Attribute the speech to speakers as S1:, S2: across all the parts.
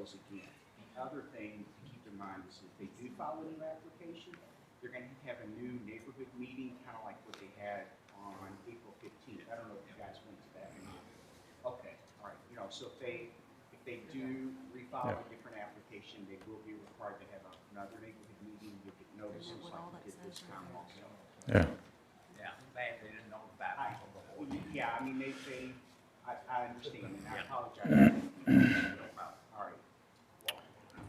S1: those again. The other thing to keep in mind is if they do file a new application, they're going to have a new neighborhood meeting, kind of like what they had on April 15th. I don't know if you guys went to that or not. Okay, all right. You know, so if they do refile a different application, they will be required to have another neighborhood meeting. You'll get notices like you did this time also.
S2: Yeah.
S3: Yeah, bad they didn't know about people before.
S1: Yeah, I mean, I understand, and I apologize. All right.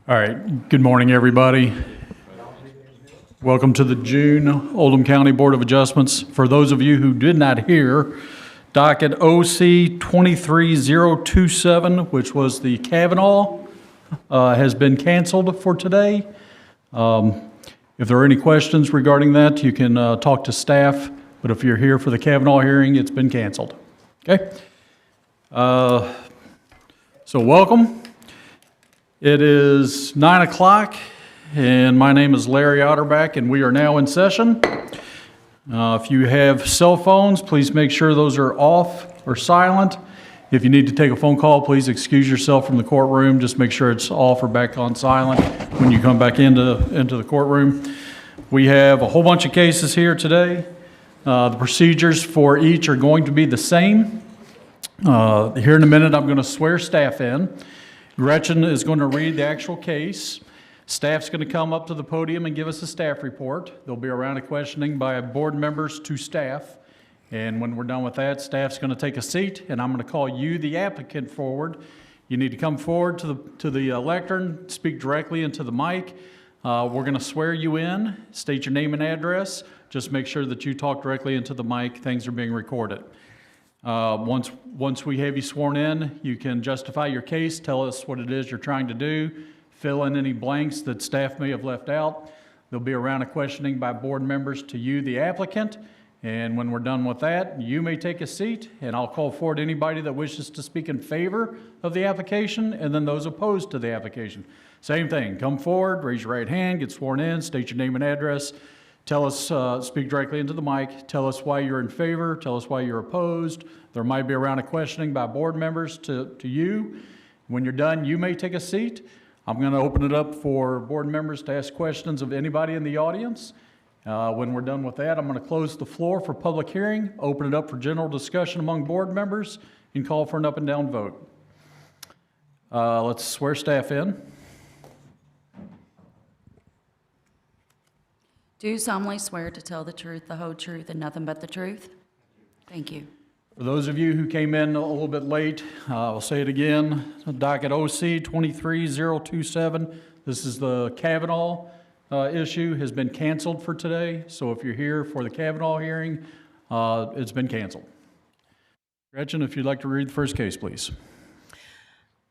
S2: All right. Good morning, everybody. Welcome to the June Oldham County Board of Adjustments. For those of you who did not hear, docket OC 23027, which was the Kavanaugh, has been canceled for today. If there are any questions regarding that, you can talk to staff. But if you're here for the Kavanaugh hearing, it's been canceled. Okay? So welcome. It is 9 o'clock, and my name is Larry Otterback, and we are now in session. If you have cell phones, please make sure those are off or silent. If you need to take a phone call, please excuse yourself from the courtroom. Just make sure it's off or back on silent when you come back into the courtroom. We have a whole bunch of cases here today. The procedures for each are going to be the same. Here in a minute, I'm going to swear staff in. Gretchen is going to read the actual case. Staff's going to come up to the podium and give us a staff report. There'll be a round of questioning by board members to staff. And when we're done with that, staff's going to take a seat, and I'm going to call you, the applicant, forward. You need to come forward to the lectern, speak directly into the mic. We're going to swear you in, state your name and address. Just make sure that you talk directly into the mic. Things are being recorded. Once we have you sworn in, you can justify your case, tell us what it is you're trying to do, fill in any blanks that staff may have left out. There'll be a round of questioning by board members to you, the applicant, and when we're done with that, you may take a seat, and I'll call forward anybody that wishes to speak in favor of the application, and then those opposed to the application. Same thing, come forward, raise your right hand, get sworn in, state your name and address, tell us, speak directly into the mic, tell us why you're in favor, tell us why you're opposed. There might be a round of questioning by board members to you. When you're done, you may take a seat. I'm going to open it up for board members to ask questions of anybody in the audience. When we're done with that, I'm going to close the floor for public hearing, open it up for general discussion among board members, and call for an up and down vote. Let's swear staff in.
S4: Do solemnly swear to tell the truth, the whole truth, and nothing but the truth? Thank you.
S2: For those of you who came in a little bit late, I'll say it again, docket OC 23027. This is the Kavanaugh issue has been canceled for today. So if you're here for the Kavanaugh hearing, it's been canceled. Gretchen, if you'd like to read the first case, please.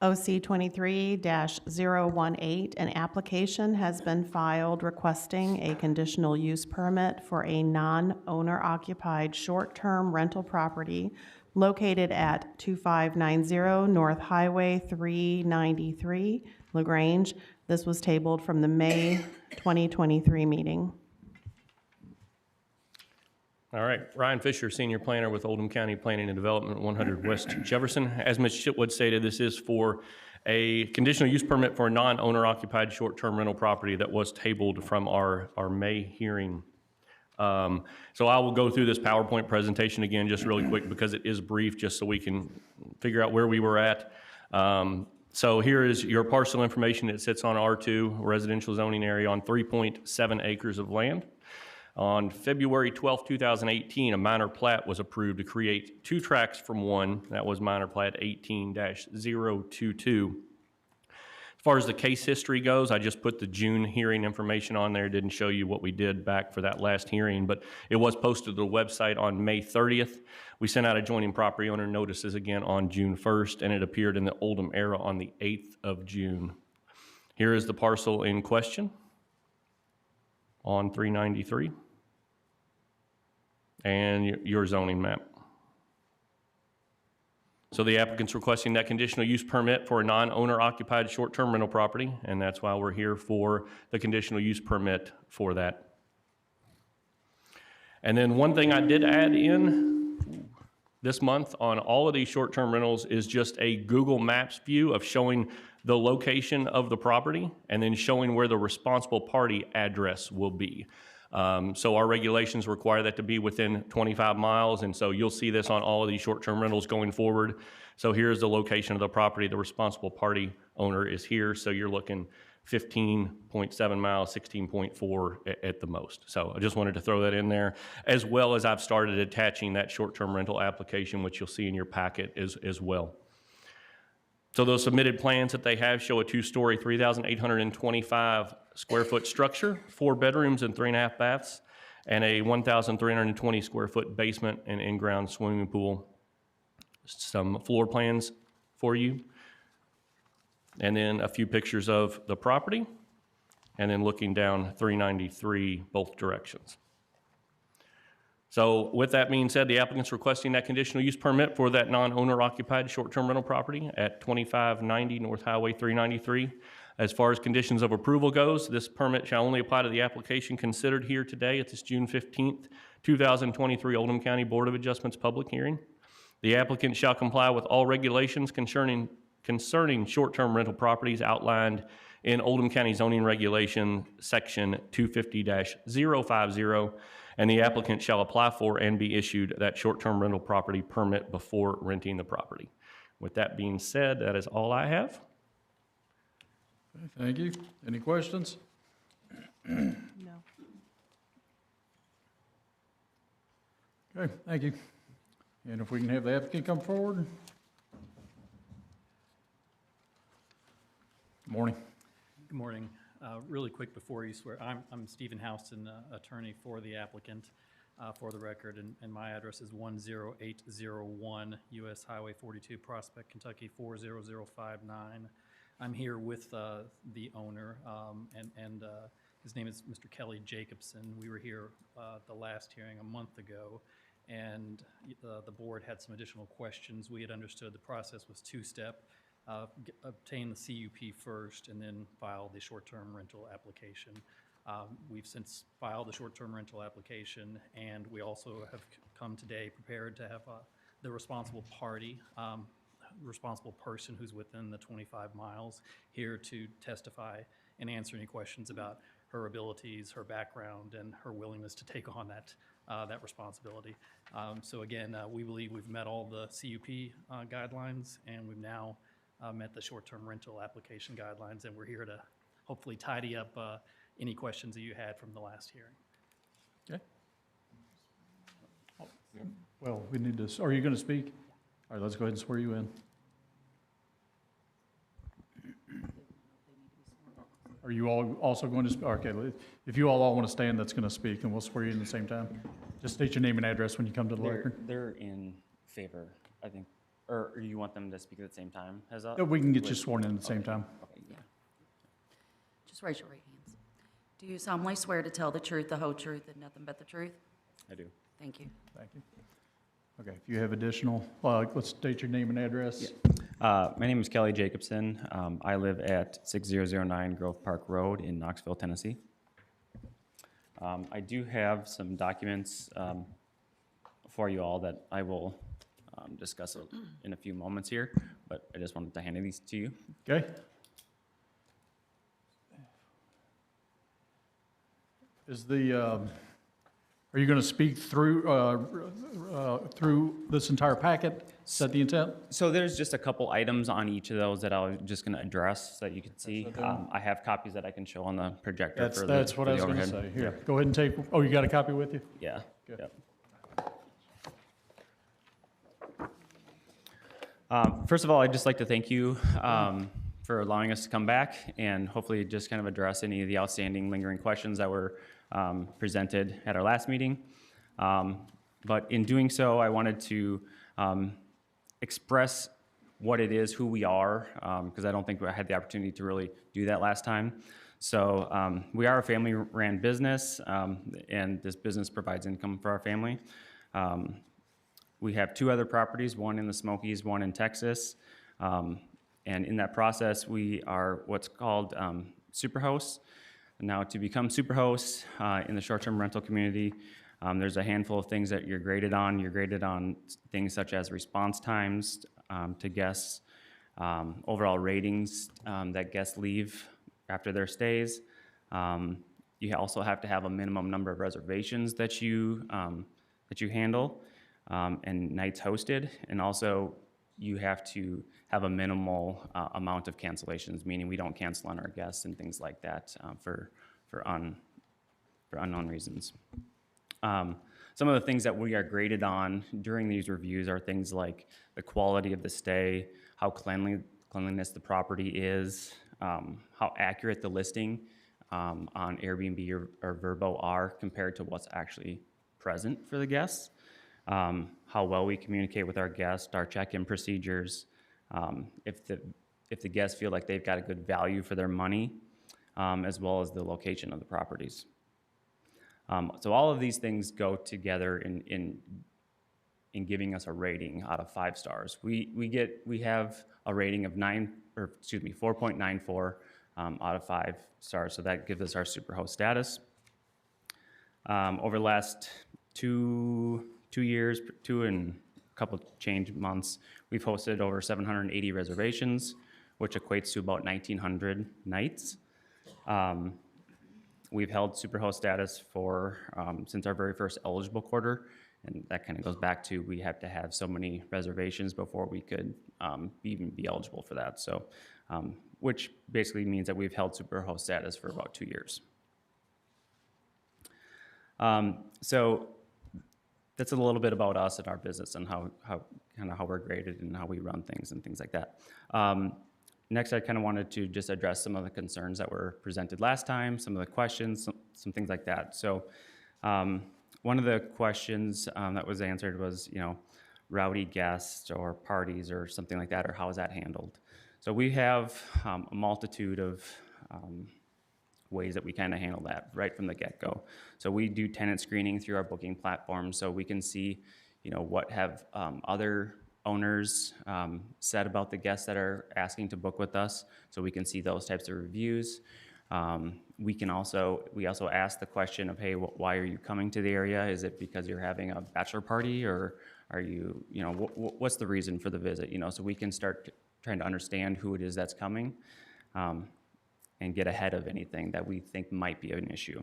S5: OC 23-018, an application has been filed requesting a conditional use permit for a non-owner occupied short-term rental property located at 2590 North Highway 393, LaGrange. This was tabled from the May 2023 meeting.
S6: All right, Ryan Fisher, Senior Planner with Oldham County Planning and Development, 100 West Jefferson. As Ms. Chitwood stated, this is for a conditional use permit for a non-owner occupied short-term rental property that was tabled from our May hearing. So I will go through this PowerPoint presentation again just really quick because it is brief, just so we can figure out where we were at. So here is your parcel information. It sits on R2 residential zoning area on 3.7 acres of land. On February 12, 2018, a minor plat was approved to create two tracts from one. That was minor plat 18-022. As far as the case history goes, I just put the June hearing information on there. Didn't show you what we did back for that last hearing, but it was posted to the website on May 30th. We sent out adjoining property owner notices again on June 1st, and it appeared in the Oldham Era on the 8th of June. Here is the parcel in question on 393. And your zoning map. So the applicant's requesting that conditional use permit for a non-owner occupied short-term rental property, and that's why we're here for the conditional use permit for that. And then one thing I did add in, this month on all of these short-term rentals is just a Google Maps view of showing the location of the property and then showing where the responsible party address will be. So our regulations require that to be within 25 miles, and so you'll see this on all of these short-term rentals going forward. So here's the location of the property. The responsible party owner is here, so you're looking 15.7 miles, 16.4 at the most. So I just wanted to throw that in there, as well as I've started attaching that short-term rental application, which you'll see in your packet as well. So those submitted plans that they have show a two-story, 3,825 square foot structure, 4 bedrooms and 3.5 baths, and a 1,320 square foot basement and in-ground swimming pool. Some floor plans for you, and then a few pictures of the property, and then looking down 393 both directions. So with that being said, the applicant's requesting that conditional use permit for that non-owner occupied short-term rental property at 2590 North Highway 393. As far as conditions of approval goes, this permit shall only apply to the application considered here today at this June 15th, 2023 Oldham County Board of Adjustments public hearing. The applicant shall comply with all regulations concerning short-term rental properties outlined in Oldham County Zoning Regulation Section 250-050, and the applicant shall apply for and be issued that short-term rental property permit before renting the property. With that being said, that is all I have.
S2: Okay, thank you. Any questions?
S5: No.
S2: Okay, thank you. And if we can have the applicant come forward. Good morning.
S7: Good morning. Really quick before you swear, I'm Stephen Houston, attorney for the applicant, for the record, and my address is 10801 US Highway 42, Prospect, Kentucky 40059. I'm here with the owner, and his name is Mr. Kelly Jacobson. We were here the last hearing a month ago, and the board had some additional questions. We had understood the process was two-step. Obtain the CUP first and then file the short-term rental application. We've since filed the short-term rental application, and we also have come today prepared to have the responsible party, responsible person who's within the 25 miles here to testify and answer any questions about her abilities, her background, and her willingness to take on that responsibility. So again, we believe we've met all the CUP guidelines, and we've now met the short-term rental application guidelines, and we're here to hopefully tidy up any questions that you had from the last hearing.
S2: Okay. Well, we need to, are you going to speak? All right, let's go ahead and swear you in. Are you all also going to, okay, if you all want to stand, that's going to speak, and we'll swear you in at the same time. Just state your name and address when you come to the record.
S8: They're in favor, I think. Or you want them to speak at the same time as us?
S2: No, we can get you sworn in at the same time.
S8: Okay, yeah.
S4: Just raise your right hands. Do you solemnly swear to tell the truth, the whole truth, and nothing but the truth?
S8: I do.
S4: Thank you.
S2: Thank you. Okay, if you have additional, let's state your name and address.
S8: My name is Kelly Jacobson. I live at 6009 Grove Park Road in Knoxville, Tennessee. I do have some documents for you all that I will discuss in a few moments here, but I just wanted to hand these to you.
S2: Okay. Is the, are you going to speak through this entire packet? Is that the intent?
S8: So there's just a couple items on each of those that I'm just going to address so that you can see. I have copies that I can show on the projector for the
S2: That's what I was going to say. Here, go ahead and take, oh, you got a copy with you?
S8: Yeah.
S2: Good.
S8: Yep. First of all, I'd just like to thank you for allowing us to come back and hopefully just kind of address any of the outstanding lingering questions that were presented at our last meeting. But in doing so, I wanted to express what it is, who we are, because I don't think I had the opportunity to really do that last time. So we are a family-ran business, and this business provides income for our family. We have 2 other properties, one in the Smokies, one in Texas. And in that process, we are what's called superhosts. Now, to become superhosts in the short-term rental community, There's a handful of things that you're graded on. You're graded on things such as response times to guests, overall ratings that guests leave after their stays. You also have to have a minimum number of reservations that you handle and nights hosted, and also you have to have a minimal amount of cancellations, meaning we don't cancel on our guests and things like that for unknown reasons. Some of the things that we are graded on during these reviews are things like the quality of the stay, how cleanliness the property is, how accurate the listing on Airbnb or Vrbo are compared to what's actually present for the guests, how well we communicate with our guests, our check-in procedures, if the guests feel like they've got a good value for their money, as well as the location of the properties. So all of these things go together in giving us a rating out of 5 stars. We have a rating of 4.94 out of 5 stars. So that gives us our Superhost status. Over the last two years, 2 and a couple change months, we've hosted over 780 reservations, which equates to about 1,900 nights. We've held Superhost status for since our very first eligible quarter, and that kind of goes back to we have to have so many reservations before we could even be eligible for that. So, which basically means that we've held Superhost status for about 2 years. So that's a little bit about us and our business and how we're graded and how we run things and things like that. Next, I kind of wanted to just address some of the concerns that were presented last time, some of the questions, some things like that. So one of the questions that was answered was, rowdy guests or parties or something like that, or how is that handled? So we have a multitude of ways that we kind of handle that right from the get-go. So we do tenant screening through our booking platform, so we can see, what have other owners said about the guests that are asking to book with us, so we can see those types of reviews. We also ask the question of, hey, why are you coming to the area? Is it because you're having a bachelor party, or are you, what's the reason for the visit? So we can start trying to understand who it is that's coming and get ahead of anything that we think might be an issue.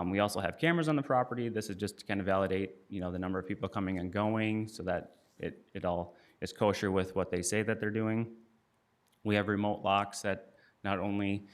S8: We also have cameras on the property. This is just to kind of validate, the number of people coming and going, so that it all is kosher with what they say that they're doing. We have remote locks that not only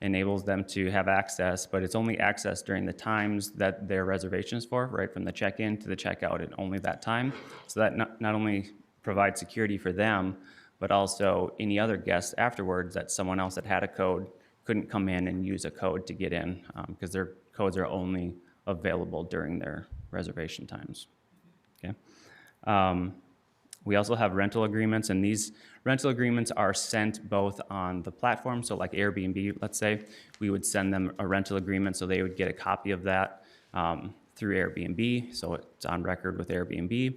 S8: enables them to have access, but it's only access during the times that their reservation is for, right from the check-in to the checkout, and only that time. So that not only provides security for them, but also any other guests afterwards that someone else that had a code couldn't come in and use a code to get in, because their codes are only available during their reservation times. Okay. We also have rental agreements, and these rental agreements are sent both on the platform, so like Airbnb, let's say, we would send them a rental agreement so they would get a copy of that through Airbnb, so it's on record with Airbnb.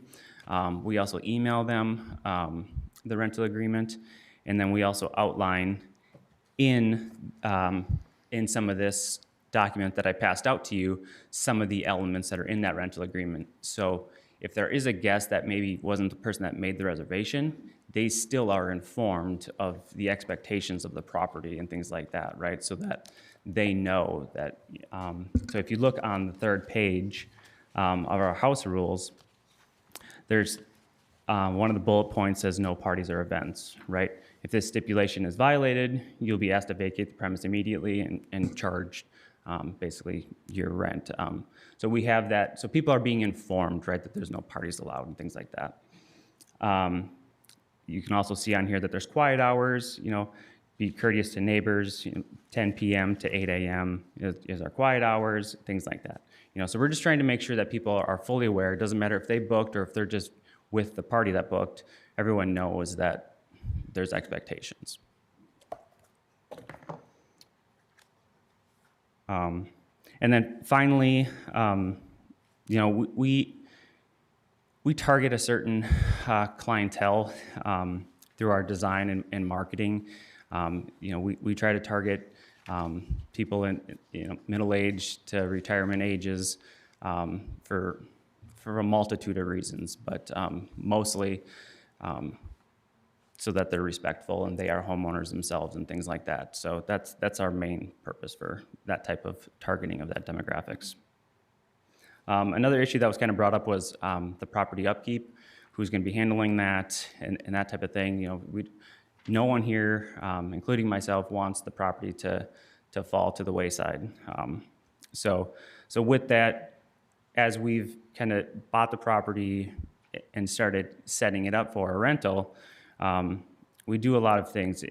S8: We also email them the rental agreement, and then we also outline in some of this document that I passed out to you some of the elements that are in that rental agreement. So if there is a guest that maybe wasn't the person that made the reservation, they still are informed of the expectations of the property and things like that, right? So that they know that, so if you look on the 3rd page of our house rules, there's one of the bullet points says no parties or events, right? If this stipulation is violated, you'll be asked to vacate the premise immediately and charged basically your rent. So we have that, so people are being informed, right, that there's no parties allowed and things like that. You can also see on here that there's quiet hours, be courteous to neighbors, 10 p.m. to 8 a.m. is our quiet hours, things like that. So we're just trying to make sure that people are fully aware. It doesn't matter if they booked or if they're just with the party that booked, everyone knows that there's expectations. And then finally, we target a certain clientele through our design and marketing. We try to target people in middle age to retirement ages, for a multitude of reasons, but mostly so that they're respectful and they are homeowners themselves and things like that. So that's our main purpose for that type of targeting of that demographics. Another issue that was kind of brought up was the property upkeep, who's going to be handling that and that type of thing. You know, no one here, including myself, wants the property to fall to the wayside. So with that, as we've kind of bought the property and started setting it up for a rental, we do a lot of things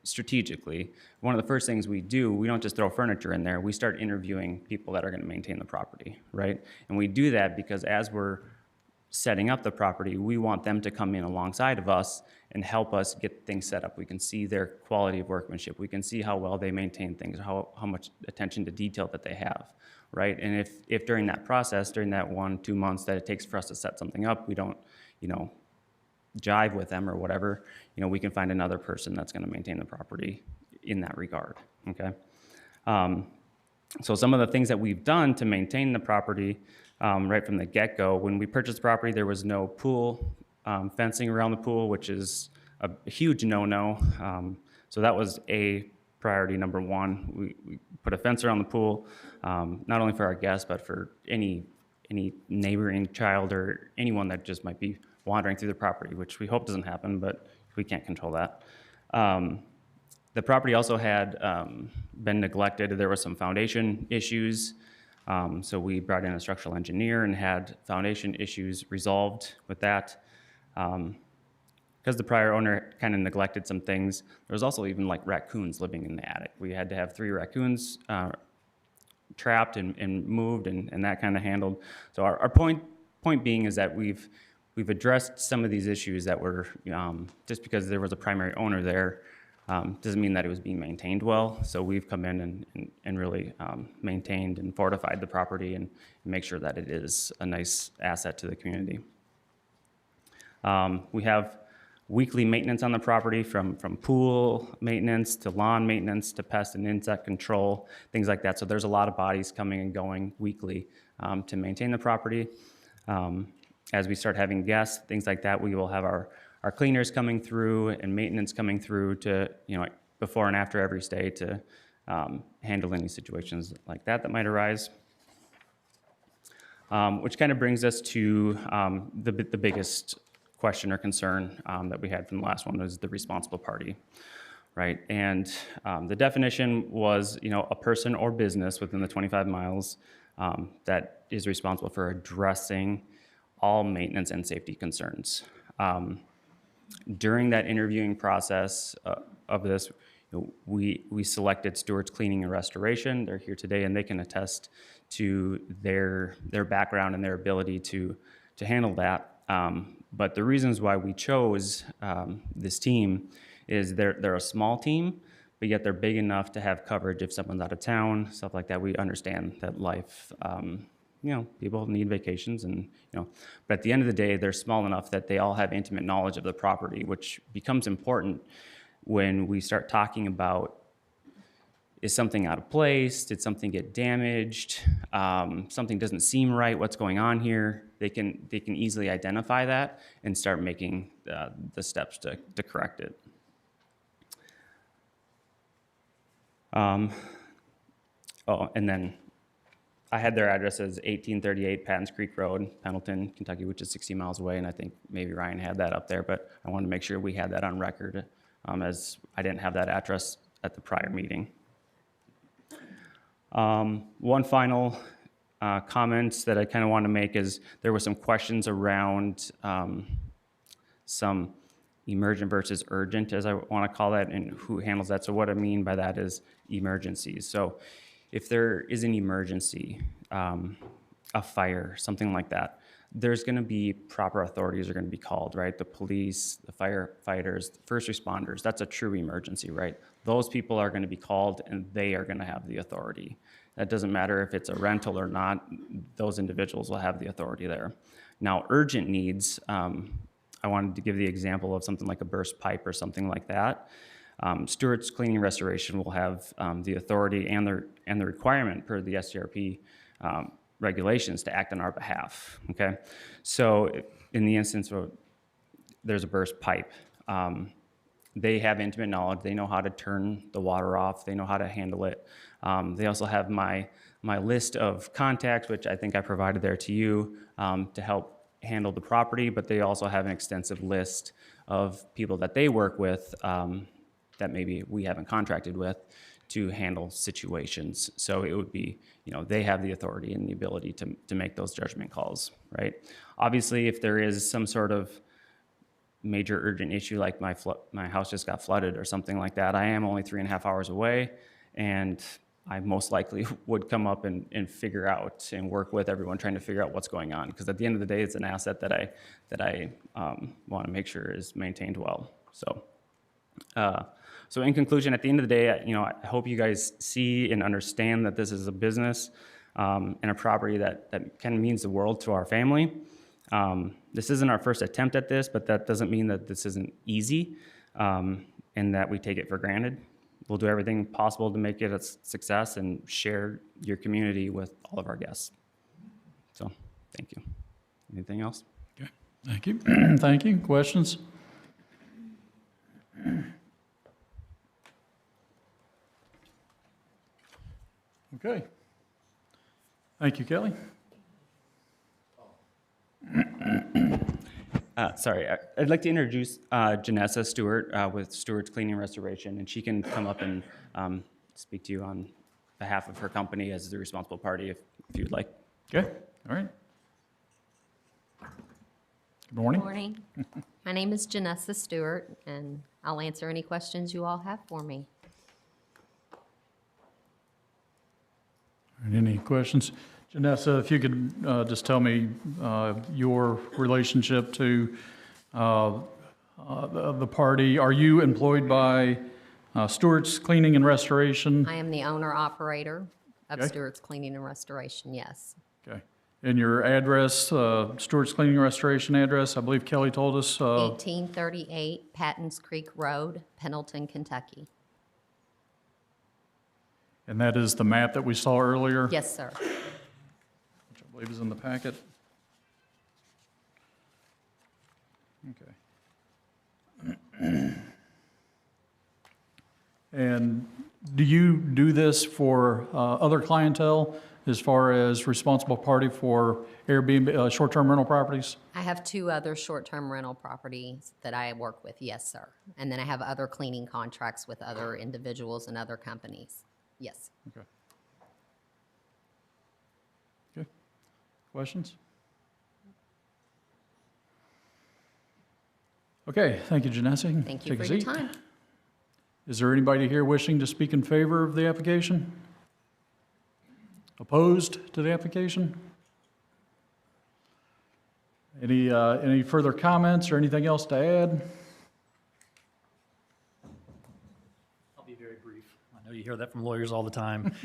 S8: strategically. One of the first things we do, we don't just throw furniture in there, we start interviewing people that are going to maintain the property, right? And we do that because as we're setting up the property, we want them to come in alongside of us and help us get things set up. We can see their quality of workmanship. We can see how well they maintain things, how much attention to detail that they have, right? And if during that process, during that 1-2 months that it takes for us to set something up, we don't, jive with them or whatever, we can find another person that's going to maintain the property in that regard, okay? So some of the things that we've done to maintain the property right from the get-go, when we purchased the property, there was no pool, fencing around the pool, which is a huge no-no. So that was priority number one. We put a fence around the pool, not only for our guests, but for any neighboring child or anyone that just might be wandering through the property, which we hope doesn't happen, but we can't control that. The property also had been neglected. There were some foundation issues. So we brought in a structural engineer and had foundation issues resolved with that. Because the prior owner kind of neglected some things, there was also even like raccoons living in the attic. We had to have 3 raccoons trapped and moved and that kind of handled. So our point being is that we've addressed some of these issues that were, just because there was a primary owner there, doesn't mean that it was being maintained well. So we've come in and really maintained and fortified the property and make sure that it is a nice asset to the community. We have weekly maintenance on the property from pool maintenance to lawn maintenance to pest and insect control, things like that. So there's a lot of bodies coming and going weekly to maintain the property. As we start having guests, things like that, we will have our cleaners coming through and maintenance coming through to, before and after every stay to handle any situations like that might arise. Which kind of brings us to the biggest question or concern that we had from the last one was the responsible party, right? And the definition was, a person or business within the 25 miles that is responsible for addressing all maintenance and safety concerns. During that interviewing process of this, we selected Stewart's Cleaning and Restoration. They're here today, and they can attest to their background and their ability to handle that. But the reasons why we chose this team is they're a small team, but yet they're big enough to have coverage if someone's out of town, stuff like that. We understand that life, people need vacations but at the end of the day, they're small enough that they all have intimate knowledge of the property, which becomes important when we start talking about, is something out of place? Did something get damaged? Something doesn't seem right. What's going on here? They can easily identify that and start making the steps to correct it. And then I had their address as 1838 Pattons Creek Road, Pendleton, Kentucky, which is 60 miles away, and I think maybe Ryan had that up there, but I wanted to make sure we had that on record, as I didn't have that address at the prior meeting. One final comment that I kind of want to make is there were some questions around some emergent versus urgent, as I want to call that, and who handles that. So what I mean by that is emergencies. So if there is an emergency, a fire, something like that, there's going to be proper authorities are going to be called, right? The police, the firefighters, the first responders. That's a true emergency, right? Those people are going to be called, and they are going to have the authority. That doesn't matter if it's a rental or not. Those individuals will have the authority there. Now, urgent needs, I wanted to give the example of something like a burst pipe or something like that. Stewart's Cleaning and Restoration will have the authority and the requirement per the SCRP regulations to act on our behalf, okay? So in the instance of there's a burst pipe, they have intimate knowledge. They know how to turn the water off. They know how to handle it. They also have my list of contacts, which I think I provided there to you, to help handle the property, but they also have an extensive list of people that they work with that maybe we haven't contracted with to handle situations. So it would be, they have the authority and the ability to make those judgment calls, right? Obviously, if there is some sort of major urgent issue like my house just got flooded or something like that, I am only 3.5 hours away, and I most likely would come up and figure out and work with everyone trying to figure out what's going on, because at the end of the day, it's an asset that I want to make sure is maintained well. So in conclusion, at the end of the day, I hope you guys see and understand that this is a business and a property that kind of means the world to our family. This isn't our first attempt at this, but that doesn't mean that this isn't easy and that we take it for granted. We'll do everything possible to make it a success and share your community with all of our guests. So, thank you. Anything else?
S2: Okay, thank you. Thank you. Questions? Okay. Thank you, Kelly.
S8: Sorry, I'd like to introduce Janessa Stewart with Stewart's Cleaning Restoration, and she can come up and speak to you on behalf of her company as the responsible party if you'd like.
S2: Okay, all right. Good morning.
S9: Good morning. My name is Janessa Stewart, and I'll answer any questions you all have for me.
S2: Any questions? Janessa, if you could just tell me your relationship to the party. Are you employed by Stewart's Cleaning and Restoration?
S9: I am the owner-operator of
S2: Okay.
S9: Stewart's Cleaning and Restoration, yes.
S2: Okay. And your address, Stewart's Cleaning and Restoration address, I believe Kelly told us.
S9: 1838 Pattons Creek Road, Pendleton, Kentucky.
S2: And that is the map that we saw earlier?
S9: Yes, sir.
S2: Which I believe is in the packet. Okay. And do you do this for other clientele as far as responsible party for Airbnb, short-term rental properties?
S9: I have 2 other short-term rental properties that I work with, yes, sir. And then I have other cleaning contracts with other individuals and other companies, yes.
S2: Okay. Okay. Questions? Okay, thank you, Janessa.
S9: Thank you
S2: Take
S9: for
S2: a
S9: your
S2: seat.
S9: time.
S2: Is there anybody here wishing to speak in favor of the application? Opposed to the application? Any further comments or anything else to add?
S7: I'll be very brief. I know you hear that from lawyers all the time.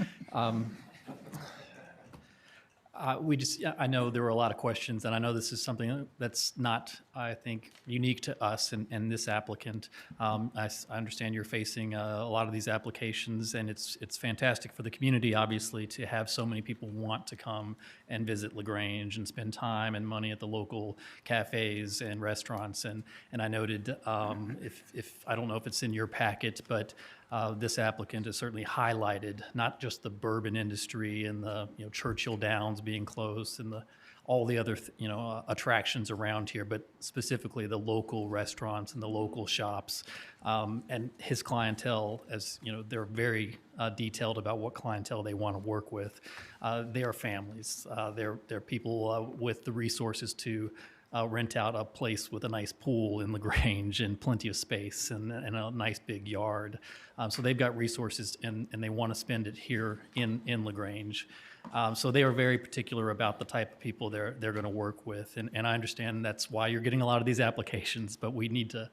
S7: I know there were a lot of questions, and I know this is something that's not, I think, unique to us and this applicant. I understand you're facing a lot of these applications, and it's fantastic for the community, obviously, to have so many people want to come and visit LaGrange and spend time and money at the local cafes and restaurants. And I noted, if I don't know if it's in your packet, but this applicant has certainly highlighted not just the bourbon industry and the Churchill Downs being closed and all the other attractions around here, but specifically the local restaurants and the local shops. And his clientele, as they're very detailed about what clientele they want to work with. They are families. They're people with the resources to rent out a place with a nice pool in LaGrange and plenty of space and a nice big yard. So they've got resources and they want to spend it here in LaGrange. So they are very particular about the type of people they're going to work with. And I understand that's why you're getting a lot of these applications, but we need to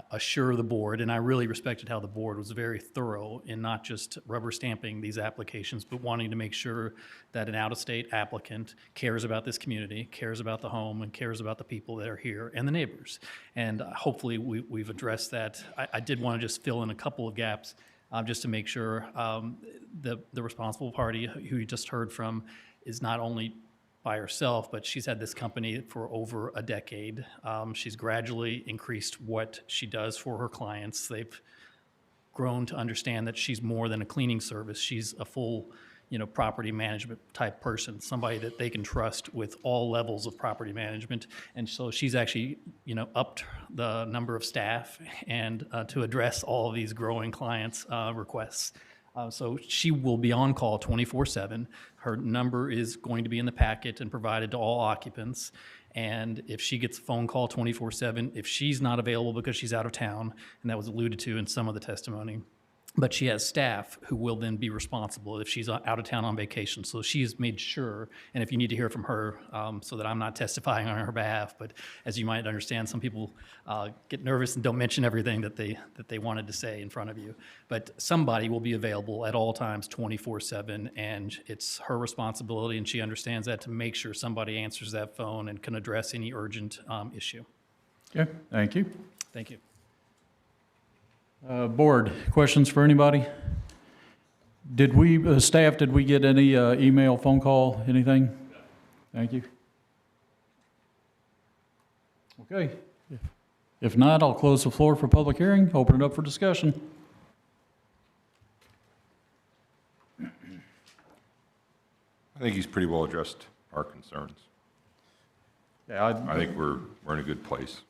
S7: assure the board, and I really respected how the board was very thorough in not just rubber stamping these applications, but wanting to make sure that an out-of-state applicant cares about this community, cares about the home, and cares about the people that are here and the neighbors. And hopefully we've addressed that. I did want to just fill in a couple of gaps just to make sure the responsible party who you just heard from is not only by herself, but she's had this company for over a decade. She's gradually increased what she does for her clients. They've grown to understand that she's more than a cleaning service. She's a full, property management type person, somebody that they can trust with all levels of property management. And so she's actually, upped the number of staff and to address all of these growing clients' requests. So she will be on call 24/7. Her number is going to be in the packet and provided to all occupants. And if she gets a phone call 24/7, if she's not available because she's out of town, and that was alluded to in some of the testimony, but she has staff who will then be responsible if she's out of town on vacation. So she's made sure, and if you need to hear from her, so that I'm not testifying on her behalf, but as you might understand, some people get nervous and don't mention everything that they wanted to say in front of you. But somebody will be available at all times 24/7, and it's her responsibility, and she understands that, to make sure somebody answers that phone and can address any urgent issue.
S2: Okay, thank you.
S7: Thank you.
S2: Board, questions for anybody? Did we, staff, did we get any email, phone call, anything? Thank you. Okay. If not, I'll close the floor for public hearing, open it up for discussion.
S10: I think he's pretty well addressed our concerns.
S2: Yeah,
S10: I think we're in a good place.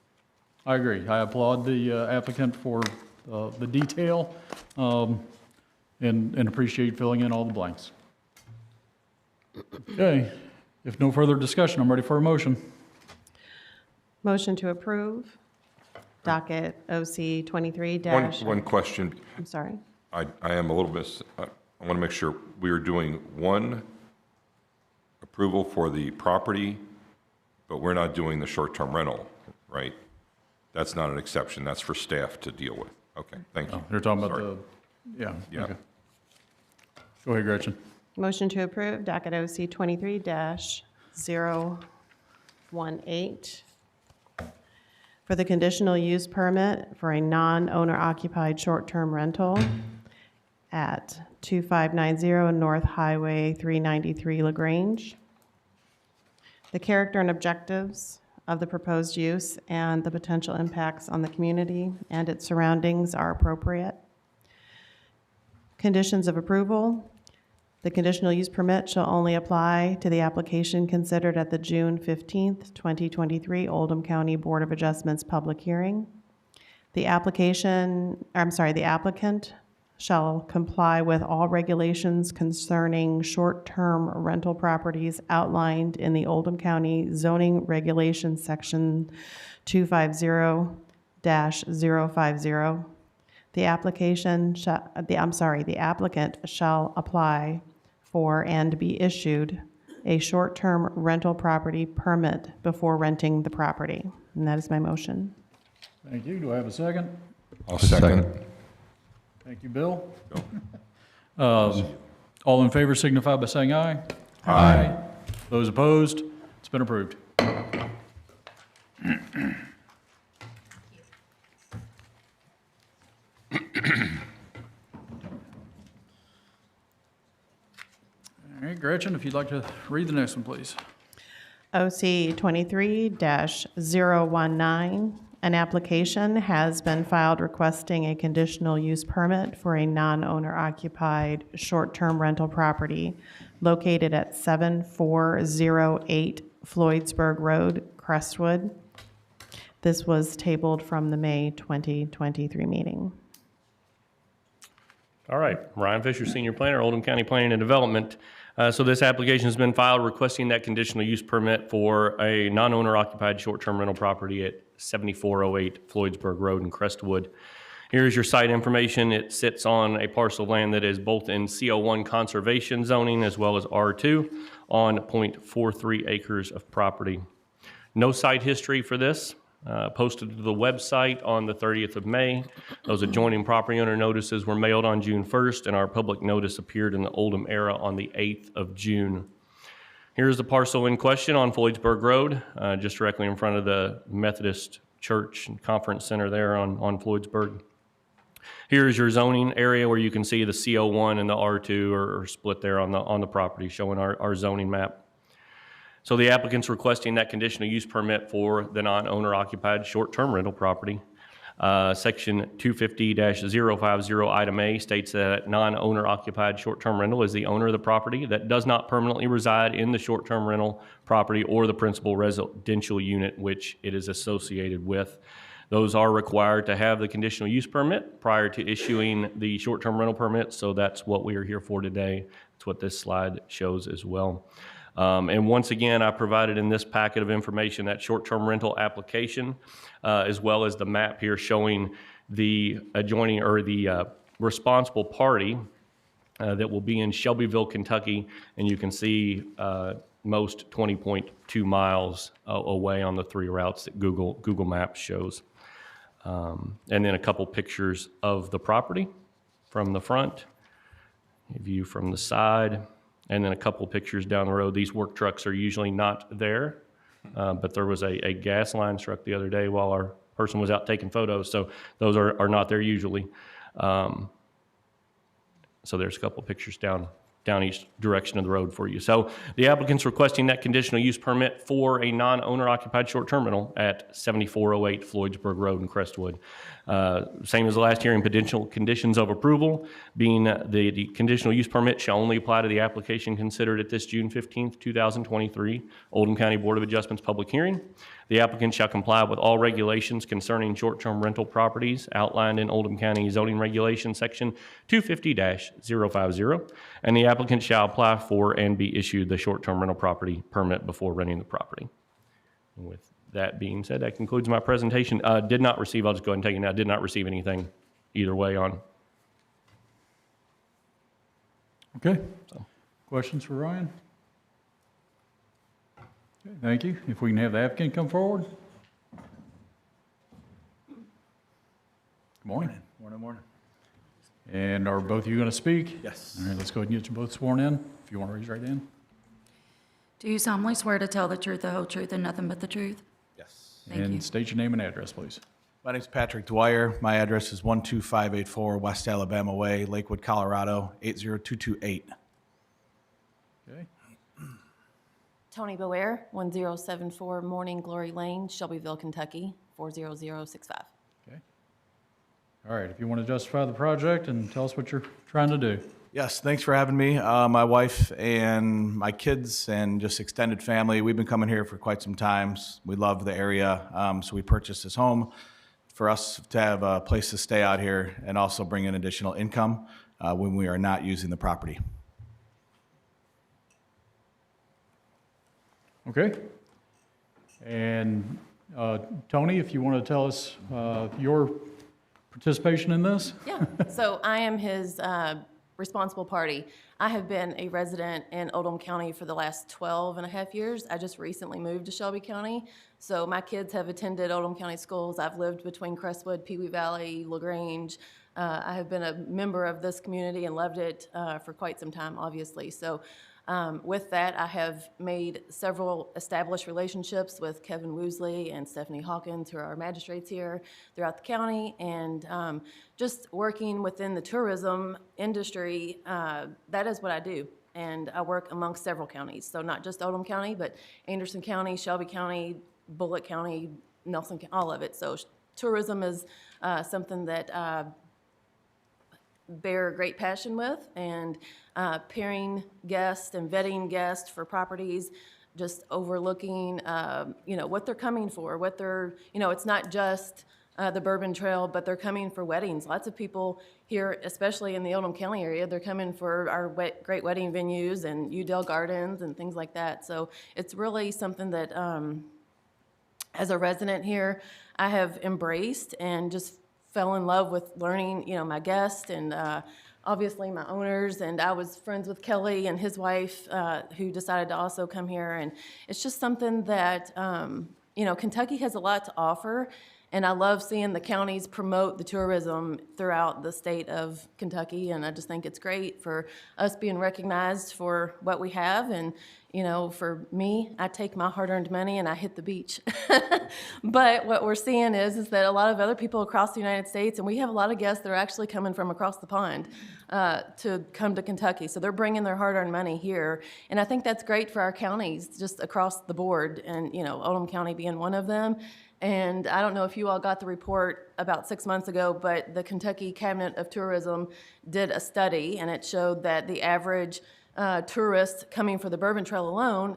S2: I agree. I applaud the applicant for the detail and appreciate filling in all the blanks. Okay, if no further discussion, I'm ready for a motion.
S5: Motion to approve, docket OC 23
S10: One question.
S5: I'm sorry.
S10: I am a little bit, I want to make sure we are doing one approval for the property, but we're not doing the short-term rental, right? That's not an exception. That's for staff to deal with. Okay, thank you.
S2: Oh, you're talking about
S10: Sorry.
S2: yeah.
S10: Yeah.
S2: Okay. Go ahead, Gretchen.
S5: Motion to approve, docket OC 23-018, for the conditional use permit for a non-owner occupied short-term rental at 2590 North Highway 393 LaGrange. The character and objectives of the proposed use and the potential impacts on the community and its surroundings are appropriate. Conditions of approval: the conditional use permit shall only apply to the application considered at the June 15th, 2023 Oldham County Board of Adjustments public hearing. The applicant shall comply with all regulations concerning short-term rental properties outlined in the Oldham County Zoning Regulations Section 250-050. The applicant shall apply for and be issued a short-term rental property permit before renting the property. And that is my motion.
S2: Thank you. Do I have a second?
S10: I'll second.
S2: Thank you, Bill. All in favor signify by saying aye.
S10: Aye.
S2: Those opposed? It's been approved. All right, Gretchen, if you'd like to read the next one, please.
S5: OC 23-019, an application has been filed requesting a conditional use permit for a non-owner occupied short-term rental property located at 7408 Floydsburg Road, Crestwood. This was tabled from the May 2023 meeting.
S6: All right, Ryan Fisher, Senior Planner, Oldham County Planning and Development. So this application has been filed requesting that conditional use permit for a non-owner occupied short-term rental property at 7408 Floydsburg Road in Crestwood. Here's your site information. It sits on a parcel of land that is both in CO1 conservation zoning as well as R2 on 0.43 acres of property. No site history for this. Posted to the website on the 30th of May. Those adjoining property owner notices were mailed on June 1st, and our public notice appeared in the Oldham Era on the 8th of June. Here's the parcel in question on Floydsburg Road, just directly in front of the Methodist Church and Conference Center there on Floydsburg. Here is your zoning area where you can see the CO1 and the R2 are split there on the property, showing our zoning map. So the applicant's requesting that conditional use permit for the non-owner occupied short-term rental property. Section 250-050, item A states that non-owner occupied short-term rental is the owner of the property that does not permanently reside in the short-term rental property or the principal residential unit which it is associated with. Those are required to have the conditional use permit prior to issuing the short-term rental permit, so that's what we are here for today. That's what this slide shows as well. And once again, I provided in this packet of information that short-term rental application, as well as the map here showing the adjoining or the responsible party that will be in Shelbyville, Kentucky, and you can see most 20.2 miles away on the 3 routes that Google Maps shows. And then a couple pictures of the property from the front, a view from the side, and then a couple pictures down the road. These work trucks are usually not there, but there was a gas line struck the other day while our person was out taking photos, so those are not there usually. So there's a couple pictures down each direction of the road for you. So the applicant's requesting that conditional use permit for a non-owner occupied short-term rental at 7408 Floydsburg Road in Crestwood. Same as the last hearing, potential conditions of approval being the conditional use permit shall only apply to the application considered at this June 15th, 2023 Oldham County Board of Adjustments public hearing. The applicant shall comply with all regulations concerning short-term rental properties outlined in Oldham County Zoning Regulation Section 250-050, and the applicant shall apply for and be issued the short-term rental property permit before renting the property. And with that being said, that concludes my presentation. Did not receive, I'll just go ahead and take it now, did not receive anything either way on.
S2: Okay. Questions for Ryan? Okay, thank you. If we can have the applicant come forward. Good morning.
S11: Morning.
S2: And are both of you going to speak?
S11: Yes.
S2: All right, let's go ahead and get you both sworn in. If you want to raise your right hand.
S4: Do you solemnly swear to tell the truth, the whole truth, and nothing but the truth?
S11: Yes.
S4: Thank you.
S2: And state your name and address, please.
S11: My name's Patrick Dwyer. My address is 12584 West Alabama Way, Lakewood, Colorado, 80228.
S2: Okay.
S12: Tony Boer, 1074 Morning Glory Lane, Shelbyville, Kentucky, 40065.
S2: Okay. All right, if you want to justify the project and tell us what you're trying to do.
S11: Yes, thanks for having me. My wife and my kids and just extended family, we've been coming here for quite some time. We love the area, so we purchased this home for us to have a place to stay out here and also bring in additional income when we are not using the property.
S2: Okay. And Tony, if you want to tell us your participation in this?
S12: Yeah, so I am his responsible party. I have been a resident in Oldham County for the last 12 and a half years. I just recently moved to Shelby County, so my kids have attended Oldham County schools. I've lived between Crestwood, Pee Wee Valley, LaGrange. I have been a member of this community and loved it for quite some time, obviously. So with that, I have made several established relationships with Kevin Woosley and Stephanie Hawkins, who are our magistrates here throughout the county, and just working within the tourism industry, that is what I do. And I work amongst several counties, so not just Oldham County, but Anderson County, Shelby County, Bullitt County, Nelson County, all of it. So tourism is something that I bear a great passion with, and pairing guests and vetting guests for properties, just overlooking, what they're coming for, what they're, it's not just the Bourbon Trail, but they're coming for weddings. Lots of people here, especially in the Oldham County area, they're coming for our great wedding venues and Udell Gardens and things like that. So it's really something that, as a resident here, I have embraced and just fell in love with learning, my guests and obviously my owners. And I was friends with Kelly and his wife, who decided to also come here. And it's just something that, Kentucky has a lot to offer. And I love seeing the counties promote the tourism throughout the state of Kentucky. And I just think it's great for us being recognized for what we have. And, for me, I take my hard-earned money and I hit the beach. But what we're seeing is that a lot of other people across the United States, and we have a lot of guests that are actually coming from across the pond, to come to Kentucky. So they're bringing their hard-earned money here. And I think that's great for our counties, just across the board, and, you know, Oldham County being one of them. And I don't know if you all got the report about 6 months ago, but the Kentucky Cabinet of Tourism did a study, and it showed that the average tourist coming for the Bourbon Trail alone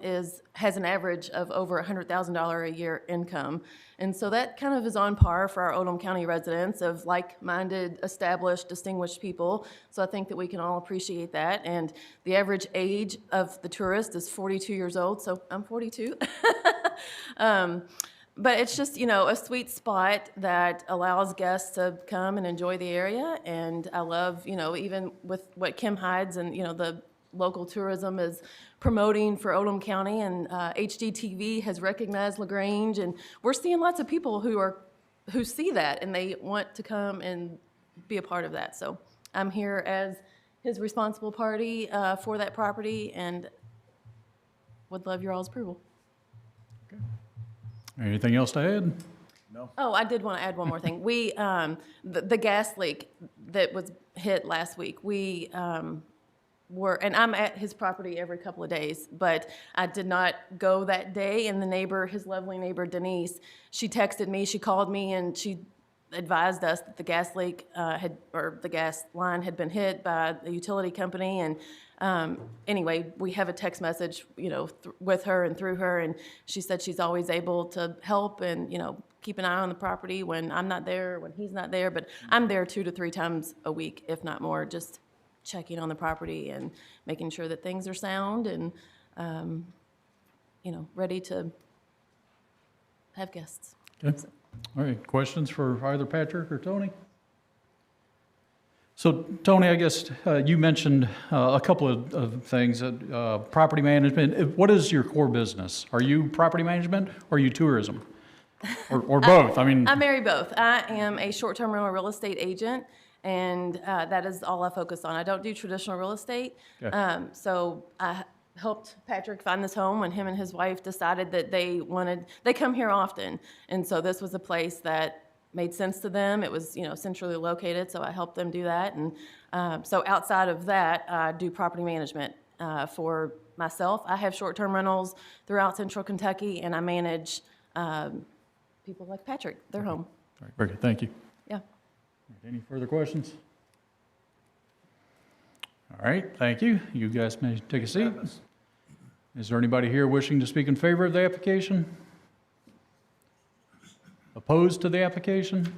S12: has an average of over $100,000 a year income. And so that kind of is on par for our Oldham County residents of like-minded, established, distinguished people. So I think that we can all appreciate that. And the average age of the tourist is 42 years old, so I'm 42. But it's just, you know, a sweet spot that allows guests to come and enjoy the area. And I love, you know, even with what Kim Hides and, you know, the local tourism is promoting for Oldham County, and HGTV has recognized LaGrange, and we're seeing lots of people who see that and they want to come and be a part of that. So I'm here as his responsible party for that property, and would love your all's approval.
S2: Anything else to add?
S12: Oh, I did want to add one more thing. We, the gas leak that was hit last week, we and I'm at his property every couple of days, but I did not go that day, and the neighbor, his lovely neighbor Denise, she texted me, she called me, and she advised us that the gas leak the gas line had been hit by the utility company. And anyway, we have a text message, you know, with her and through her, and she said she's always able to help and, you know, keep an eye on the property when I'm not there, when he's not there. But I'm there 2 to 3 times a week, if not more, just checking on the property and making sure that things are sound and, you know, ready to have guests.
S2: Okay. All right, questions for either Patrick or Tony? So, Tony, I guess you mentioned a couple of things, property management. What is your core business? Are you property management or are you tourism? Or both? I mean,
S12: I marry both. I am a short-term rental real estate agent, and that is all I focus on. I don't do traditional real estate.
S2: Okay.
S12: So I helped Patrick find this home when him and his wife decided that they come here often. And so this was a place that made sense to them. It was, you know, centrally located, so I helped them do that. And so outside of that, I do property management for myself. I have short-term rentals throughout central Kentucky, and I manage people like Patrick, their home.
S2: all right, very good, thank you.
S12: Yeah.
S2: Any further questions? All right, thank you. You guys may take a seat. Is there anybody here wishing to speak in favor of the application? Opposed to the application?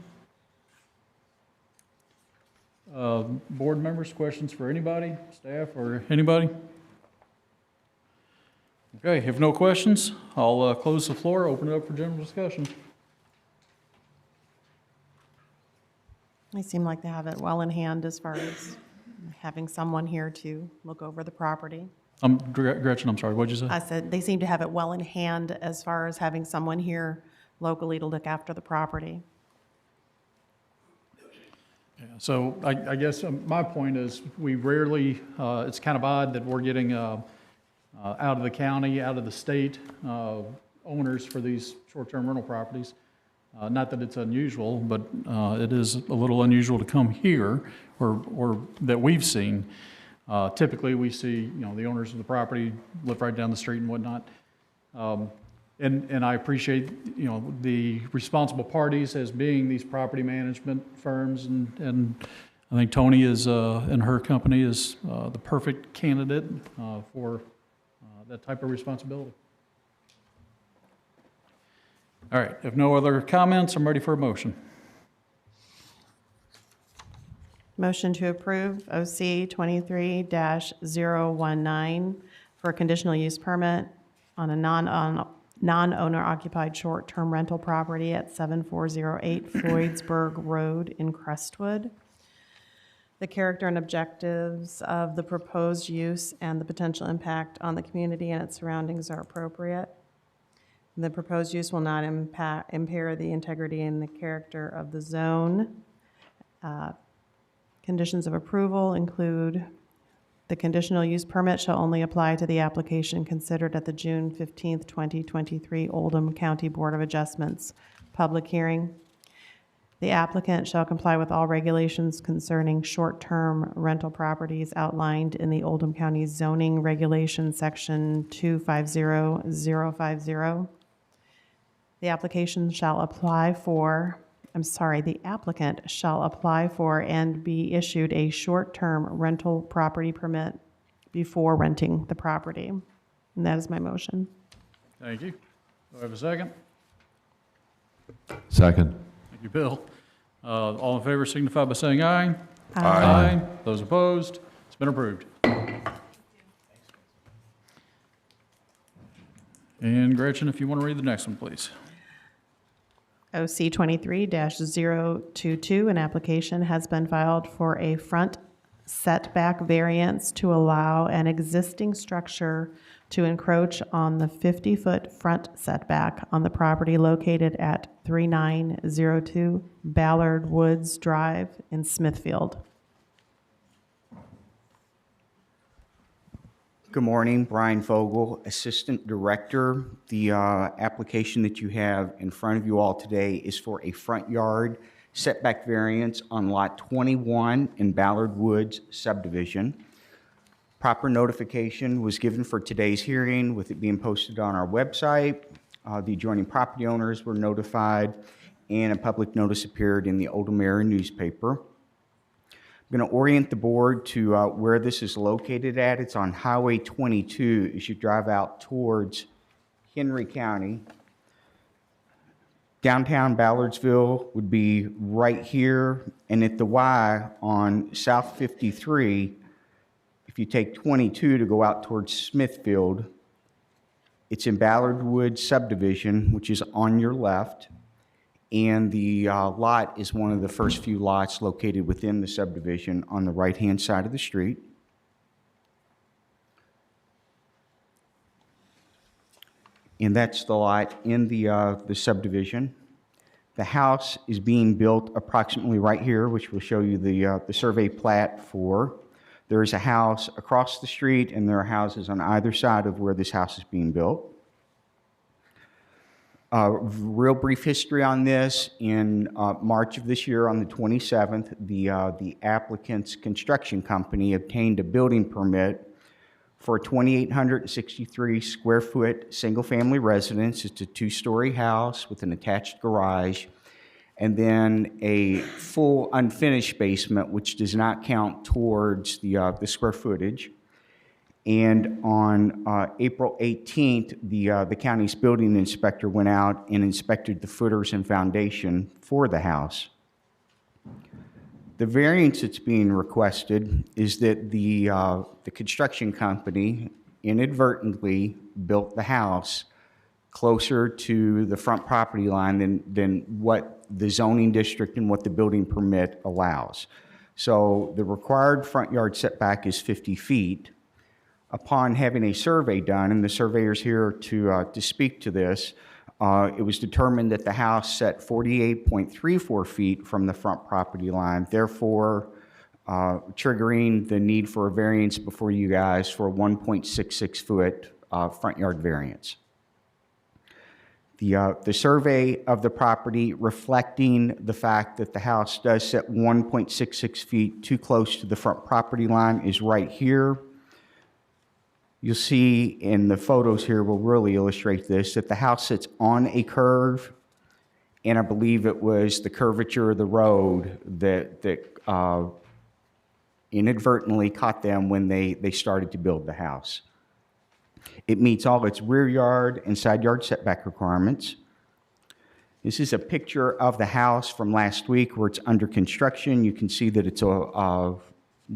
S2: Board members, questions for anybody, staff, or anybody? Okay, if no questions, I'll close the floor, open it up for general discussion.
S5: They seem like they have it well in hand as far as having someone here to look over the property.
S2: Gretchen, I'm sorry, what'd you say?
S5: I said they seem to have it well in hand as far as having someone here locally to look after the property.
S2: Yeah, so I guess my point is we rarely, it's kind of odd that we're getting out of the county, out of the state owners for these short-term rental properties. Not that it's unusual, but it is a little unusual to come here or that we've seen. Typically, we see, you know, the owners of the property live right down the street and whatnot. And I appreciate, you know, the responsible parties as being these property management firms, and I think Tony is, and her company is the perfect candidate for that type of responsibility. All right, if no other comments, I'm ready for a motion.
S5: Motion to approve OC 23-019 for a conditional use permit on a non-owner occupied short-term rental property at 7408 Floydsburg Road in Crestwood. The character and objectives of the proposed use and the potential impact on the community and its surroundings are appropriate. The proposed use will not impair the integrity and the character of the zone. Conditions of approval include the conditional use permit shall only apply to the application considered at the June 15th, 2023 Oldham County Board of Adjustments public hearing. The applicant shall comply with all regulations concerning short-term rental properties outlined in the Oldham County Zoning Regulation Section 250050. The applicant shall apply for and be issued a short-term rental property permit before renting the property. And that is my motion.
S2: Thank you. Do I have a second?
S10: Second.
S2: Thank you, Bill. All in favor signify by saying aye.
S10: Aye.
S2: Those opposed? It's been approved. And Gretchen, if you want to read the next one, please.
S5: OC 23-022, an application has been filed for a front setback variance to allow an existing structure to encroach on the 50-foot front setback on the property located at 3902 Ballard Woods Drive in Smithfield.
S1: Good morning, Brian Vogel, Assistant Director. The application that you have in front of you all today is for a front yard setback variance on Lot 21 in Ballard Woods subdivision. Proper notification was given for today's hearing with it being posted on our website. The adjoining property owners were notified and a public notice appeared in the Oldham Area newspaper. I'm going to orient the board to where this is located at. It's on Highway 22 as you drive out towards Henry County. Downtown Ballardsville would be right here, and at the Y on South 53, if you take 22 to go out towards Smithfield, it's in Ballard Woods subdivision, which is on your left. And the lot is one of the first few lots located within the subdivision on the right-hand side of the street. And that's the lot in the subdivision. The house is being built approximately right here, which will show you the survey plat for. There is a house across the street, and there are houses on either side of where this house is being built. Real brief history on this. In March of this year, on the 27th, the applicant's construction company obtained a building permit for a 2,863 square foot single-family residence. It's a two-story house with an attached garage, and then a full unfinished basement, which does not count towards the square footage. And on April 18th, the county's building inspector went out and inspected the footers and foundation for the house. The variance that's being requested is that the construction company inadvertently built the house closer to the front property line than what the zoning district and what the building permit allows. So the required front yard setback is 50 feet. Upon having a survey done, and the surveyor's here to speak to this, it was determined that the house set 48.34 feet from the front property line, therefore triggering the need for a variance before you guys for a 1.66 foot front yard variance. The survey of the property reflecting the fact that the house does set 1.66 feet too close to the front property line is right here. You'll see in the photos here will really illustrate this, that the house sits on a curve, and I believe it was the curvature of the road that inadvertently caught them when they started to build the house. It meets all its rear yard and side yard setback requirements. This is a picture of the house from last week where it's under construction. You can see that it's a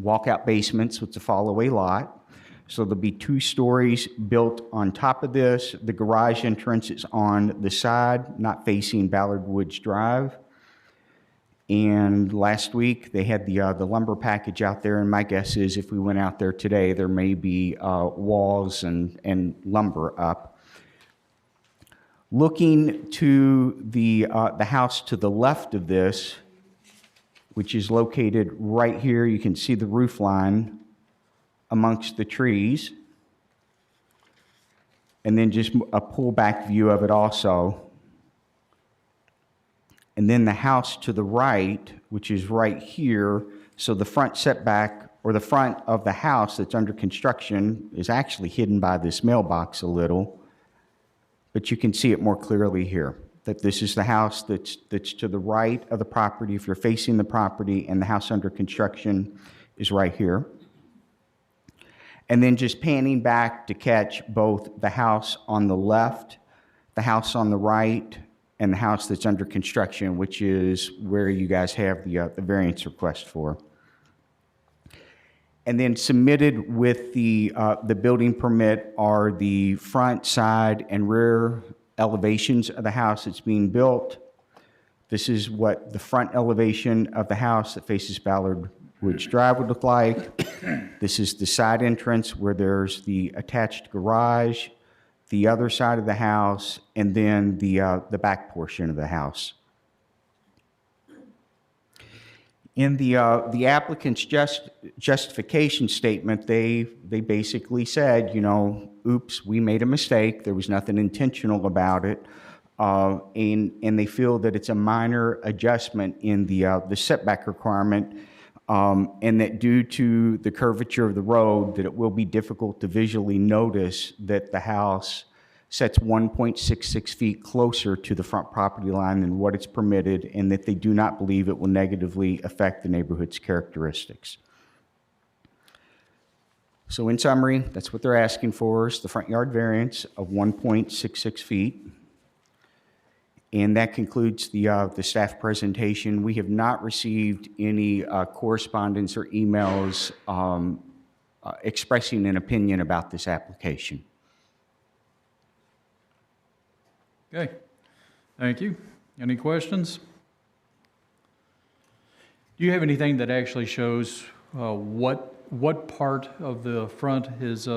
S1: walkout basement, so it's a fall-away lot. So there'll be 2 stories built on top of this. The garage entrance is on the side, not facing Ballard Woods Drive. And last week, they had the lumber package out there, and my guess is if we went out there today, there may be walls and lumber up. Looking to the house to the left of this, which is located right here, you can see the roof line amongst the trees, and then just a pullback view of it also.
S13: and then the house to the right, which is right here. So the front setback, or the front of the house that's under construction, is actually hidden by this mailbox a little, but you can see it more clearly here, that this is the house that's to the right of the property if you're facing the property, and the house under construction is right here. And then just panning back to catch both the house on the left, the house on the right, and the house that's under construction, which is where you guys have the variance request for. And then submitted with the building permit are the front, side, and rear elevations of the house that's being built. This is what the front elevation of the house that faces Ballard Woods Drive would look like. This is the side entrance where there's the attached garage, the other side of the house, and then the back portion of the house. In the applicant's justification statement, they basically said, you know, oops, we made a mistake. There was nothing intentional about it. And they feel that it's a minor adjustment in the setback requirement, and that due to the curvature of the road, that it will be difficult to visually notice that the house sets 1.66 feet closer to the front property line than what it's permitted, and that they do not believe it will negatively affect the neighborhood's characteristics. So in summary, that's what they're asking for, is the front yard variance of 1.66 feet. And that concludes the staff presentation. We have not received any correspondence or emails expressing an opinion about this application.
S2: Okay, thank you. Any questions? Do you have anything that actually shows what part of the front is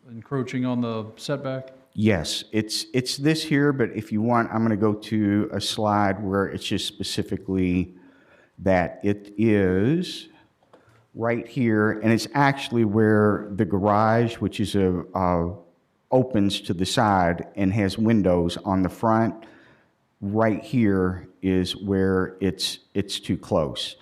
S2: encroaching on the setback?
S13: Yes, it's this here, but if you want, I'm going to go to a slide where it's just specifically that it is right here, and it's actually where the garage, which is opens to the side and has windows on the front. Right here is where it's too close.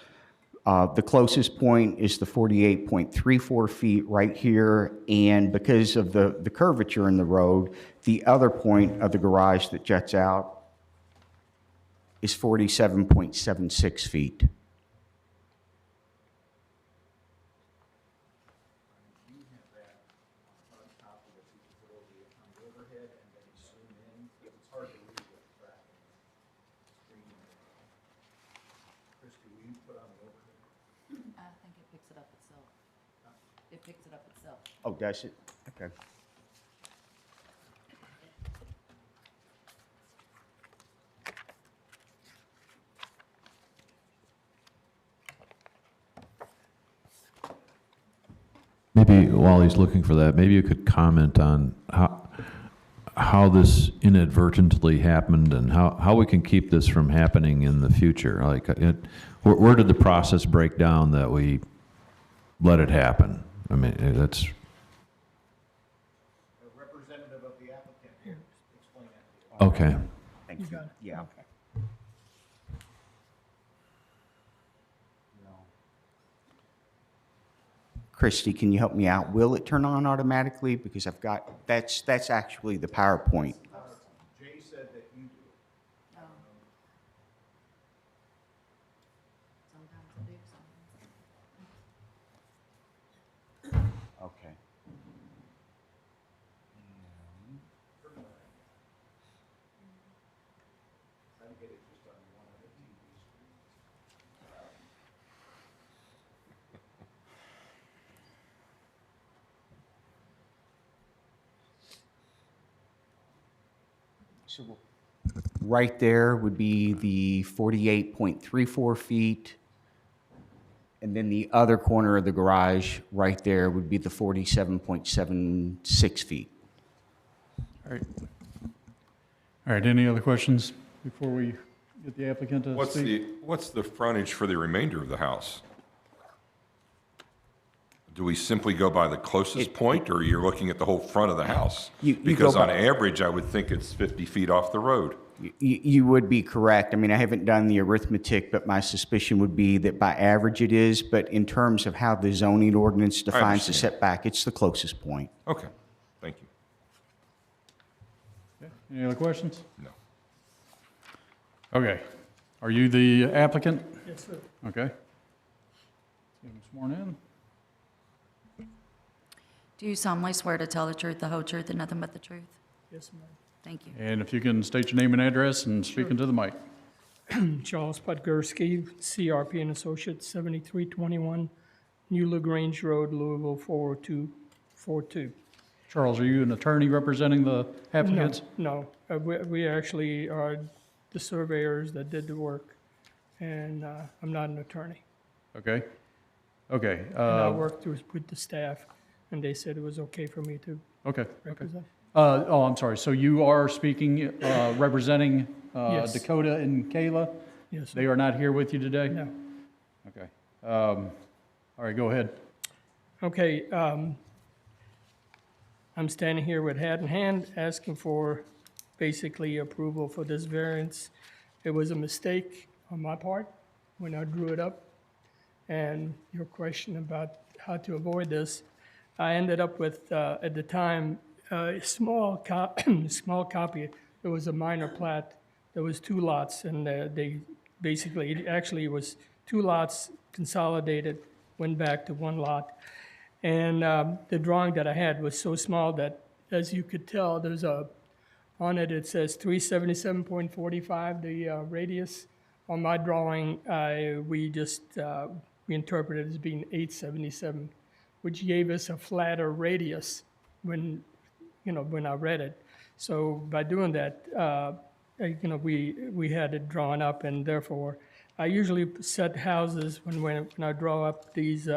S13: The closest point is the 48.34 feet right here, and because of the curvature in the road, the other point of the garage that juts out is 47.76 feet.
S4: I think it picks it up itself. It picks it up itself.
S13: Oh, does it? Okay.
S14: Maybe while he's looking for that, maybe you could comment on how this inadvertently happened and how we can keep this from happening in the future. Like, where did the process break down that we let it happen? I mean, that's...
S11: A representative of the applicant here, explain that.
S14: Okay.
S13: Thank you. Yeah. Christy, can you help me out? Will it turn on automatically? Because I've got, that's actually the PowerPoint.
S11: Jay said that you do.
S4: Sometimes I do, sometimes
S13: Okay. So right there would be the 48.34 feet. And then the other corner of the garage right there would be the 47.76 feet.
S2: All right. All right, any other questions before we get the applicant to speak?
S10: What's the frontage for the remainder of the house? Do we simply go by the closest point, or you're looking at the whole front of the house?
S13: You
S10: Because
S13: go
S10: on
S13: by-
S10: average, I would think it's 50 feet off the road.
S13: You would be correct. I mean, I haven't done the arithmetic, but my suspicion would be that by average it is, but in terms of how the zoning ordinance defines the
S10: understand.
S13: setback, it's the closest point.
S10: Okay, thank you.
S2: Any other questions?
S10: No.
S2: Okay. Are you the applicant?
S15: Yes, sir.
S2: Okay. Get him sworn in.
S4: Do you solemnly swear to tell the truth, the whole truth, and nothing but the truth?
S15: Yes, ma'am.
S4: Thank you.
S2: And if you can state your name and address and speak into the mic.
S15: Charles Podgorski, CRP and Associates, 7321 New LaGrange Road, Louisville, 40242.
S2: Charles, are you an attorney representing the applicants?
S15: No, we actually are the surveyors that did the work, and I'm not an attorney.
S2: Okay. Okay.
S15: And I worked with the staff, and they said it was okay for me to
S2: Okay.
S15: represent.
S2: Oh, I'm sorry. So you are speaking, representing
S15: Yes.
S2: Dakota and Kayla?
S15: Yes, sir.
S2: They are not here with you today?
S15: No.
S2: Okay. All right, go ahead.
S15: Okay, I'm standing here with hat in hand, asking for basically approval for this variance. It was a mistake on my part when I drew it up. And your question about how to avoid this, I ended up with, at the time, a small copy. It was a minor plat. There was 2 lots, and they basically, it actually was 2 lots consolidated, went back to 1 lot. And the drawing that I had was so small that, as you could tell, there's on it, it says 377.45, the radius. On my drawing, we interpreted it as being 877, which gave us a flatter radius when I read it. So by doing that, we had it drawn up, and therefore, I usually set houses when I draw up these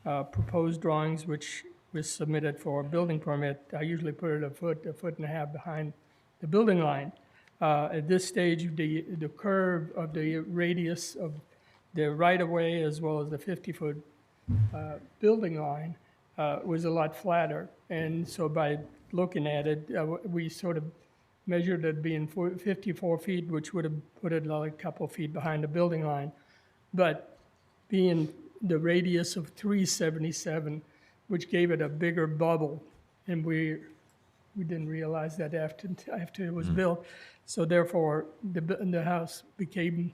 S15: proposed drawings, which was submitted for a building permit. I usually put it a foot and a half behind the building line. At this stage, the curve of the radius of the right-of-way as well as the 50-foot building line was a lot flatter. And so by looking at it, we sort of measured it being 54 feet, which would have put it like a couple feet behind the building line. But being the radius of 377, which gave it a bigger bubble, and we didn't realize that after it was built. So therefore, the house became,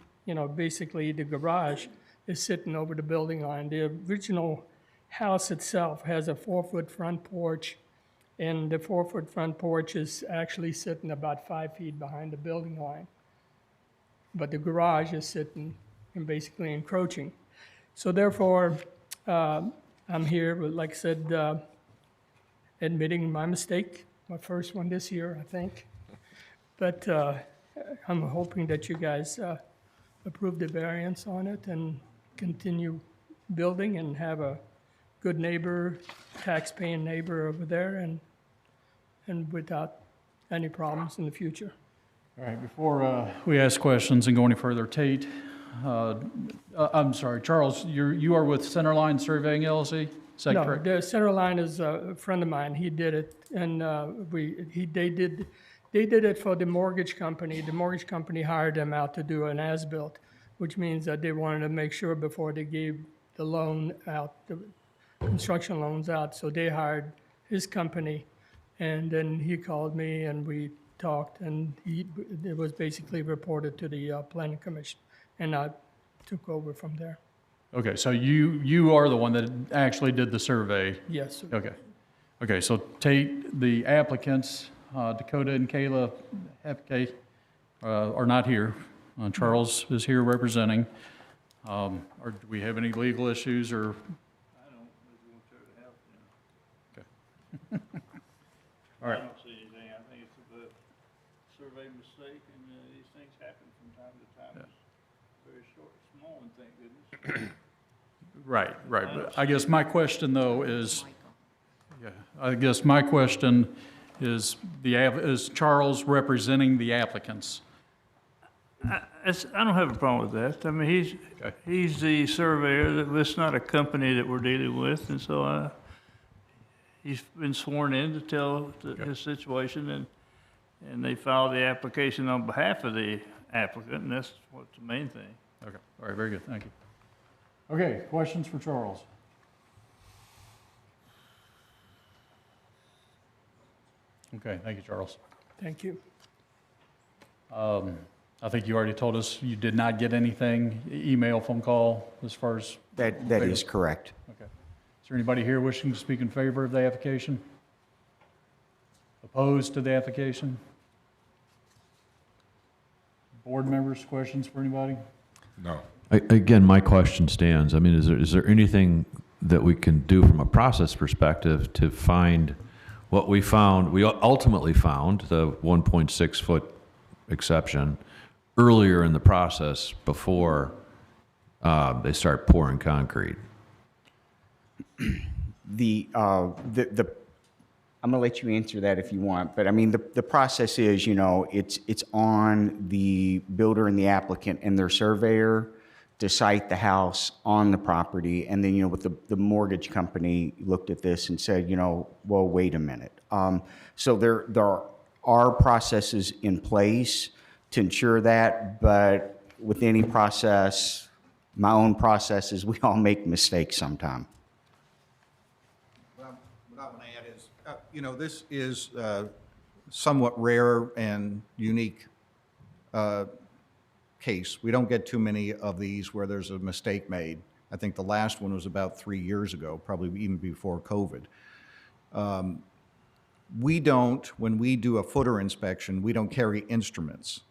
S15: basically the garage is sitting over the building line. The original house itself has a 4-foot front porch, and the 4-foot front porch is actually sitting about 5 feet behind the building line. But the garage is sitting and basically encroaching. So therefore, I'm here, like I said, admitting my mistake, my first one this year, I think. But I'm hoping that you guys approve the variance on it and continue building and have a good neighbor, tax-paying neighbor over there, and without any problems in the future.
S2: All right, before we ask questions and go any further, Tate, I'm sorry, Charles, you are with Centerline Surveying LLC? Is that correct?
S15: No, the Centerline is a friend of mine. He did it, and they did it for the mortgage company. The mortgage company hired them out to do an as-built, which means that they wanted to make sure before they gave the loan out, the construction loans out. So they hired his company, and then he called me and we talked, and it was basically reported to the planning commission, and I took over from there.
S2: Okay, so you are the one that actually did the survey?
S15: Yes, sir.
S2: Okay. Okay, so Tate, the applicants, Dakota and Kayla FK, are not here. Charles is here representing. Or do we have any legal issues or?
S16: I don't, if you want to help,
S2: Okay. All right.
S16: I don't see anything. I think it's a survey mistake, and these things happen from time to time.
S2: Yeah.
S16: It's very short, small, and thank goodness.
S2: Right. But I guess my question though is, is Charles representing the applicants?
S16: I don't have a problem with that. I mean, he's the surveyor. It's not a company that we're dealing with, and so he's been sworn in to tell his situation, and they filed the application on behalf of the applicant, and that's what's the main thing.
S2: Okay, all right, very good, thank you. Okay, questions for Charles? Okay, thank you, Charles.
S15: Thank you.
S2: I think you already told us you did not get anything, email, phone call, as far as...
S13: That is correct.
S2: Okay. Is there anybody here wishing to speak in favor of the application? Opposed to the application? Board members, questions for anybody?
S10: No.
S14: Again, my question stands. I mean, is there anything that we can do from a process perspective to find what we found? We ultimately found the 1.6 foot exception earlier in the process before they start pouring concrete.
S13: I'm gonna let you answer that if you want, but I mean, the process is, you know, it's on the builder and the applicant and their surveyor to site the house on the property, and then, you know, with the mortgage company looked at this and said, you know, well, wait a minute. So there are processes in place to ensure that, but with any process, my own process is we all make mistakes sometime.
S17: What I want to add is, you know, this is somewhat rare and unique case. We don't get too many of these where there's a mistake made. I think the last one was about 3 years ago, probably even before COVID. We don't, when we do a footer inspection, we don't carry instruments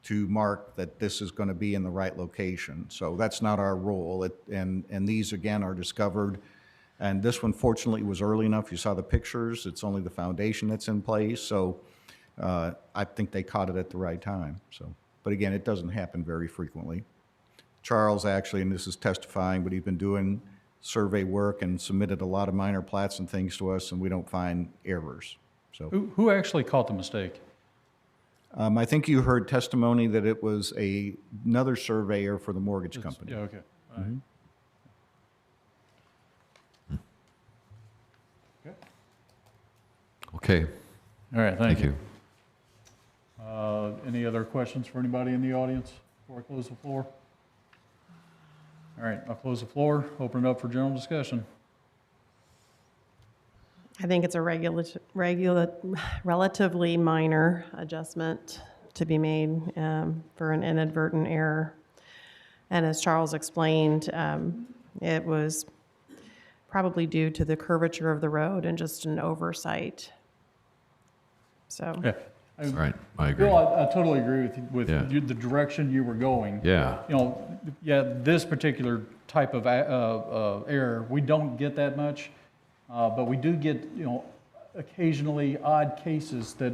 S17: to mark that this is going to be in the right location. So that's not our role. And these, again, are discovered. And this one, fortunately, was early enough. You saw the pictures. It's only the foundation that's in place. So I think they caught it at the right time. So, but again, it doesn't happen very frequently. Charles actually, and this is testifying, but he's been doing survey work and submitted a lot of minor plats and things to us, and we don't find errors. So
S2: Who actually caught the mistake?
S17: I think you heard testimony that it was another surveyor for the mortgage company.
S2: Yeah, okay. All right.
S14: Okay.
S2: All right, thank you.
S14: you.
S2: Any other questions for anybody in the audience before I close the floor? All right, I'll close the floor, open it up for general discussion.
S5: I think it's a relatively minor adjustment to be made for an inadvertent error. And as Charles explained, it was probably due to the curvature of the road and just an oversight. So.
S2: Yeah.
S14: Right, I agree.
S2: Bill, I totally agree with
S14: Yeah.
S2: the direction you were going.
S14: Yeah.
S2: You know, yeah, this particular type of error, we don't get that much, but we do get, you know, occasionally odd cases that,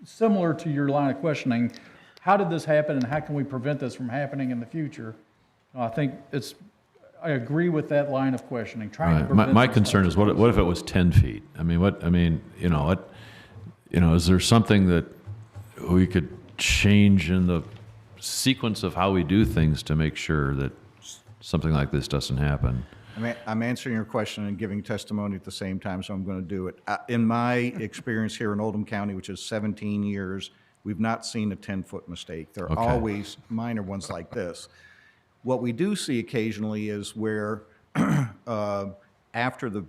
S2: similar to your line of questioning, how did this happen and how can we prevent this from happening in the future? I think I agree with that line of questioning. Trying to prevent
S14: My
S2: those
S14: concern
S2: types
S14: is,
S2: of
S14: what if it was 10 feet? I mean, is there something that we could change in the sequence of how we do things to make sure that something like this doesn't happen?
S17: I'm answering your question and giving testimony at the same time, so I'm going to do it. In my experience here in Oldham County, which is 17 years, we've not seen a 10-foot mistake. There are always minor ones like this. What we do see occasionally is where after the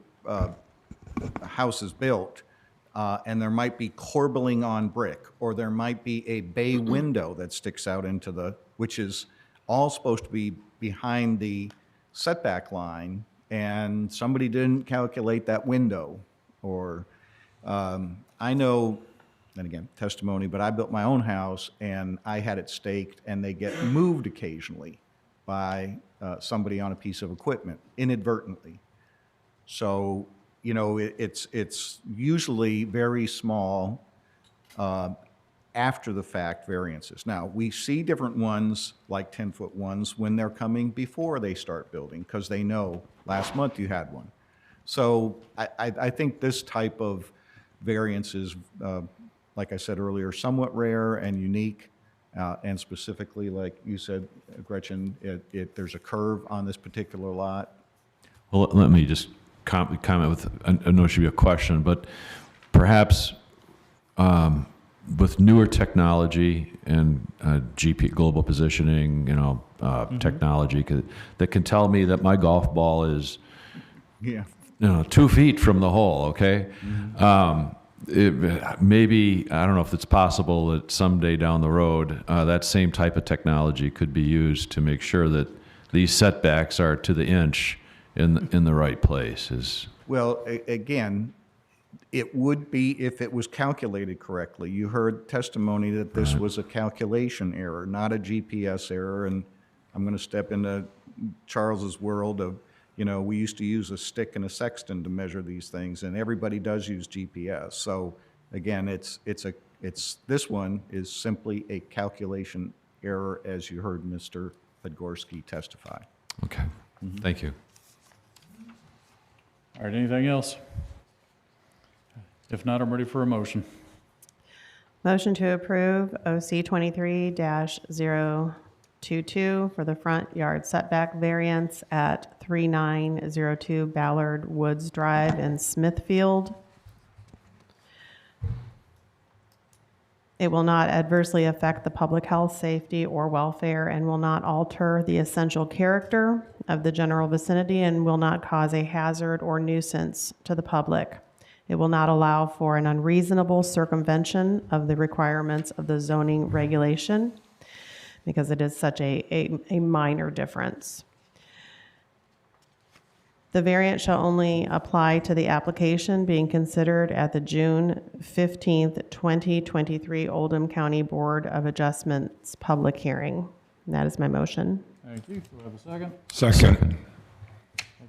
S17: house is built, and there might be corbelling on brick, or there might be a bay window that sticks out into which is all supposed to be behind the setback line, and somebody didn't calculate that window. Or I know, and again, testimony, but I built my own house, and I had it staked, and they get moved occasionally by somebody on a piece of equipment, inadvertently. So, you know, it's usually very small after the fact variances. Now, we see different ones, like 10-foot ones, when they're coming before they start building, because they know last month you had one. So I think this type of variance is, like I said earlier, somewhat rare and unique, and specifically, like you said, Gretchen, there's a curve on this particular lot.
S14: Well, let me just comment with, I know it should be a question, but perhaps with newer technology and GP global positioning, technology that can tell me that my golf ball is,
S17: Yeah.
S14: 2 feet from the hole. Okay, maybe I don't know if it's possible that someday down the road that same type of technology could be used to make sure that these setbacks are to the inch in the right place.
S17: Well, again, it would be if it was calculated correctly. You heard testimony that this was a calculation error, not a GPS error. And I'm going to step into Charles's world of, we used to use a stick and a sextant to measure these things, and everybody does use GPS. So again, this one is simply a calculation error, as you heard Mr. Podgorski testify.
S14: Okay, thank you.
S2: All right, anything else? If not, I'm ready for a motion.
S5: Motion to approve OC 23-022 for the front yard setback variance at 3902 Ballard Woods Drive in Smithfield. It will not adversely affect the public health, safety, or welfare and will not alter the essential character of the general vicinity and will not cause a hazard or nuisance to the public. It will not allow for an unreasonable circumvention of the requirements of the zoning regulation because it is such a minor difference. The variance shall only apply to the application being considered at the June 15th, 2023 Oldham County Board of Adjustments public hearing. And that is my motion.
S2: Thank you. Do I have a second?
S10: Second.
S2: Thank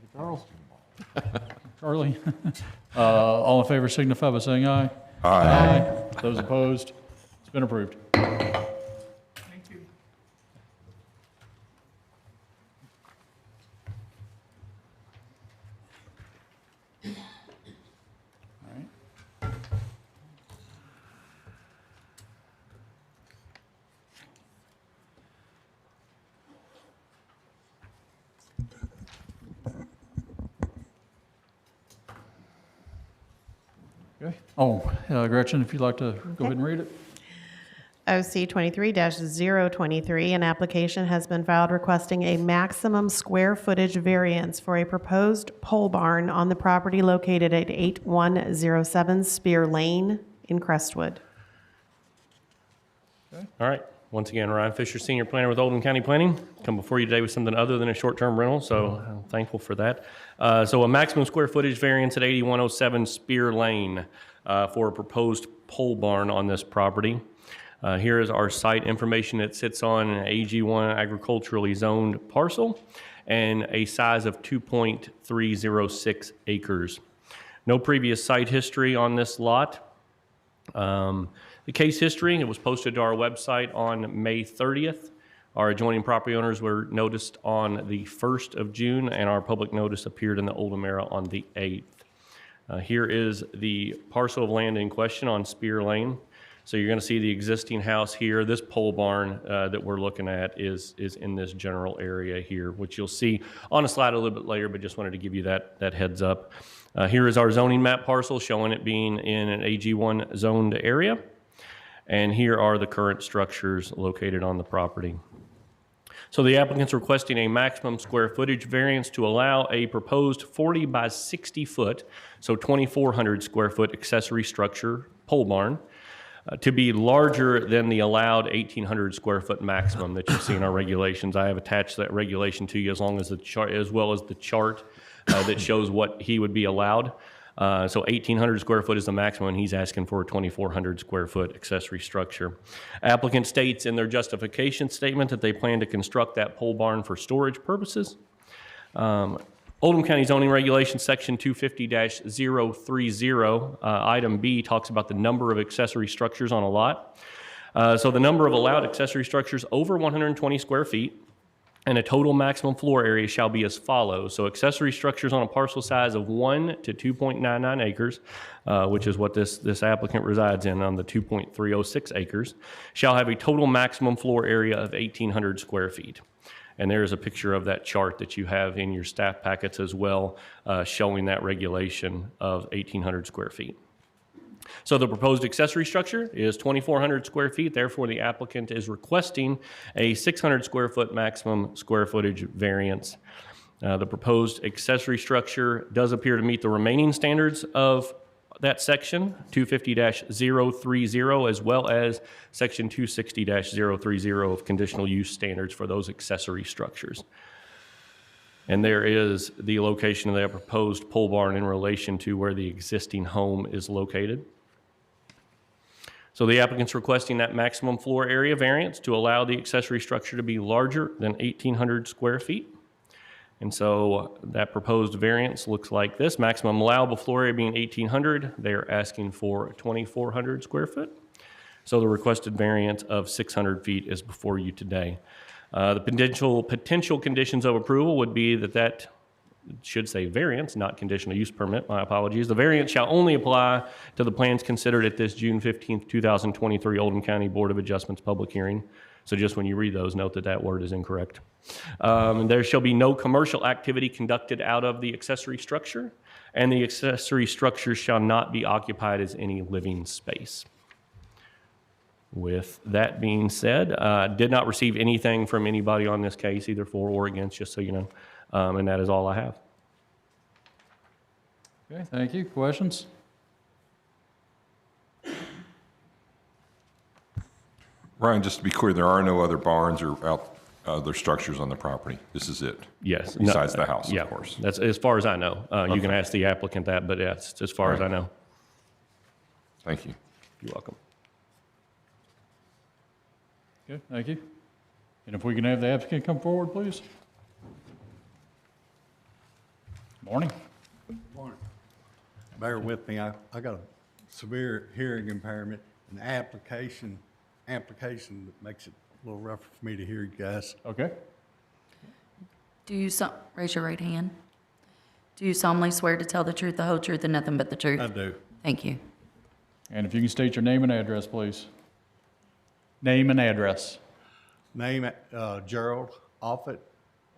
S2: you, Charles. Charlie. All in favor signify by saying aye.
S10: Aye.
S2: Those opposed? It's been approved.
S15: Thank you.
S2: All right. Okay. Oh, Gretchen, if you'd like to go ahead and read it.
S5: OC 23-023, an application has been filed requesting a maximum square footage variance for a proposed pole barn on the property located at 8107 Spear Lane in Crestwood.
S6: All right. Once again, Ryan Fisher, Senior Planner with Oldham County Planning. Come before you today with something other than a short-term rental, so I'm thankful for that. So a maximum square footage variance at 8107 Spear Lane for a proposed pole barn on this property. Here is our site information. It sits on an AG1 agriculturally zoned parcel and a size of 2.306 acres. No previous site history on this lot. The case history, it was posted to our website on May 30th. Our adjoining property owners were noticed on the 1st of June, and our public notice appeared in the Oldham Era on the 8th. Here is the parcel of land in question on Spear Lane. So you're going to see the existing house here. This pole barn that we're looking at is in this general area here, which you'll see on a slide a little bit later, but just wanted to give you that heads up. Here is our zoning map parcel showing it being in an AG1 zoned area. And here are the current structures located on the property. So the applicant's requesting a maximum square footage variance to allow a proposed 40 by 60 foot, so 2,400 square foot accessory structure pole barn to be larger than the allowed 1,800 square foot maximum that you see in our regulations. I have attached that regulation to you as well as the chart that shows what he would be allowed. So 1,800 square foot is the maximum, and he's asking for a 2,400 square foot accessory structure. Applicant states in their justification statement that they plan to construct that pole barn for storage purposes. Oldham County Zoning Regulations, Section 250-030, item B talks about the number of accessory structures on a lot. So the number of allowed accessory structures over 120 square feet and a total maximum floor area shall be as follows. So accessory structures on a parcel size of 1 to 2.99 acres, which is what this applicant resides in on the 2.306 acres, shall have a total maximum floor area of 1,800 square feet. And there is a picture of that chart that you have in your staff packets as well, showing that regulation of 1,800 square feet. So the proposed accessory structure is 2,400 square feet. Therefore, the applicant is requesting a 600 square foot maximum square footage variance. The proposed accessory structure does appear to meet the remaining standards of that section, 250-030, as well as section 260-030 of conditional use standards for those accessory structures. And there is the location of that proposed pole barn in relation to where the existing home is located. So the applicant's requesting that maximum floor area variance to allow the accessory structure to be larger than 1,800 square feet. And so that proposed variance looks like this. Maximum allowable floor area being 1,800. They're asking for 2,400 square foot. So the requested variance of 600 feet is before you today. The potential conditions of approval would be that should say variance, not conditional use permit, my apologies. The variance shall only apply to the plans considered at this June 15th, 2023 Oldham County Board of Adjustments public hearing. So just when you read those, note that that word is incorrect. There shall be no commercial activity conducted out of the accessory structure, and the accessory structure shall not be occupied as any living space. With that being said, did not receive anything from anybody on this case, either for or against, just so you know, and that is all I have.
S2: Okay, thank you. Questions?
S10: Ryan, just to be clear, there are no other barns or other structures on the property. This is it?
S6: Yes.
S10: Besides the house,
S6: yeah,
S10: of course.
S6: That's as far as I know. You can ask the applicant that, but that's as far as I know.
S10: Thank you.
S6: You're welcome.
S2: Okay, thank you. And if we can have the applicant come forward, please. Morning.
S18: Morning. Bear with me, I got a severe hearing impairment, and the application that makes it a little rougher for me to hear you guys.
S2: Okay.
S4: Raise your right hand. Do you solemnly swear to tell the truth, the whole truth, and nothing but the truth?
S18: I do.
S4: Thank you.
S2: And if you can state your name and address, please. Name and address.
S18: Name, Gerald Offutt,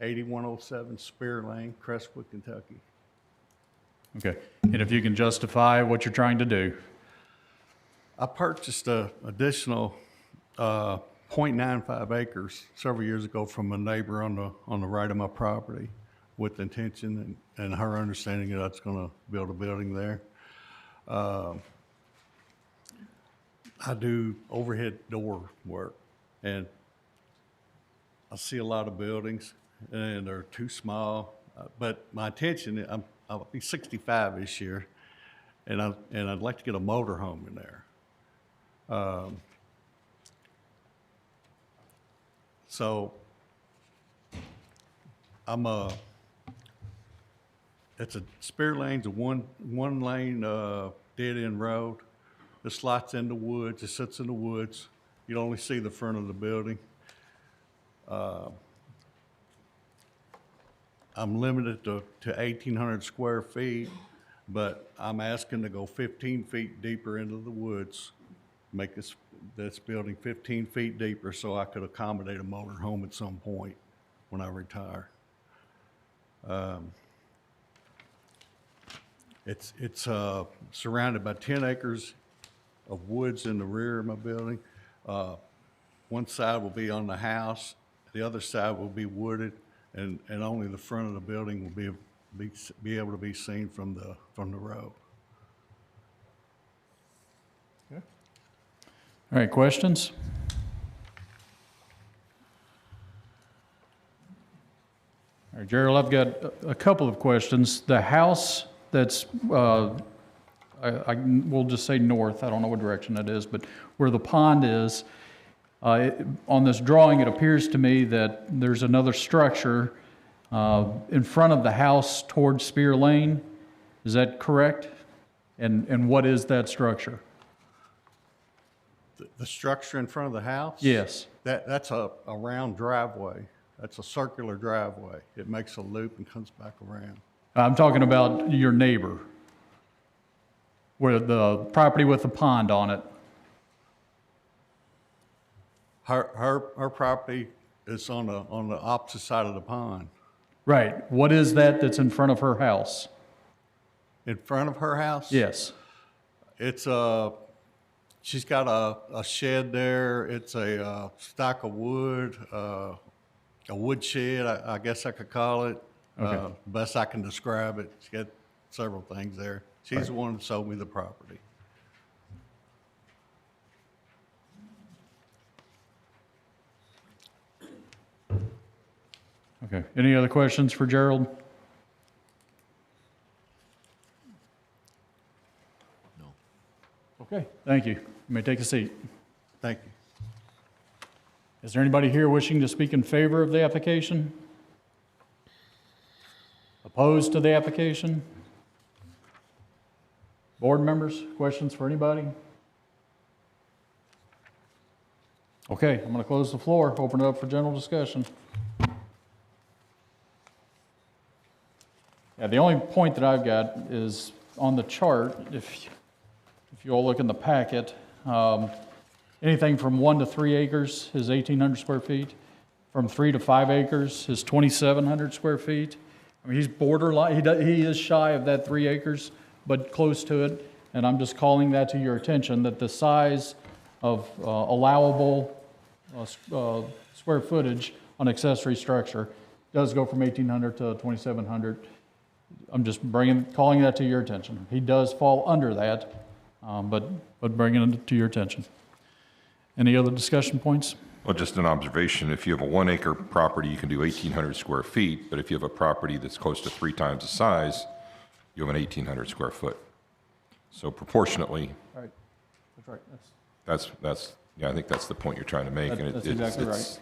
S18: 8107 Spear Lane, Crestwood, Kentucky.
S2: Okay. And if you can justify what you're trying to do.
S18: I purchased an additional 0.95 acres several years ago from a neighbor on the right of my property with the intention and her understanding that I was going to build a building there. I do overhead door work, and I see a lot of buildings, and they're too small. But my intention, I'll be 65 this year, and I'd like to get a motor home in there. So it's a Spear Lane's a one lane dead end road. This lot's in the woods. It sits in the woods. You'd only see the front of the building. I'm limited to 1,800 square feet, but I'm asking to go 15 feet deeper into the woods, make this building 15 feet deeper so I could accommodate a motor home at some point when I retire. It's surrounded by 10 acres of woods in the rear of my building. One side will be on the house, the other side will be wooded, and only the front of the building will be able to be seen from the road.
S2: Okay. All right, questions? All right, Gerald, I've got a couple of questions. The house that's, we'll just say north, I don't know what direction that is, but where the pond is, on this drawing, it appears to me that there's another structure in front of the house towards Spear Lane. Is that correct? And what is that structure?
S18: The structure in front of the house?
S2: Yes.
S18: That's a round driveway. That's a circular driveway. It makes a loop and comes back around.
S2: I'm talking about your neighbor, where the property with the pond on it.
S18: Her property is on the opposite side of the pond.
S2: Right. What is that that's in front of her house?
S18: In front of her house?
S2: Yes.
S18: It's she's got a shed there. It's a stack of wood, a wood shed, I guess I could call it.
S2: Okay.
S18: Best I can describe it. She got several things there. She's the one that sold me the property.
S2: Okay, any other questions for Gerald?
S14: No.
S2: Okay, thank you. You may take a seat.
S18: Thank you.
S2: Is there anybody here wishing to speak in favor of the application? Opposed to the application? Board members, questions for anybody? Okay, I'm going to close the floor, open it up for general discussion. Yeah, the only point that I've got is on the chart, if you all look in the packet, anything from 1 to 3 acres is 1,800 square feet. From 3 to 5 acres is 2,700 square feet. I mean, he's borderline, he is shy of that 3 acres, but close to it. And I'm just calling that to your attention, that the size of allowable square footage on accessory structure does go from 1,800 to 2,700. I'm just calling that to your attention. He does fall under that, but bringing it to your attention. Any other discussion points?
S10: Well, just an observation, if you have a 1 acre property, you can do 1,800 square feet, but if you have a property that's close to 3 times the size, you have an 1,800 square foot. So proportionately,
S2: Right. That's right.
S10: that's yeah, I think that's the point you're trying to make.
S2: That's exactly right.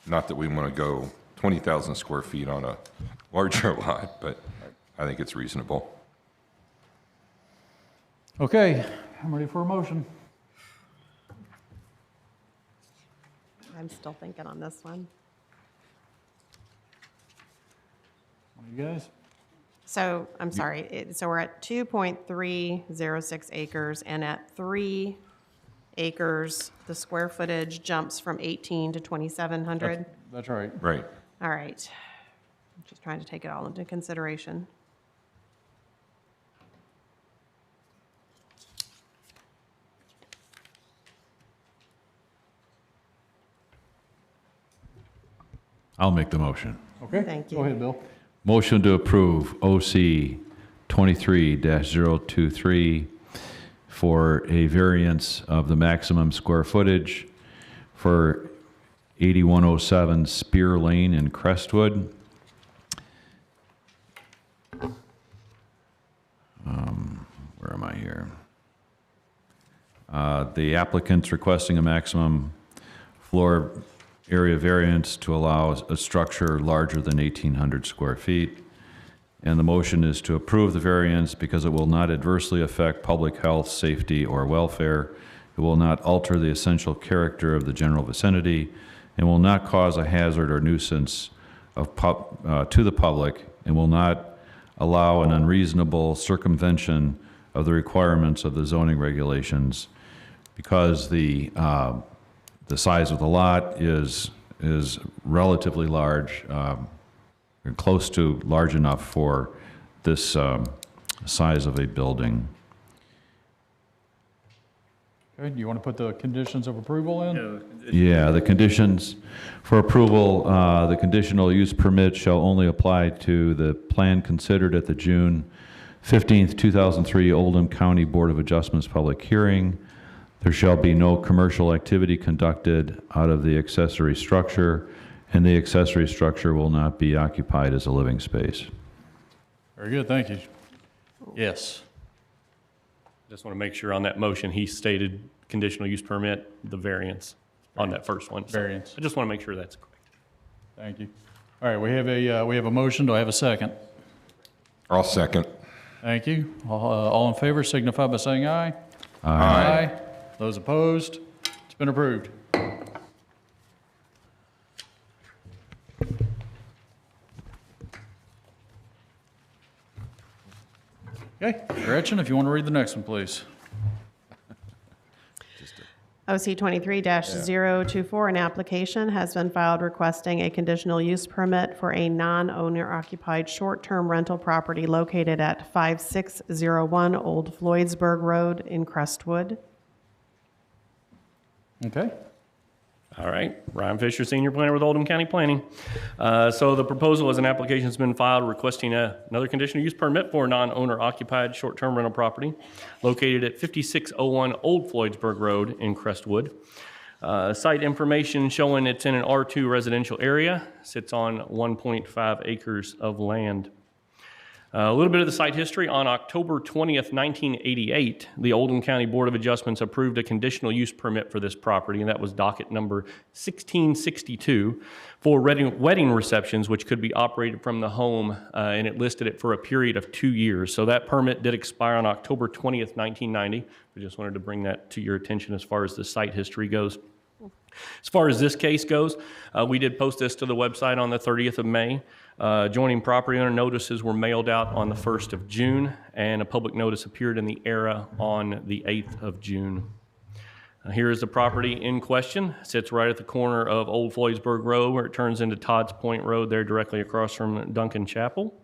S10: Not that we want to go 20,000 square feet on a larger lot, but I think it's reasonable.
S2: Okay, I'm ready for a motion.
S5: I'm still thinking on this one.
S2: You guys?
S5: So, I'm sorry, so we're at 2.306 acres, and at 3 acres, the square footage jumps from 18 to 2,700?
S2: That's right.
S10: Right.
S5: All right. I'm just trying to take it all into consideration.
S14: I'll make the motion.
S2: Okay.
S5: Thank you.
S2: Go ahead, Bill.
S14: Motion to approve OC 23-023 for a variance of the maximum square footage for 8107 Spear Lane in Crestwood. Where am I here? The applicant's requesting a maximum floor area variance to allow a structure larger than 1,800 square feet. And the motion is to approve the variance because it will not adversely affect public health, safety, or welfare. It will not alter the essential character of the general vicinity and will not cause a hazard or nuisance to the public and will not allow an unreasonable circumvention of the requirements of the zoning regulations because the size of the lot is relatively large, and close to large enough for this size of a building.
S2: Okay, do you want to put the conditions of approval in?
S14: Yeah, the conditions for approval, the conditional use permit shall only apply to the plan considered at the June 15th, 2003 Oldham County Board of Adjustments public hearing. There shall be no commercial activity conducted out of the accessory structure, and the accessory structure will not be occupied as a living space.
S2: Very good, thank you. Yes.
S6: Just want to make sure on that motion, he stated conditional use permit, the variance on that first one. So
S2: Variance.
S6: I just want to make sure that's correct.
S2: Thank you. All right, we have a motion. Do I have a second?
S10: I'll second.
S2: Thank you. All in favor signify by saying aye.
S10: Aye.
S2: Those opposed? It's been approved. Okay, Gretchen, if you want to read the next one, please.
S5: OC 23-024, an application has been filed requesting a conditional use permit for a non-owner occupied short-term rental property located at 5601 Old Floydsburg Road in Crestwood.
S2: Okay.
S6: All right, Ryan Fisher, Senior Planner with Oldham County Planning. So the proposal is an application has been filed requesting another conditional use permit for a non-owner occupied short-term rental property located at 5601 Old Floydsburg Road in Crestwood. Site information showing it's in an R2 residential area, sits on 1.5 acres of land. A little bit of the site history. On October 20th, 1988, the Oldham County Board of Adjustments approved a conditional use permit for this property, and that was docket number 1662 for wedding receptions, which could be operated from the home, and it listed it for a period of 2 years. So that permit did expire on October 20th, 1990. We just wanted to bring that to your attention as far as the site history goes. As far as this case goes, we did post this to the website on the 30th of May. Joining property owner notices were mailed out on the 1st of June, and a public notice appeared in the Era on the 8th of June. Here is the property in question. It sits right at the corner of Old Floydsburg Road, where it turns into Todd's Point Road, there directly across from Duncan Chapel.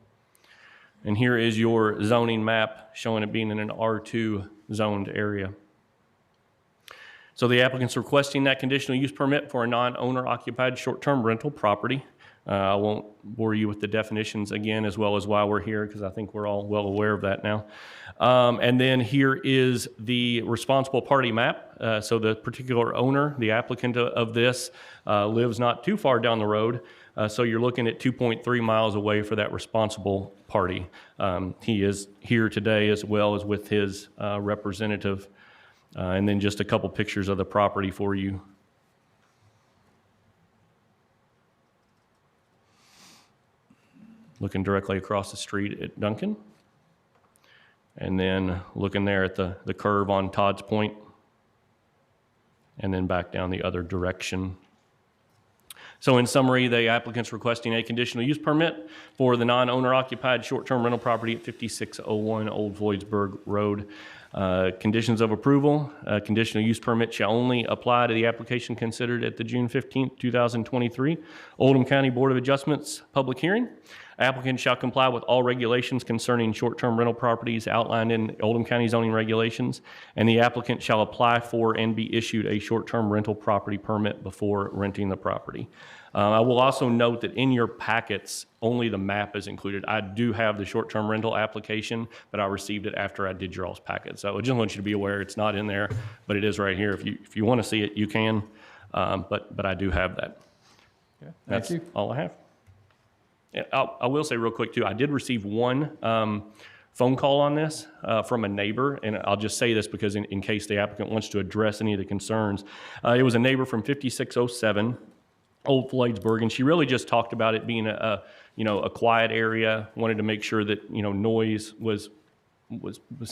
S6: And here is your zoning map showing it being in an R2 zoned area. So the applicant's requesting that conditional use permit for a non-owner occupied short-term rental property. I won't bore you with the definitions again, as well as why we're here, because I think we're all well aware of that now. And then here is the responsible party map. So the particular owner, the applicant of this, lives not too far down the road. So you're looking at 2.3 miles away for that responsible party. He is here today as well as with his representative. And then just a couple pictures of the property for you. Looking directly across the street at Duncan. And then looking there at the curve on Todd's Point. And then back down the other direction. So in summary, the applicant's requesting a conditional use permit for the non-owner occupied short-term rental property at 5601 Old Floydsburg Road. Conditions of approval, conditional use permit shall only apply to the application considered at the June 15th, 2023 Oldham County Board of Adjustments public hearing. Applicant shall comply with all regulations concerning short-term rental properties outlined in Oldham County zoning regulations, and the applicant shall apply for and be issued a short-term rental property permit before renting the property. I will also note that in your packets, only the map is included. I do have the short-term rental application, but I received it after I did your all's packet. So I just want you to be aware it's not in there, but it is right here. If you want to see it, you can, but I do have that.
S2: Okay,
S6: That's
S2: thank you.
S6: all I have. Yeah, I will say real quick too, I did receive one phone call on this from a neighbor, and I'll just say this because in case the applicant wants to address any of the concerns. It was a neighbor from 5607 Old Floydsburg, and she really just talked about it being a quiet area, wanted to make sure that noise was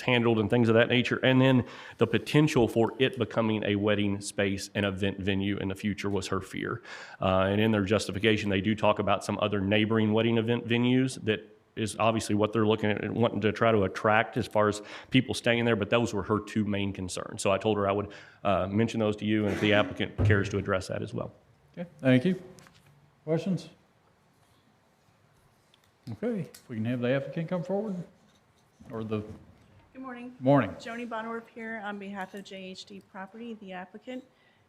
S6: handled and things of that nature, and then the potential for it becoming a wedding space and event venue in the future was her fear. And in their justification, they do talk about some other neighboring wedding event venues that is obviously what they're looking at and wanting to try to attract as far as people staying there, but those were her two main concerns. So I told her I would mention those to you, and if the applicant cares to address that as well.
S2: Okay, thank you. Questions? Okay, if we can have the applicant come forward, or the...
S19: Good morning.
S2: Morning.
S19: Joni Bonnerworth here on behalf of JHD Property, the applicant.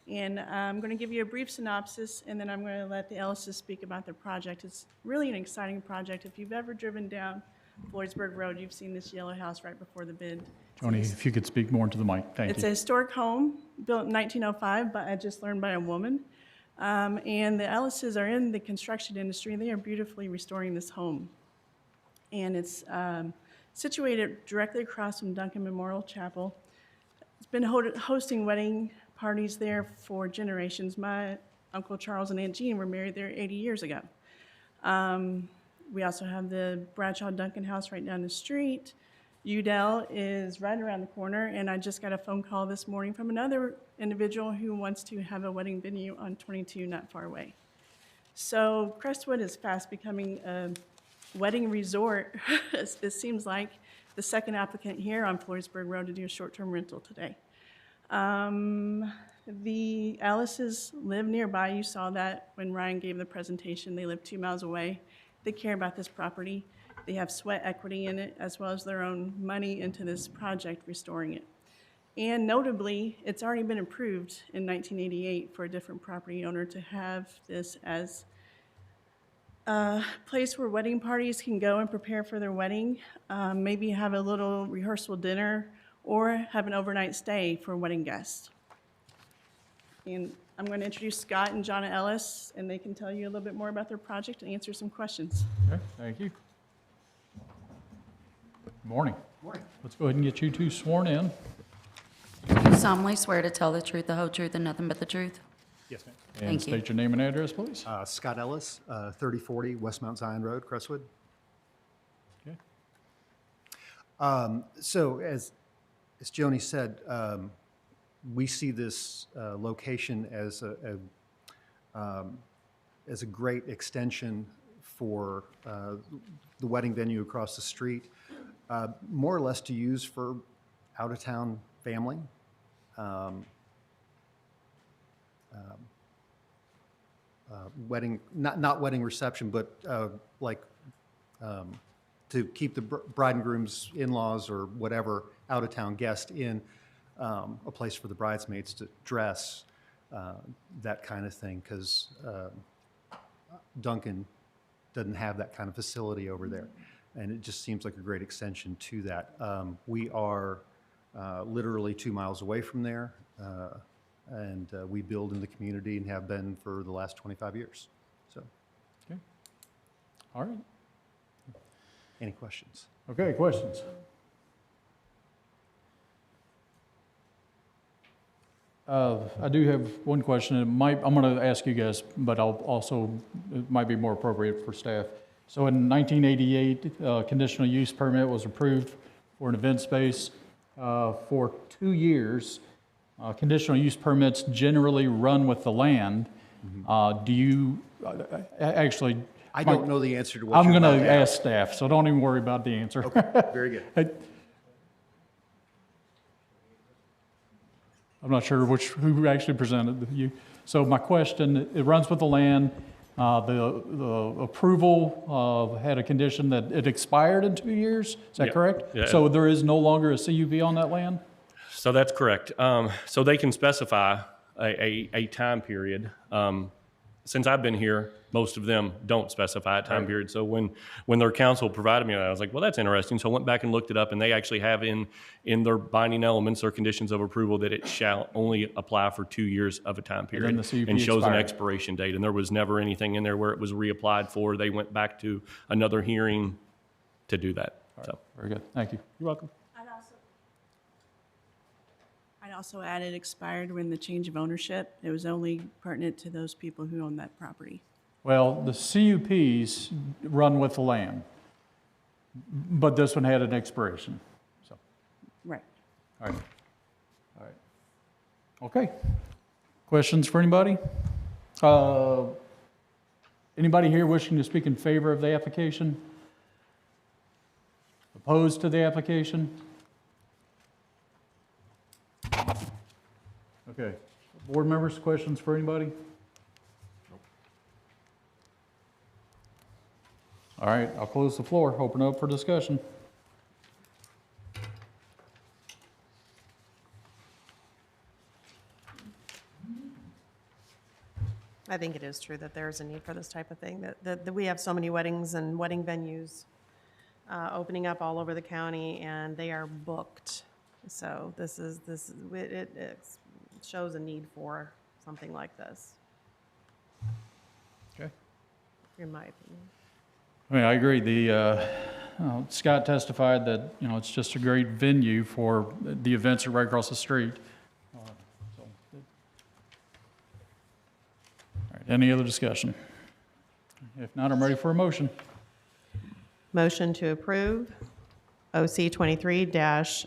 S19: And I'm going to give you a brief synopsis, and then I'm going to let the Ellises speak about their project. It's really an exciting project. If you've ever driven down Floydsburg Road, you've seen this yellow house right before the bend.
S2: Joni, if you could speak more into the mic, thank you.
S19: It's a historic home built in 1905, but I just learned by a woman. And the Ellises are in the construction industry. They are beautifully restoring this home. And it's situated directly across from Duncan Memorial Chapel. It's been hosting wedding parties there for generations. My Uncle Charles and Aunt Jean were married there 80 years ago. We also have the Bradshaw Duncan house right down the street. Udell is right around the corner, and I just got a phone call this morning from another individual who wants to have a wedding venue on 22 not far away. So Crestwood is fast becoming a wedding resort. It seems like the second applicant here on Floydsburg Road to do a short-term rental today. The Alice's live nearby. You saw that when Ryan gave the presentation. They live 2 miles away. They care about this property. They have sweat equity in it, as well as their own money into this project, restoring it. And notably, it's already been approved in 1988 for a different property owner to have this as a place where wedding parties can go and prepare for their wedding, maybe have a little rehearsal dinner, or have an overnight stay for wedding guests. And I'm going to introduce Scott and Jonna Ellis, and they can tell you a little bit more about their project and answer some questions.
S2: Okay, thank you. Morning.
S1: Morning.
S2: Let's go ahead and get you two sworn in.
S4: Do you solemnly swear to tell the truth, the whole truth, and nothing but the truth?
S20: Yes, ma'am.
S2: And
S4: Thank you.
S2: state your name and address, please.
S20: Scott Ellis, 3040 West Mount Zion Road, Crestwood.
S2: Okay.
S20: So as Joni said, we see this location as a great extension for the wedding venue across the street, more or less to use for out-of-town family. Wedding, not wedding reception, but to keep the bride and groom's in-laws or whatever out-of-town guest in a place for the bridesmaids to dress, that kind of thing, because Duncan doesn't have that kind of facility over there. And it just seems like a great extension to that. We are literally 2 miles away from there, and we build in the community and have been for the last 25 years. So,
S2: Okay. All right.
S20: any questions?
S2: Okay, questions? I do have one question. I'm going to ask you guys, but it might be more appropriate for staff. So in 1988, conditional use permit was approved for an event space for 2 years. Conditional use permits generally run with the land. Do you, actually...
S20: I don't know the answer to what
S2: I'm
S20: you're
S2: going
S20: about
S2: to
S20: to
S2: ask staff, so don't even worry about the answer.
S20: Okay, very good.
S2: I'm not sure who actually presented you. So my question, it runs with the land. The approval had a condition that it expired in 2 years. Is that
S6: Yeah.
S2: correct?
S6: Yeah.
S2: So there is no longer a CUP on that land?
S6: So that's correct. So they can specify a time period. Since I've been here, most of them don't specify a time period. So when their council provided me that, I was like, well, that's interesting. So I went back and looked it up, and they actually have in their binding elements or conditions of approval that it shall only apply for 2 years of a time period.
S2: then the CUP
S6: and shows an
S2: expired.
S6: expiration date. And there was never anything in there where it was reapplied for. They went back to another hearing to do that. So
S2: Very good. Thank you.
S6: you're welcome.
S19: I'd also add it expired when the change of ownership. It was only pertinent to those people who own that property.
S2: Well, the CUPs run with the land, but this one had an expiration. So,
S19: Right.
S2: all right. All right. Okay. Questions for anybody? Anybody here wishing to speak in favor of the application? Opposed to the application? Okay. Board members, questions for anybody? All right, I'll close the floor, open up for discussion.
S5: I think it is true that there is a need for this type of thing, that we have so many weddings and wedding venues opening up all over the county, and they are booked. So it shows a need for something like this,
S2: Okay.
S5: in my opinion.
S2: I mean, I agree. Scott testified that, it's just a great venue for the events right across the street. All right, any other discussion? If not, I'm ready for a motion.
S5: Motion to approve OC 23-024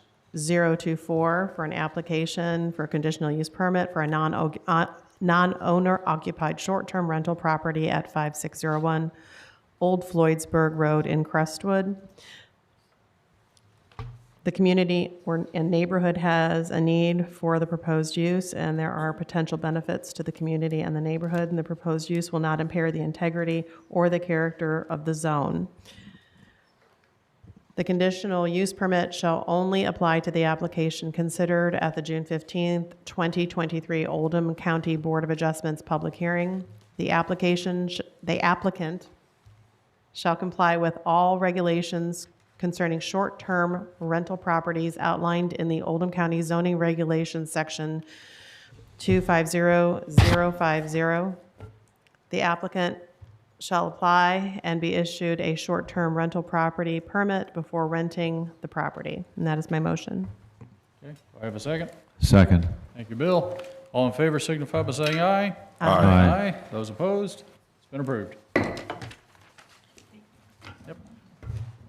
S5: for an application for a conditional use permit for a non-owner occupied short-term rental property at 5601 Old Floydsburg Road in Crestwood. The community and neighborhood has a need for the proposed use, and there are potential benefits to the community and the neighborhood, and the proposed use will not impair the integrity or the character of the zone. The conditional use permit shall only apply to the application considered at the June 15th, 2023 Oldham County Board of Adjustments public hearing. The applicant shall comply with all regulations concerning short-term rental properties outlined in the Oldham County zoning regulations section 250050. The applicant shall apply and be issued a short-term rental property permit before renting the property. And that is my motion.
S2: Okay, do I have a second?
S14: Second.
S2: Thank you, Bill. All in favor signify by saying aye.
S14: Aye. Aye.
S2: Those opposed? It's been approved.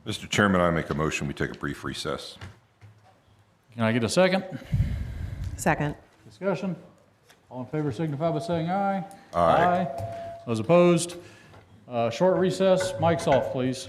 S10: Mr. Chairman, I make a motion, we take a brief recess.
S2: Can I get a second?
S5: Second.
S2: Discussion? All in favor signify by saying aye.
S10: Aye.
S2: Those opposed? Short recess. Mic's off, please.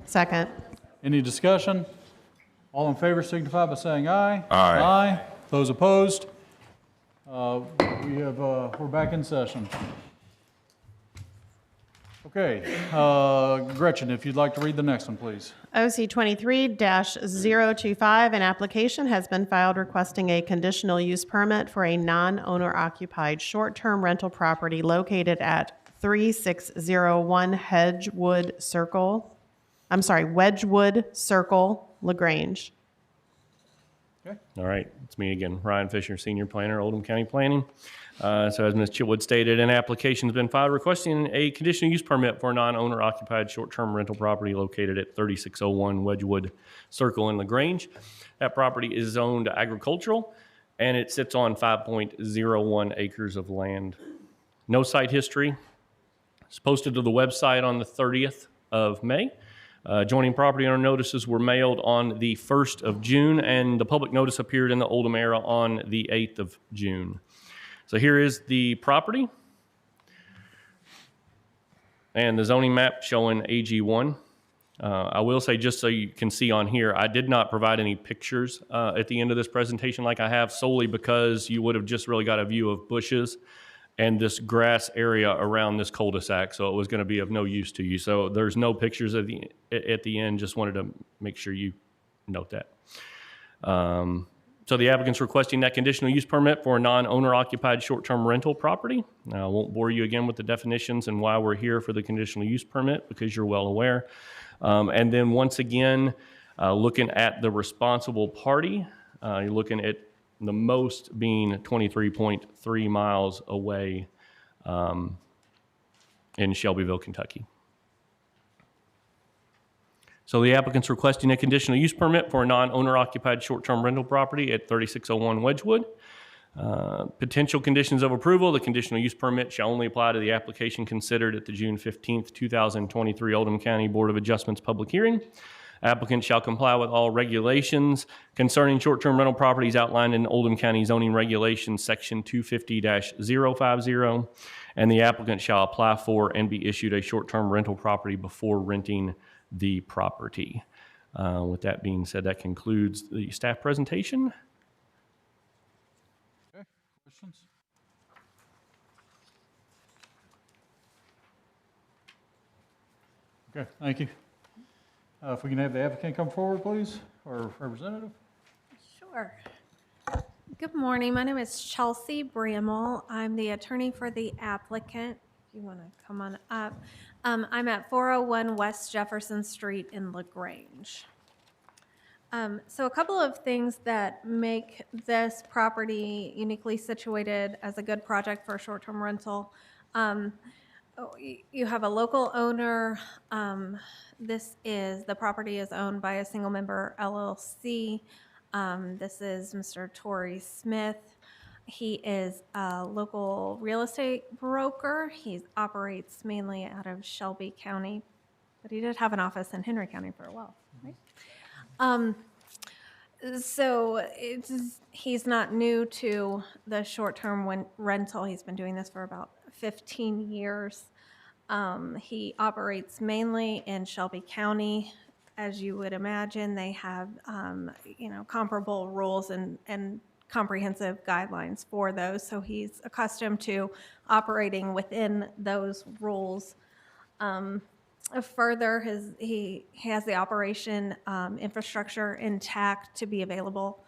S5: Second.
S2: Any discussion? All in favor signify by saying aye.
S10: Aye.
S2: Aye. Those opposed? We're back in session. Okay, Gretchen, if you'd like to read the next one, please.
S5: OC 23-025, an application has been filed requesting a conditional use permit for a non-owner occupied short-term rental property located at 3601 Wedgewood Circle, LaGrange.
S6: All right, it's me again, Ryan Fisher, Senior Planner, Oldham County Planning. So as Ms. Chitwood stated, an application has been filed requesting a conditional use permit for a non-owner occupied short-term rental property located at 3601 Wedgewood Circle in LaGrange. That property is zoned agricultural, and it sits on 5.01 acres of land. No site history. It's posted to the website on the 30th of May. Adjoining property owner notices were mailed on the 1st of June, and the public notice appeared in the Oldham Era on the 8th of June. So here is the property and the zoning map showing AG1. I will say, just so you can see on here, I did not provide any pictures at the end of this presentation like I have, solely because you would have just really got a view of bushes and this grass area around this cul-de-sac, so it was going to be of no use to you. So there's no pictures at the end. Just wanted to make sure you note that. So the applicant's requesting that conditional use permit for a non-owner occupied short-term rental property. I won't bore you again with the definitions and why we're here for the conditional use permit, because you're well aware. And then once again, looking at the responsible party, you're looking at the most being 23.3 miles away in Shelbyville, Kentucky. So the applicant's requesting a conditional use permit for a non-owner occupied short-term rental property at 3601 Wedgewood. Potential conditions of approval: the conditional use permit shall only apply to the application considered at the June 15th, 2023 Oldham County Board of Adjustments public hearing. Applicant shall comply with all regulations concerning short-term rental properties outlined in Oldham County Zoning Regulations, Section 250-050, and the applicant shall apply for and be issued a short-term rental property before renting the property. With that being said, that concludes the staff presentation.
S2: Okay, questions? Okay, thank you. If we can have the applicant come forward, please, or representative.
S21: Sure. Good morning. My name is Chelsea Bramall. I'm the attorney for the applicant. If you want to come on up. I'm at 401 West Jefferson Street in LaGrange. So a couple of things that make this property uniquely situated as a good project for a short-term rental. You have a local owner. The property is owned by a single member LLC. This is Mr. Torrey Smith. He is a local real estate broker. He operates mainly out of Shelby County, but he did have an office in Henry County for a while, right? So he's not new to the short-term rental. He's been doing this for about 15 years. He operates mainly in Shelby County. As you would imagine, they have comparable rules and comprehensive guidelines for those. So he's accustomed to operating within those rules. Further, he has the operation infrastructure intact to be available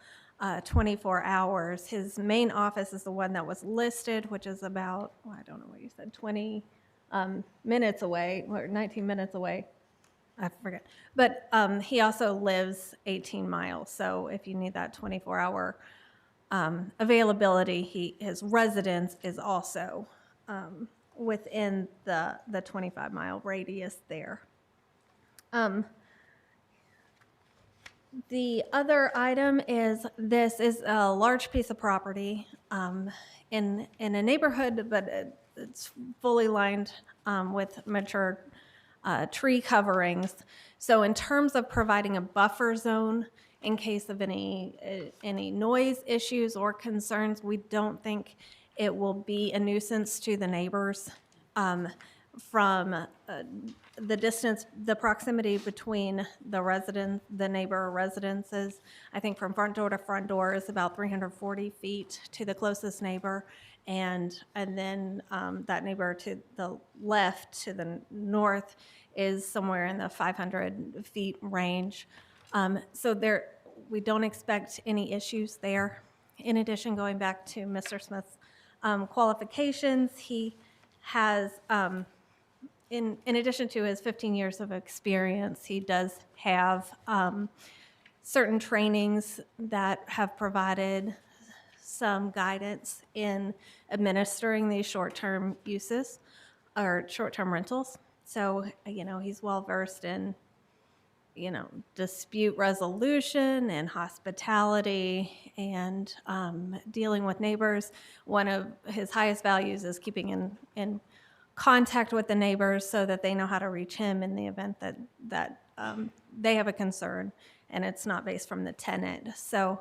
S21: 24 hours. His main office is the one that was listed, which is about, I don't know what you said, 20 minutes away, or 19 minutes away. I forget. But he also lives 18 miles. So if you need that 24-hour availability, his residence is also within the 25-mile radius there. The other item is, this is a large piece of property in a neighborhood, but it's fully lined with mature tree coverings. So in terms of providing a buffer zone in case of any noise issues or concerns, we don't think it will be a nuisance to the neighbors. from the distance, the proximity between the neighbor residences. I think from front door to front door is about 340 feet to the closest neighbor. And then that neighbor to the left, to the north, is somewhere in the 500 feet range. So we don't expect any issues there. In addition, going back to Mr. Smith's qualifications, he has, in addition to his 15 years of experience, he does have certain trainings that have provided some guidance in administering these short-term uses or short-term rentals. So, he's well-versed in, dispute resolution and hospitality and dealing with neighbors. One of his highest values is keeping in contact with the neighbors so that they know how to reach him in the event that they have a concern and it's not based from the tenant. So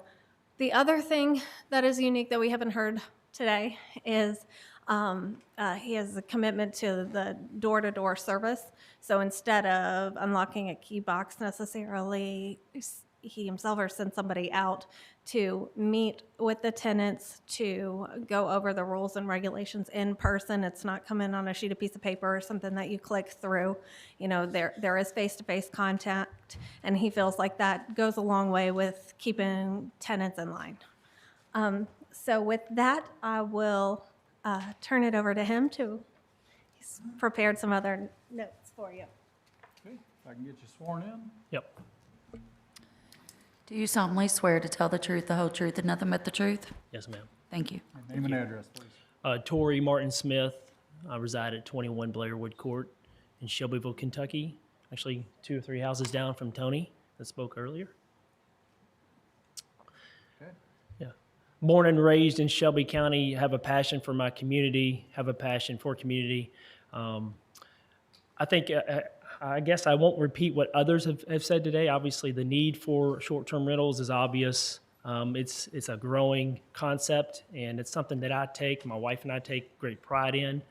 S21: the other thing that is unique that we haven't heard today is he has a commitment to the door-to-door service. So instead of unlocking a key box necessarily, he himself or send somebody out to meet with the tenants to go over the rules and regulations in person. It's not coming on a sheet of piece of paper or something that you click through. There is face-to-face contact, and he feels like that goes a long way with keeping tenants in line. So with that, I will turn it over to him he's prepared some other notes for you.
S2: Okay, if I can get you sworn in.
S7: Yep.
S4: Do you solemnly swear to tell the truth, the whole truth, and nothing but the truth?
S7: Yes, ma'am.
S4: Thank you.
S2: Name and address, please.
S7: Torrey Martin Smith. I reside at 21 Blairwood Court in Shelbyville, Kentucky. Actually, 2 or 3 houses down from Tony that spoke earlier.
S2: Okay.
S7: Yeah. Born and raised in Shelby County, have a passion for my community, have a passion for community. I think, I guess I won't repeat what others have said today. Obviously, the need for short-term rentals is obvious. It's a growing concept, and it's something that my wife and I take great pride in.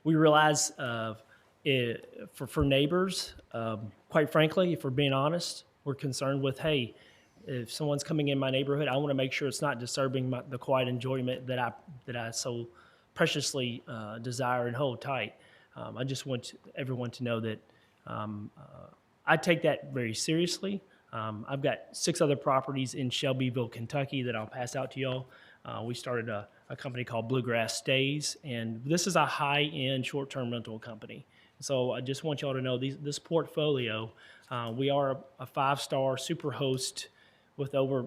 S7: We realize for neighbors, quite frankly, if we're being honest, we're concerned with, hey, if someone's coming in my neighborhood, I want to make sure it's not disturbing the quiet enjoyment that I so preciously desire and hold tight. I just want everyone to know that I take that very seriously. I've got 6 other properties in Shelbyville, Kentucky that I'll pass out to y'all. We started a company called Bluegrass Stays, and this is a high-end short-term rental company. So I just want y'all to know this portfolio, we are a 5-star super host with over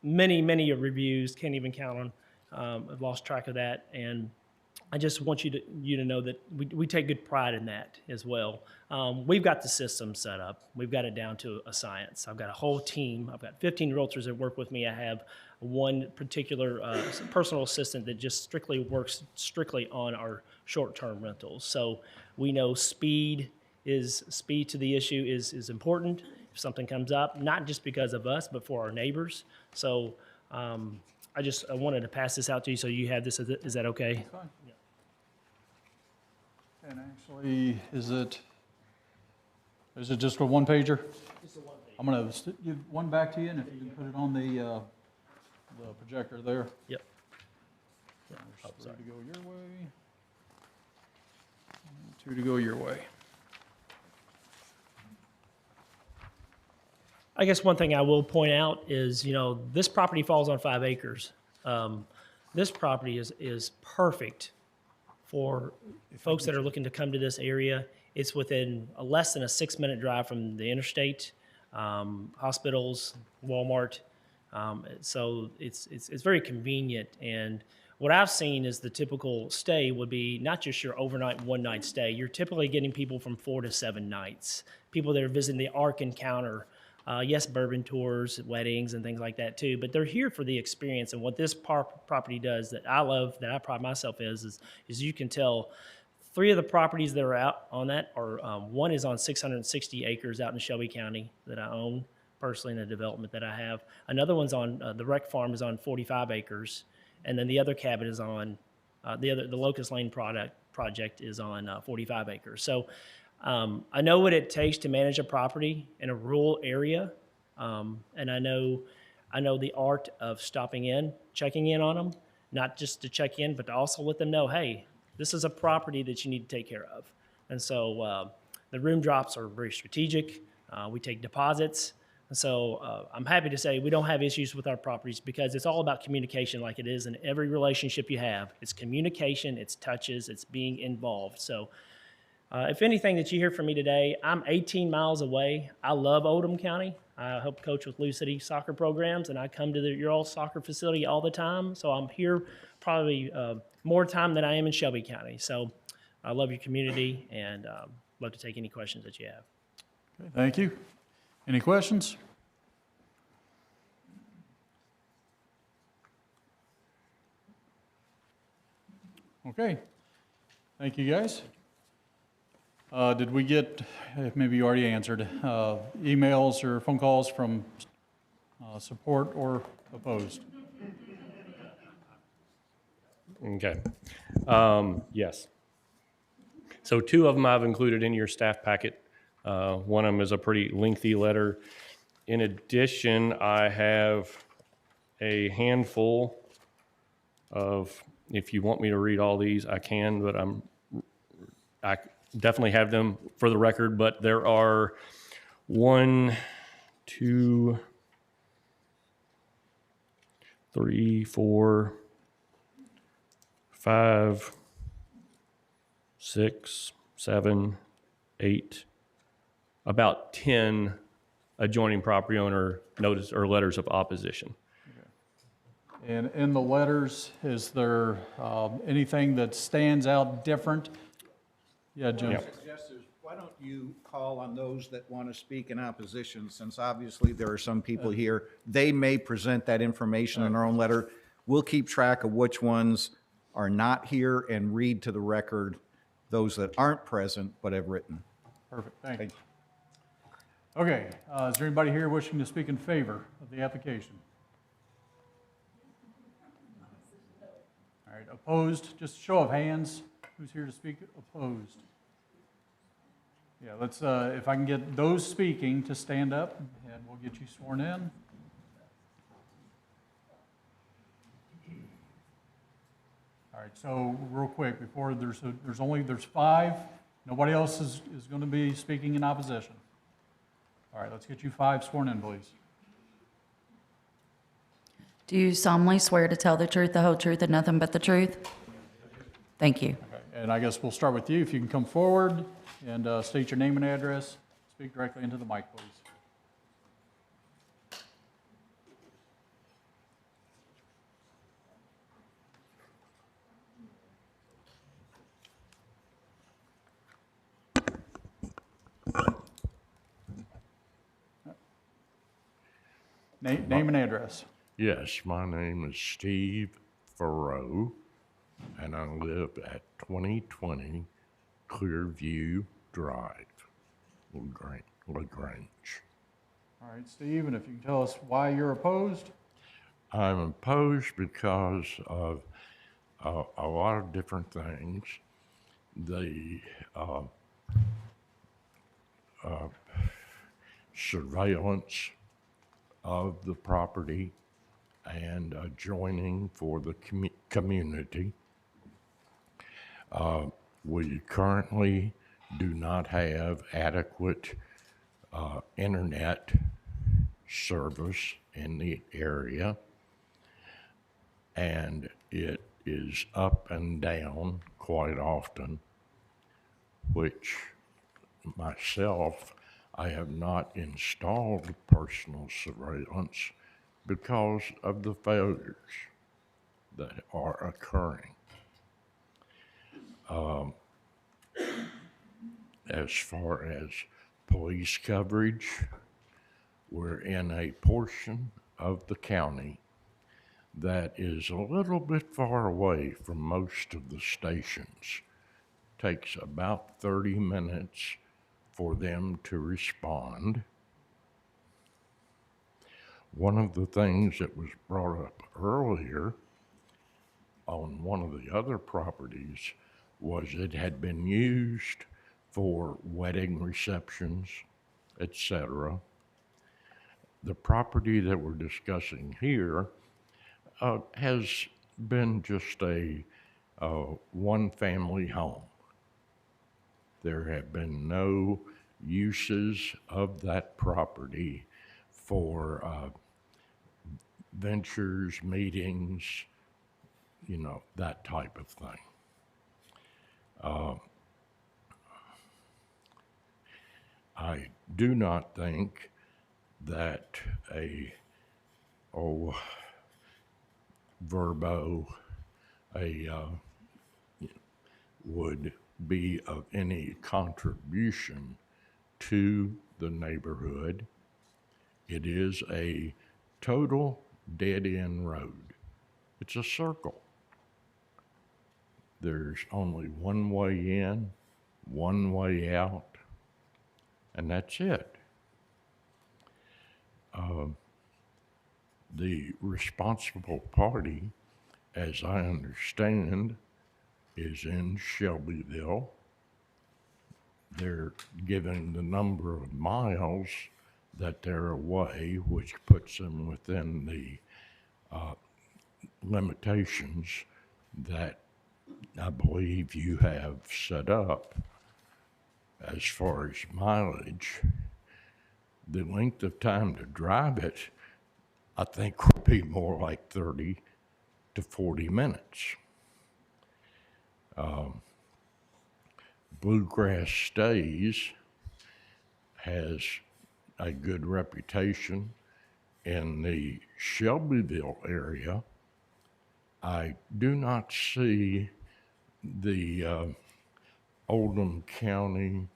S7: many reviews, can't even count them. I've lost track of that, and I just want you to know that we take good pride in that as well. We've got the system set up. We've got it down to a science. I've got a whole team. I've got 15 realtors that work with me. I have one particular personal assistant that just works strictly on our short-term rentals. So we know speed to the issue is important if something comes up, not just because of us, but for our neighbors. So I wanted to pass this out to you so you have this. Is that okay?
S2: That's fine. Yeah. And actually, is it just a one-pager?
S7: Just a one-pager.
S2: I'm going to give one back to you, and if you can put it on the projector there.
S7: Yep.
S2: There's 3 to go your way. 2 to go your way.
S7: I guess one thing I will point out is, this property falls on 5 acres. This property is perfect for folks that are looking to come to this area. It's within less than a 6-minute drive from the interstate, hospitals, Walmart. So it's very convenient. And what I've seen is the typical stay would be not just your overnight, one-night stay. You're typically getting people from 4 to 7 nights. People that are visiting the Ark Encounter. Yes, bourbon tours, weddings, and things like that too. But they're here for the experience. And what this property does that I love, that I pride myself is you can tell 3 of the properties that are out on that are, one is on 660 acres out in Shelby County that I own personally in a development that I have. Another one's on, the rec farm is on 45 acres. And then the other cabin is on, the Locust Lane
S3: project is on 45 acres. So I know what it takes to manage a property in a rural area, and I know the art of stopping in, checking in on them, not just to check in, but to also let them know, hey, this is a property that you need to take care of. And so the room drops are very strategic. We take deposits. And so I'm happy to say we don't have issues with our properties because it's all about communication like it is in every relationship you have. It's communication, it's touches, it's being involved. So if anything that you hear from me today, I'm 18 miles away. I love Oldham County. I help coach with Lou City soccer programs, and I come to your all soccer facility all the time. So I'm here probably more time than I am in Shelby County. So I love your community and love to take any questions that you have.
S2: Okay, thank you. Any questions? Okay. Thank you, guys. Did we get, maybe you already answered, emails or phone calls from support or opposed?
S6: Okay. Yes. So 2 of them I've included in your staff packet. One of them is a pretty lengthy letter. In addition, I have a handful of, if you want me to read all these, I can, but I definitely have them for the record, but there are 1, 2, 3, 4, 5, 6, 7, 8, about 10 adjoining property owner notice or letters of opposition.
S2: And in the letters, is there anything that stands out different? Yeah, Jim.
S17: Why don't you call on those that want to speak in opposition, since obviously there are some people here. They may present that information in their own letter. We'll keep track of which ones are not here and read to the record those that aren't present but have written.
S2: Perfect, thank you. Okay, is there anybody here wishing to speak in favor of the application? All right, opposed, just a show of hands. Who's here to speak opposed? Yeah, let's, if I can get those speaking to stand up, and we'll get you sworn in. All right, so real quick, before there's 5, nobody else is going to be speaking in opposition. All right, let's get you 5 sworn in, please.
S4: Do you solemnly swear to tell the truth, the whole truth, and nothing but the truth? Thank you.
S2: Okay, and I guess we'll start with you. If you can come forward and state your name and address, speak directly into the mic, please. Name and address.
S22: Yes, my name is Steve Farrow, and I live at 2020 Clearview Drive, LaGrange.
S2: All right, Steve, and if you can tell us why you're opposed?
S22: I'm opposed because of a lot of different things. The surveillance of the property and adjoining for the community. We currently do not have adequate internet service in the area, and it is up and down quite often, which myself, I have not installed personal surveillance because of the failures that are occurring. As far as police coverage, we're in a portion of the county that is a little bit far away from most of the stations. Takes about 30 minutes for them to respond. One of the things that was brought up earlier on one of the other properties was it had been used for wedding receptions, etc. The property that we're discussing here has been just a one-family home. There have been no uses of that property for ventures, meetings, you know, that type of thing. I do not think that Verbo would be of any contribution to the neighborhood. It is a total dead-end road. It's a circle. There's only one way in, one way out, and that's it. The responsible party, as I understand, is in Shelbyville. They're giving the number of miles that they're away, which puts them within the limitations that I believe you have set up. As far as mileage, the length of time to drive it, I think would be more like 30 to 40 minutes. Bluegrass Stays has a good reputation in the Shelbyville area. I do not see the Oldham County,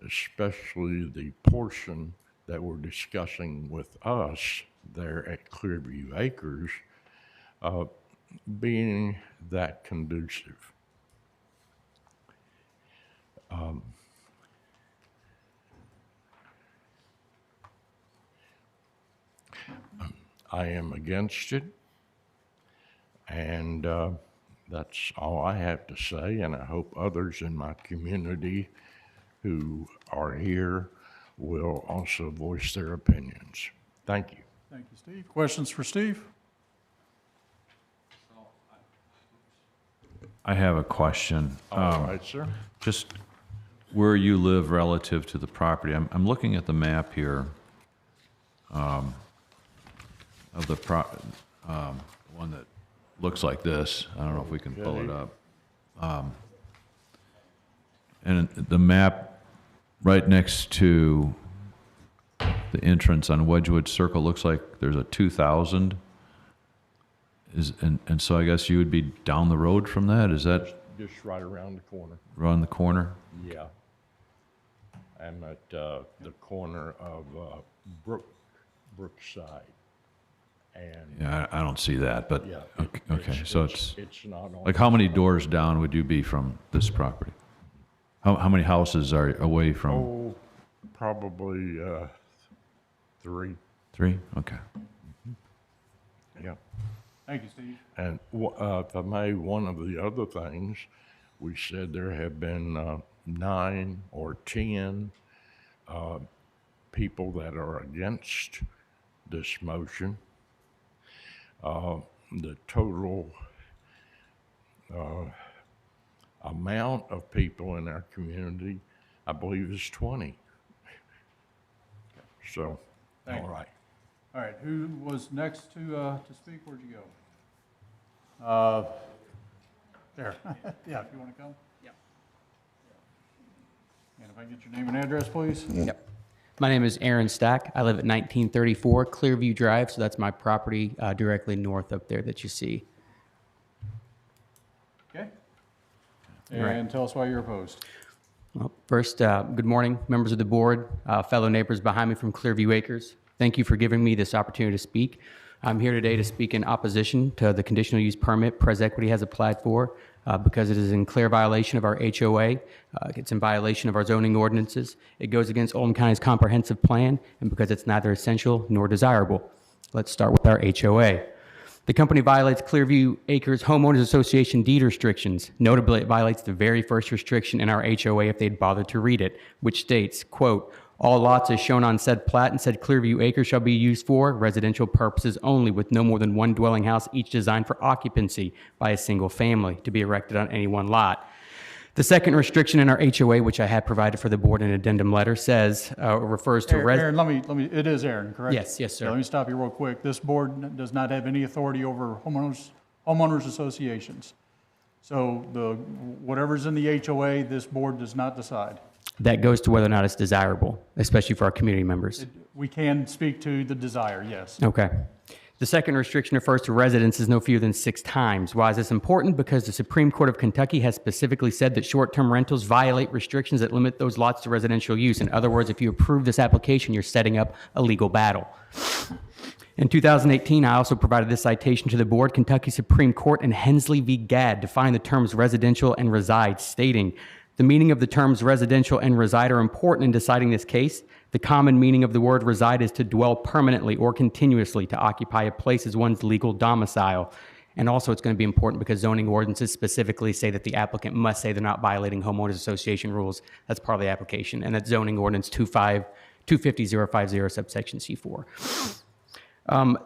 S22: especially the portion that we're discussing with us there at Clearview Acres, being that conducive. I am against it, and that's all I have to say, and I hope others in my community who are here will also voice their opinions. Thank you.
S2: Thank you, Steve. Questions for Steve?
S14: I have a question.
S22: All right, sir.
S14: Just where you live relative to the property. I'm looking at the map here of the one that looks like this. I don't know if we can pull it up. And the map right next to the entrance on Wedgewood Circle looks like there's a 2000. And so I guess you would be down the road from that? Is that
S22: Just right around the corner.
S14: around the corner?
S22: Yeah. I'm at the corner of Brookside. And
S14: Yeah, I don't see that, but,
S22: yeah,
S14: okay, so it's,
S22: not on.
S14: like, how many doors down would you be from this property? How many houses are away from?
S22: Oh, probably 3.
S14: 3? Okay.
S22: Yeah.
S2: Thank you, Steve.
S22: And if I may, one of the other things, we said there have been 9 or 10 people that are against this motion. The total amount of people in our community, I believe, is 20. So,
S2: Thank
S22: all
S2: you.
S22: right.
S2: All right, who was next to speak? Where'd you go? There. Yeah, if you want to come.
S8: Yeah.
S2: And if I get your name and address, please?
S8: Yep. My name is Aaron Stack. I live at 1934 Clearview Drive, so that's my property directly north up there that you see.
S2: Okay.
S8: All right.
S2: And tell us why you're opposed.
S8: Well, first, good morning, members of the board, fellow neighbors behind me from Clearview Acres. Thank you for giving me this opportunity to speak. I'm here today to speak in opposition to the conditional use permit Pres Equity has applied for because it is in clear violation of our HOA. It's in violation of our zoning ordinances. It goes against Oldham County's comprehensive plan, and because it's neither essential nor desirable. Let's start with our HOA. The company violates Clearview Acres Homeowners Association deed restrictions. Notably, it violates the very first restriction in our HOA if they'd bothered to read it, which states, quote, all lots as shown on said plat and said Clearview Acres shall be used for residential purposes only, with no more than one dwelling house, each designed for occupancy by a single family, to be erected on any one lot. The second restriction in our HOA, which I have provided for the board in an addendum letter, says, refers to
S2: Aaron, let me, it is Aaron, correct?
S8: Yes, yes, sir.
S2: Let me stop you real quick. This board does not have any authority over homeowners associations. So whatever's in the HOA, this board does not decide.
S8: That goes to whether or not it's desirable, especially for our community members.
S2: We can speak to the desire, yes.
S8: Okay. The second restriction refers to residences no fewer than 6 times. Why is this important? Because the Supreme Court of Kentucky has specifically said that short-term rentals violate restrictions that limit those lots to residential use. In other words, if you approve this application, you're setting up a legal battle. In 2018, I also provided this citation to the board. Kentucky Supreme Court in Hensley v. Gadd defined the terms residential and reside, stating, the meaning of the terms residential and reside are important in deciding this case. The common meaning of the word reside is to dwell permanently or continuously, to occupy a place as one's legal domicile. And also it's going to be important because zoning ordinances specifically say that the applicant must say they're not violating homeowners association rules. That's part of the application. And that's zoning ordinance 25050 subsection C4.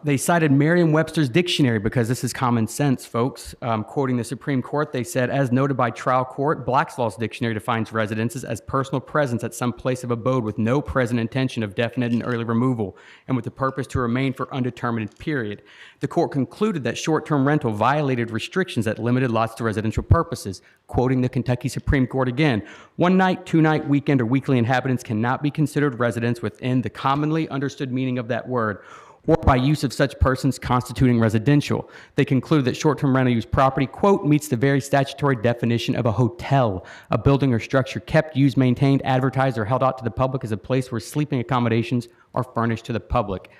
S8: They cited Merriam-Webster's dictionary because this is common sense, folks. Quoting the Supreme Court, they said, as noted by trial court, Black's Law's dictionary defines residences as personal presence at some place of abode with no present intention of definite and early removal, and with the purpose to remain for undetermined period. The court concluded that short-term rental violated restrictions that limited lots to residential purposes. Quoting the Kentucky Supreme Court again, one night, 2-night, weekend, or weekly inhabitants cannot be considered residents within the commonly understood meaning of that word, or by use of such persons constituting residential. They conclude that short-term rental use property, quote, meets the very statutory definition of a hotel, a building or structure kept, used, maintained, advertised, or held out to the public as a place where sleeping accommodations are furnished to the public.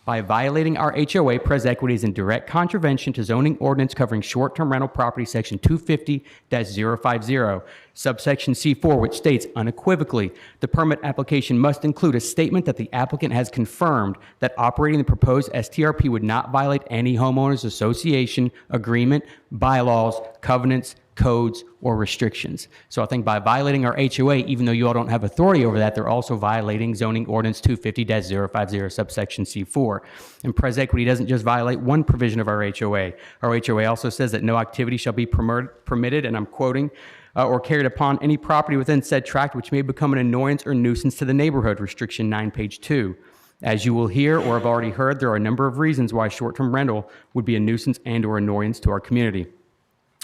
S8: By violating our HOA, Pres Equity is in direct contravention to zoning ordinance covering short-term rental property, section 250-050, subsection C4, which states unequivocally, the permit application must include a statement that the applicant has confirmed that operating the proposed STRP would not violate any homeowners association, agreement, bylaws, covenants, codes, or restrictions. So I think by violating our HOA, even though you all don't have authority over that, they're also violating zoning ordinance 250-050 subsection C4. And Pres Equity doesn't just violate one provision of our HOA. Our HOA also says that no activity shall be permitted, and I'm quoting, or carried upon any property within said tract which may become an annoyance or nuisance to the neighborhood, restriction 9, page 2. As you will hear or have already heard, there are a number of reasons why short-term rental would be a nuisance and or annoyance to our community.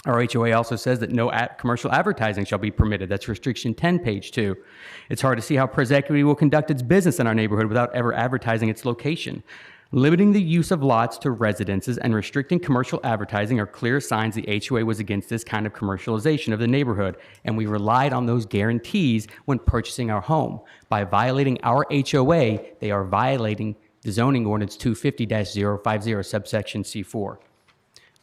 S8: Our HOA also says that no commercial advertising shall be permitted. That's restriction 10, page 2. It's hard to see how Pres Equity will conduct its business in our neighborhood without ever advertising its location. Limiting the use of lots to residences and restricting commercial advertising are clear signs the HOA was against this kind of commercialization of the neighborhood, and we relied on those guarantees when purchasing our home. By violating our HOA, they are violating the zoning ordinance 250-050 subsection C4.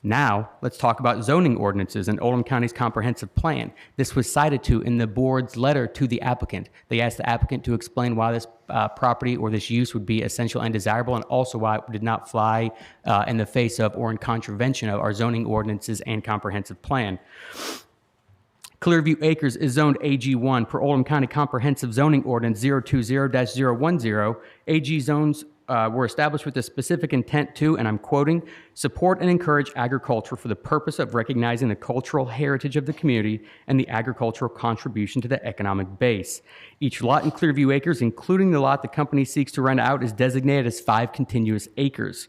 S8: Now, let's talk about zoning ordinances and Oldham County's comprehensive plan. This was cited to in the board's letter to the applicant. They asked the applicant to explain why this property or this use would be essential and desirable, and also why it did not fly in the face of or in contravention of our zoning ordinances and comprehensive plan. Clearview Acres is zoned AG1 per Oldham County Comprehensive Zoning Ordinance 020-010. AG zones were established with a specific intent to, and I'm quoting, support and encourage agriculture for the purpose of recognizing the cultural heritage of the community and the agricultural contribution to the economic base. Each lot in Clearview Acres, including the lot the company seeks to rent out, is designated as 5 continuous acres.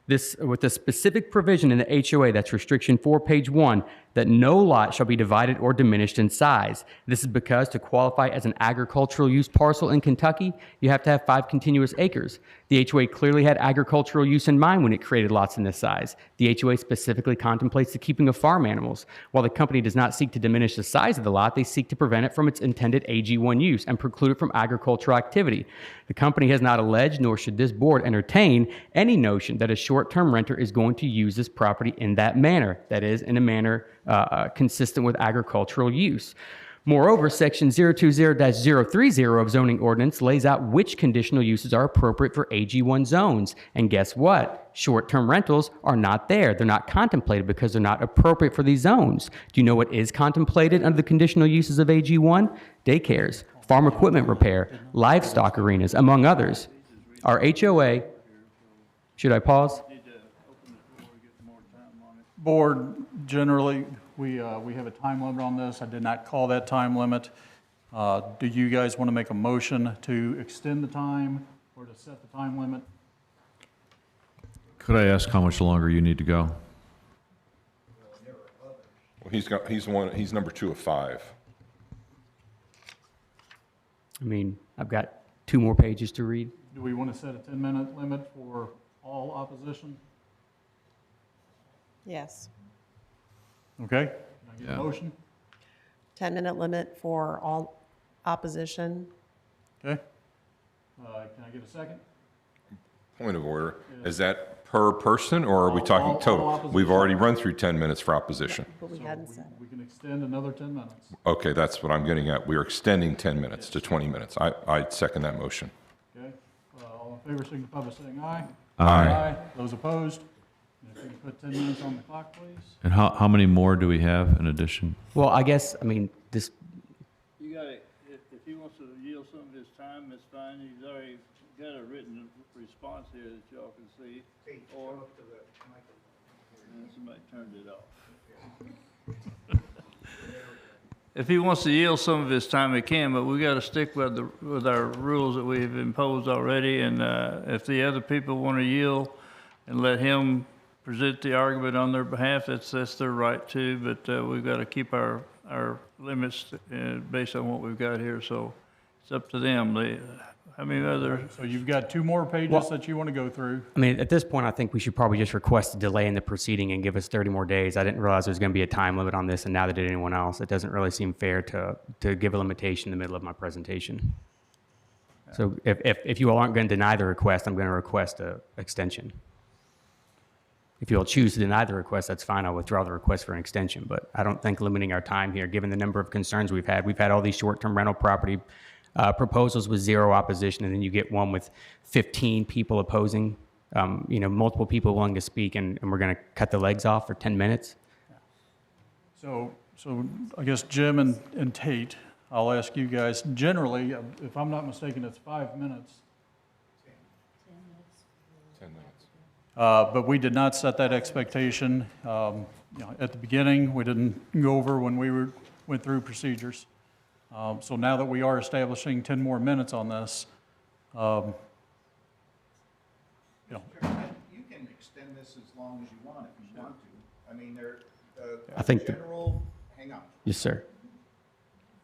S8: This with a specific provision in the HOA, that's restriction 4, page 1, that no lot shall be divided or diminished in size. This is because to qualify as an agricultural use parcel in Kentucky, you have to have 5 continuous acres. The HOA clearly had agricultural use in mind when it created lots in this size. The HOA specifically contemplates the keeping of farm animals. While the company does not seek to diminish the size of the lot, they seek to prevent it from its intended AG1 use and preclude it from agricultural activity. The company has not alleged, nor should this board entertain, any notion that a short-term renter is going to use this property in that manner, that is, in a manner consistent with agricultural use. Moreover, Section 020-030 of zoning ordinance lays out which conditional uses are appropriate for AG1 zones. And guess what? Short-term rentals are not there. They're not contemplated because they're not appropriate for these zones. Do you know what is contemplated under the conditional uses of AG1? Daycares, farm equipment repair, livestock arenas, among others. Our HOA, should I pause?
S2: Board, generally, we have a time limit on this. I did not call that time limit. Do you guys want to make a motion to extend the time or to set the time limit?
S14: Could I ask how much longer you need to go?
S10: Well, he's number 2 of 5.
S8: I mean, I've got 2 more pages to read.
S2: Do we want to set a 10-minute limit for all opposition?
S5: Yes.
S2: Okay, can I get
S14: Yeah.
S2: a motion?
S5: 10-minute limit for all opposition.
S2: Okay. Can I get a second?
S10: Point of order. Is that per person, or are we talking
S2: All
S10: total?
S2: opposition.
S10: We've already run through 10 minutes for opposition.
S5: But we hadn't said.
S2: We can extend another 10 minutes.
S10: Okay, that's what I'm getting at. We're extending 10 minutes to 20 minutes. I second that motion.
S2: Okay, all in favor, signify by saying aye.
S10: Aye.
S2: Those opposed? And if you can put 10 minutes on the clock, please.
S14: And how many more do we have in addition?
S8: Well, I guess, I mean, this,
S16: You got it, if he wants to yield some of his time, that's fine. He's already got a written response here that y'all can see. Or, and somebody turned it off. If he wants to yield some of his time, he can, but we got to stick with our rules that we've imposed already. And if the other people want to yield and let him present the argument on their behalf, that's their right too. But we've got to keep our limits based on what we've got here. So it's up to them. How many other?
S2: So you've got 2 more pages that you want to go through.
S8: I mean, at this point, I think we should probably just request a delay in the proceeding and give us 30 more days. I didn't realize there's going to be a time limit on this, and neither did anyone else. It doesn't really seem fair to give a limitation in the middle of my presentation. So if you all aren't going to deny the request, I'm going to request an extension. If you all choose to deny the request, that's fine. I'll withdraw the request for an extension. But I don't think limiting our time here, given the number of concerns we've had all these short-term rental property proposals with 0 opposition, and then you get one with 15 people opposing, multiple people willing to speak, and we're going to cut the legs off for 10 minutes.
S2: So I guess Jim and Tate, I'll ask you guys, generally, if I'm not mistaken, it's 5 minutes.
S10: 10 minutes.
S2: But we did not set that expectation. At the beginning, we didn't go over when we went through procedures. So now that we are establishing 10 more minutes on this,
S17: You can extend this as long as you want if you want to. I mean,
S8: I think
S17: hang on.
S8: Yes, sir.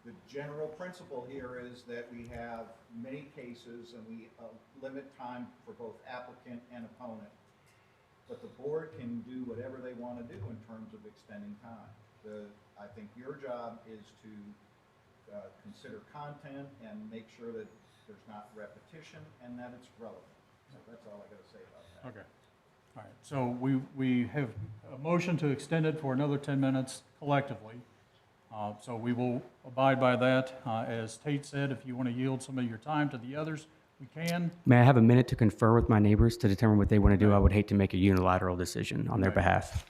S17: The general principle here is that we have many cases and we limit time for both applicant and opponent. But the board can do whatever they want to do in terms of extending time. I think your job is to consider content and make sure that there's not repetition and that it's relevant. So that's all I got to say about that.
S2: okay. All right, so we have a motion to extend it for another 10 minutes collectively. So we will abide by that. As Tate said, if you want to yield some of your time to the others, we can.
S8: May I have a minute to confer with my neighbors to determine what they want to do? I would hate to make a unilateral decision on their behalf.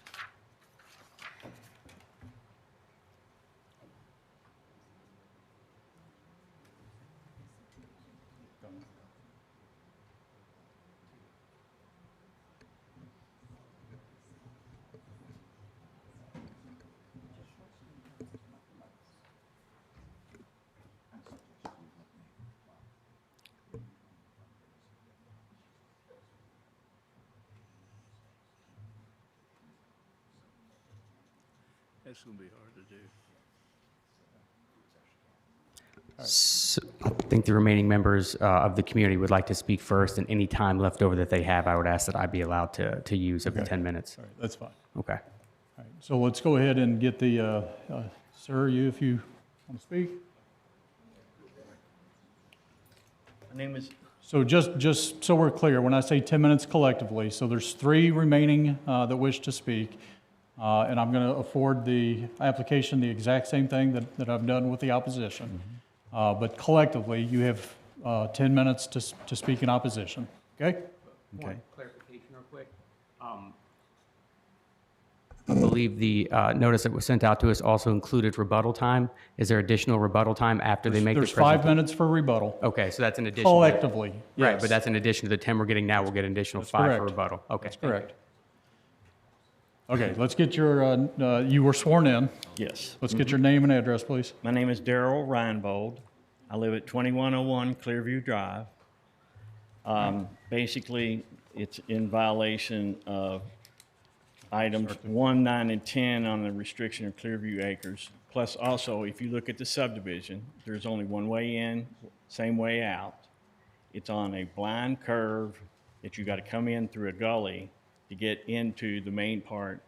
S16: That's going to be hard to do.
S8: So I think the remaining members of the community would like to speak first, and any time left over that they have, I would ask that I be allowed to use of the 10 minutes.
S2: All right, that's fine.
S8: Okay.
S2: All right, so let's go ahead and get the, sir, if you want to speak.
S16: My name is...
S2: So just so we're clear, when I say 10 minutes collectively, so there's 3 remaining that wish to speak. And I'm going to afford the application the exact same thing that I've done with the opposition. But collectively, you have 10 minutes to speak in opposition, okay?
S1: One clarification real quick.
S8: I believe the notice that was sent out to us also included rebuttal time. Is there additional rebuttal time after they make the
S2: There's
S8: presentation?
S2: 5 minutes for rebuttal.
S8: Okay, so that's an addition.
S2: Collectively,
S8: Right,
S2: yes.
S8: but that's in addition to the 10 we're getting now, we'll get an additional
S2: That's
S8: 5 for
S2: correct.
S8: rebuttal. Okay.
S2: That's correct. Okay, let's get your, you were sworn in.
S9: Yes.
S2: Let's get your name and address, please.
S9: My name is Daryl Reinbold. I live at 2101 Clearview Drive. Basically, it's in violation of items 1, 9, and 10 on the restriction of Clearview acres. Plus also, if you look at the subdivision, there's only one way in, same way out. It's on a blind curve that you got to come in through a gully to get into the main part,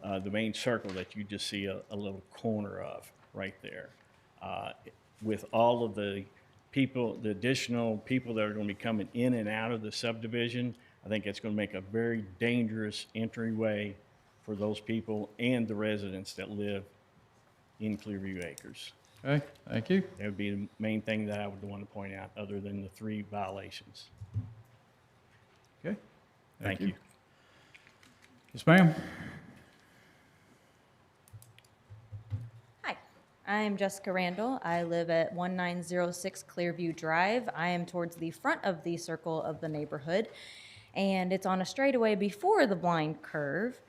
S9: the main circle that you just see a little corner of right there. With all of the people, the additional people that are going to be coming in and out of the subdivision, I think it's going to make a very dangerous entryway for those people and the residents that live in Clearview Acres.
S2: Okay, thank you.
S9: That would be the main thing that I would want to point out, other than the 3 violations.
S2: Okay.
S9: Thank you.
S2: Yes, ma'am.
S12: Hi, I'm Jessica Randall. I live at 1906 Clearview Drive. I am towards the front of the circle of the neighborhood, and it's on a straightaway before the blind curve.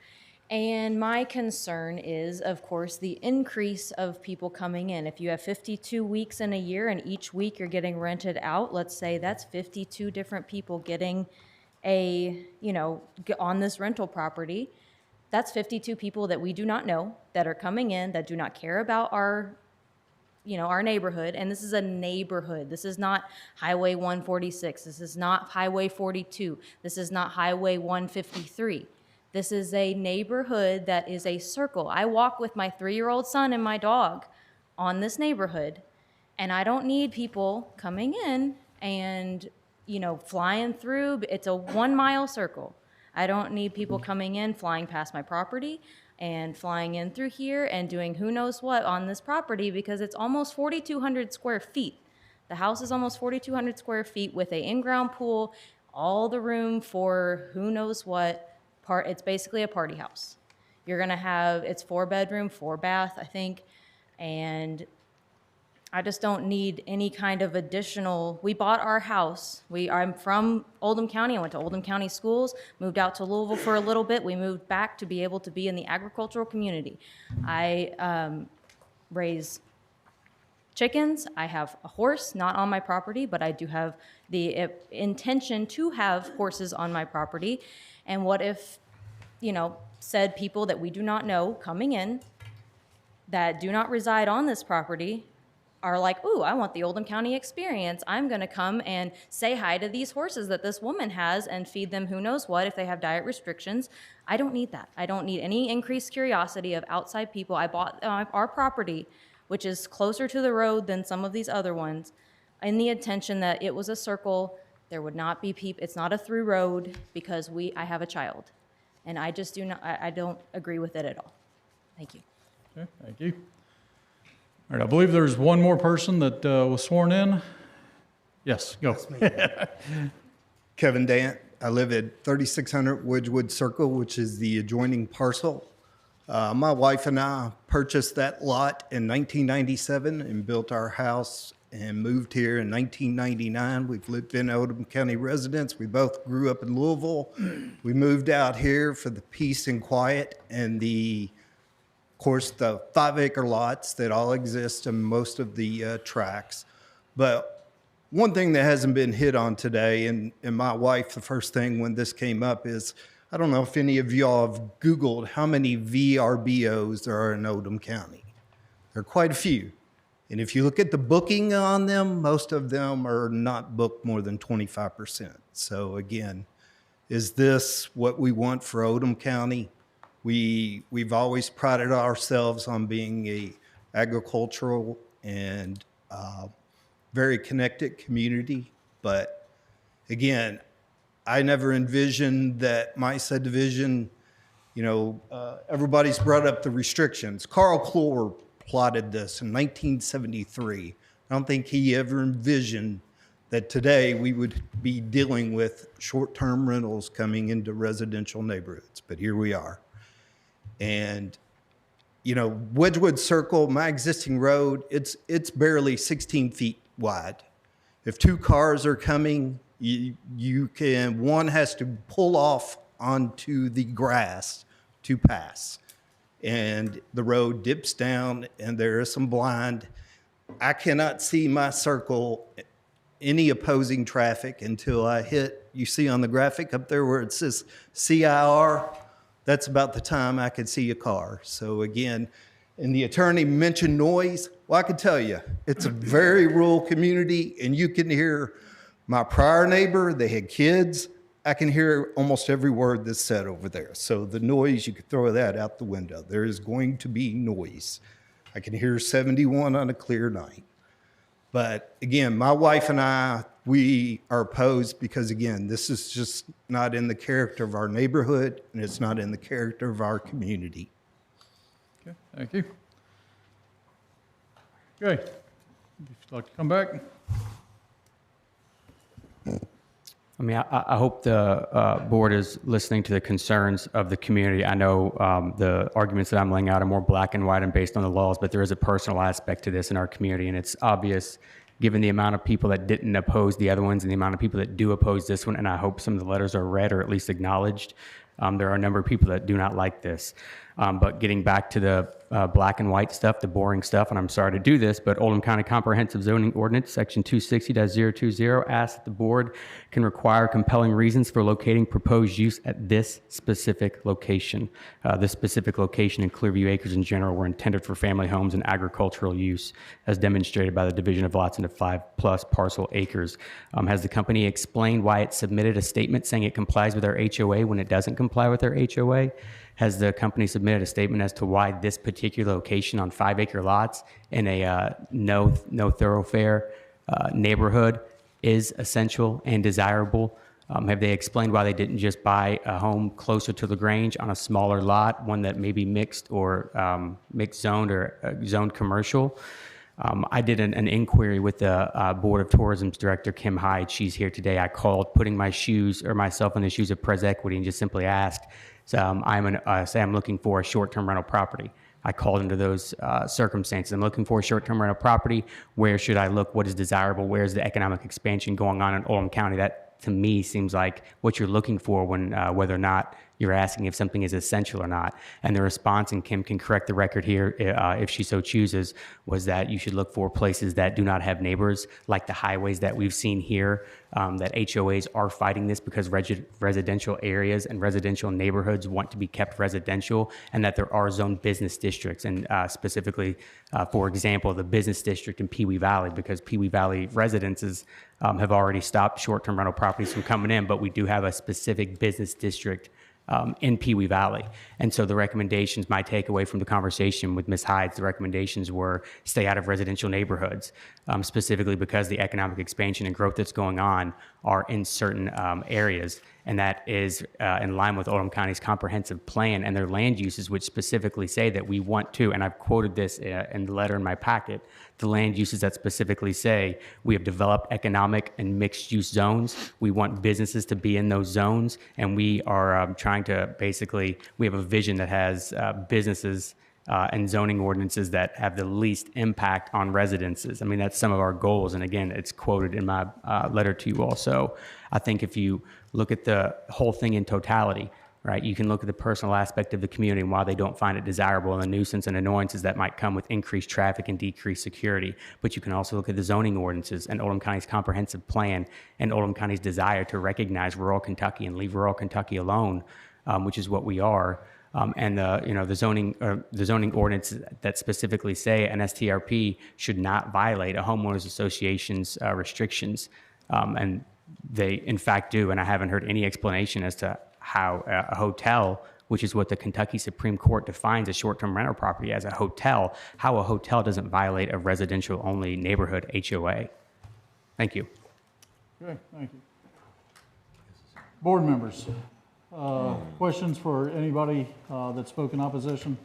S12: And my concern is, of course, the increase of people coming in. If you have 52 weeks in a year and each week you're getting rented out, let's say that's 52 different people getting on this rental property. That's 52 people that we do not know that are coming in, that do not care about our neighborhood. And this is a neighborhood. This is not Highway 146. This is not Highway 42. This is not Highway 153. This is a neighborhood that is a circle. I walk with my 3-year-old son and my dog on this neighborhood, and I don't need people coming in and, flying through. It's a 1-mile circle. I don't need people coming in, flying past my property and flying in through here and doing who knows what on this property, because it's almost 4,200 square feet. The house is almost 4,200 square feet with an in-ground pool, all the room for who knows what. It's basically a party house. You're gonna have, it's 4-bedroom, 4-bath, I think, and I just don't need any kind of additional. We bought our house. I'm from Oldham County. I went to Oldham County schools, moved out to Louisville for a little bit. We moved back to be able to be in the agricultural community. I raise chickens. I have a horse, not on my property, but I do have the intention to have horses on my property. And what if, said people that we do not know coming in that do not reside on this property are like, ooh, I want the Oldham County experience. I'm going to come and say hi to these horses that this woman has and feed them who knows what if they have diet restrictions. I don't need that. I don't need any increased curiosity of outside people. I bought our property, which is closer to the road than some of these other ones, in the intention that it was a circle. There would not be people. It's not a through road because I have a child, and I just do not. I don't agree with it at all. Thank you.
S2: Okay, thank you. All right, I believe there's one more person that was sworn in. Yes, go.
S23: Kevin Dant. I live at 3600 Wedgewood Circle, which is the adjoining parcel. My wife and I purchased that lot in 1997 and built our house and moved here in 1999. We've lived in Oldham County residents. We both grew up in Louisville. We moved out here for the peace and quiet and the 5-acre lots that all exist in most of the tracts. But one thing that hasn't been hit on today, and my wife, the first thing when this came up is, I don't know if any of y'all have Googled how many VRBOs there are in Oldham County. There are quite a few. And if you look at the booking on them, most of them are not booked more than 25%. So again, is this what we want for Oldham County? We've always prided ourselves on being a agricultural and very connected community. But again, I never envisioned that my subdivision Everybody's brought up the restrictions. Carl Clore plotted this in 1973. I don't think he ever envisioned that today we would be dealing with short-term rentals coming into residential neighborhoods, but here we are. And, Wedgwood Circle, my existing road, it's barely 16 feet wide. If two cars are coming, one has to pull off onto the grass to pass. And the road dips down and there is some blind. I cannot see my circle, any opposing traffic until I hit, you see on the graphic up there where it says CIR, that's about the time I could see a car. So again, and the attorney mentioned noise. Well, I can tell you, it's a very rural community and you can hear my prior neighbor, they had kids. I can hear almost every word that's said over there. So the noise, you could throw that out the window. There is going to be noise. I can hear 71 on a clear night. But again, my wife and I, we are opposed because again, this is just not in the character of our neighborhood and it's not in the character of our community.
S2: Okay, thank you. Okay, if you'd like to come back.
S8: I mean, I hope the board is listening to the concerns of the community. I know the arguments that I'm laying out are more black and white and based on the laws, but there is a personal aspect to this in our community, and it's obvious given the amount of people that didn't oppose the other ones and the amount of people that do oppose this one, and I hope some of the letters are read or at least acknowledged. There are a number of people that do not like this. But getting back to the black and white stuff, the boring stuff, and I'm sorry to do this, but Oldham County Comprehensive Zoning Ordinance, Section 260.020, asks that the board can require compelling reasons for locating proposed use at this specific location. This specific location and Clearview Acres in general were intended for family homes and agricultural use, as demonstrated by the division of lots into 5+ parcel acres. Has the company explained why it submitted a statement saying it complies with our HOA when it doesn't comply with our HOA? Has the company submitted a statement as to why this particular location on 5-acre lots in a no thoroughfare neighborhood is essential and desirable? Have they explained why they didn't just buy a home closer to LaGrange on a smaller lot, one that may be mixed or mixed zoned or zoned commercial? I did an inquiry with the Board of Tourism's director, Kim Hyde. She's here today. I called, putting myself in the shoes of Pres Equity, and just simply asked, say I'm looking for a short-term rental property. I called into those circumstances. I'm looking for a short-term rental property. Where should I look? What is desirable? Where's the economic expansion going on in Oldham County? That, to me, seems like what you're looking for when whether or not you're asking if something is essential or not. And the response, and Kim can correct the record here if she so chooses, was that you should look for places that do not have neighbors, like the highways that we've seen here, that HOAs are fighting this because residential areas and residential neighborhoods want to be kept residential, and that there are zoned business districts, and specifically, for example, the business district in Pewee Valley, because Pewee Valley residences have already stopped short-term rental properties from coming in, but we do have a specific business district in Pewee Valley. And so the recommendations, my takeaway from the conversation with Ms. Hyde, the recommendations were stay out of residential neighborhoods, specifically because the economic expansion and growth that's going on are in certain areas. And that is in line with Oldham County's comprehensive plan and their land uses, which specifically say that we want to, and I've quoted this in the letter in my packet, the land uses that specifically say we have developed economic and mixed use zones. We want businesses to be in those zones, and we are trying to basically, we have a vision that has businesses and zoning ordinances that have the least impact on residences. I mean, that's some of our goals, and again, it's quoted in my letter to you all. So I think if you look at the whole thing in totality, right, you can look at the personal aspect of the community and why they don't find it desirable, and the nuisance and annoyances that might come with increased traffic and decreased security. But you can also look at the zoning ordinances and Oldham County's comprehensive plan and Oldham County's desire to recognize rural Kentucky and leave rural Kentucky alone, which is what we are. And the zoning ordinance that specifically say an STRP should not violate a homeowners association's restrictions, and they in fact do. And I haven't heard any explanation as to how a hotel, which is what the Kentucky Supreme Court defines a short-term rental property as, a hotel, how a hotel doesn't violate a residential-only neighborhood HOA. Thank you.
S2: Okay, thank you. Board members. Questions for anybody that spoke in opposition?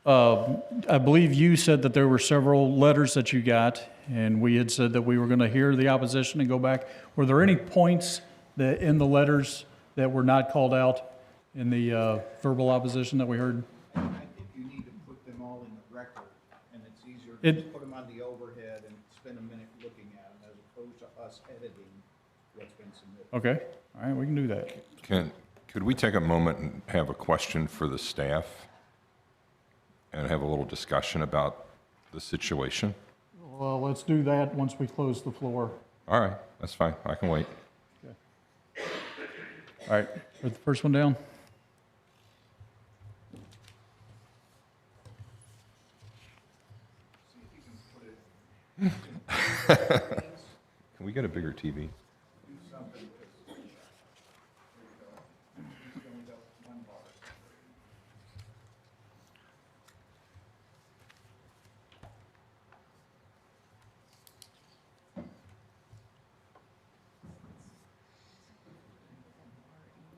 S2: I believe you said that there were several letters that you got, and we had said that we were going to hear the opposition and go back. Were there any points that in the letters that were not called out in the verbal opposition that we heard?
S17: I think you need to put them all in the record, and it's easier to just put them on the overhead and spend a minute looking at them as opposed to us editing what's been submitted.
S2: Okay, all right, we can do that.
S10: Could we take a moment and have a question for the staff and have a little discussion about the situation?
S2: Well, let's do that once we close the floor.
S10: All right, that's fine. I can wait.
S2: All right, put the first one down.
S10: Can we get a bigger TV?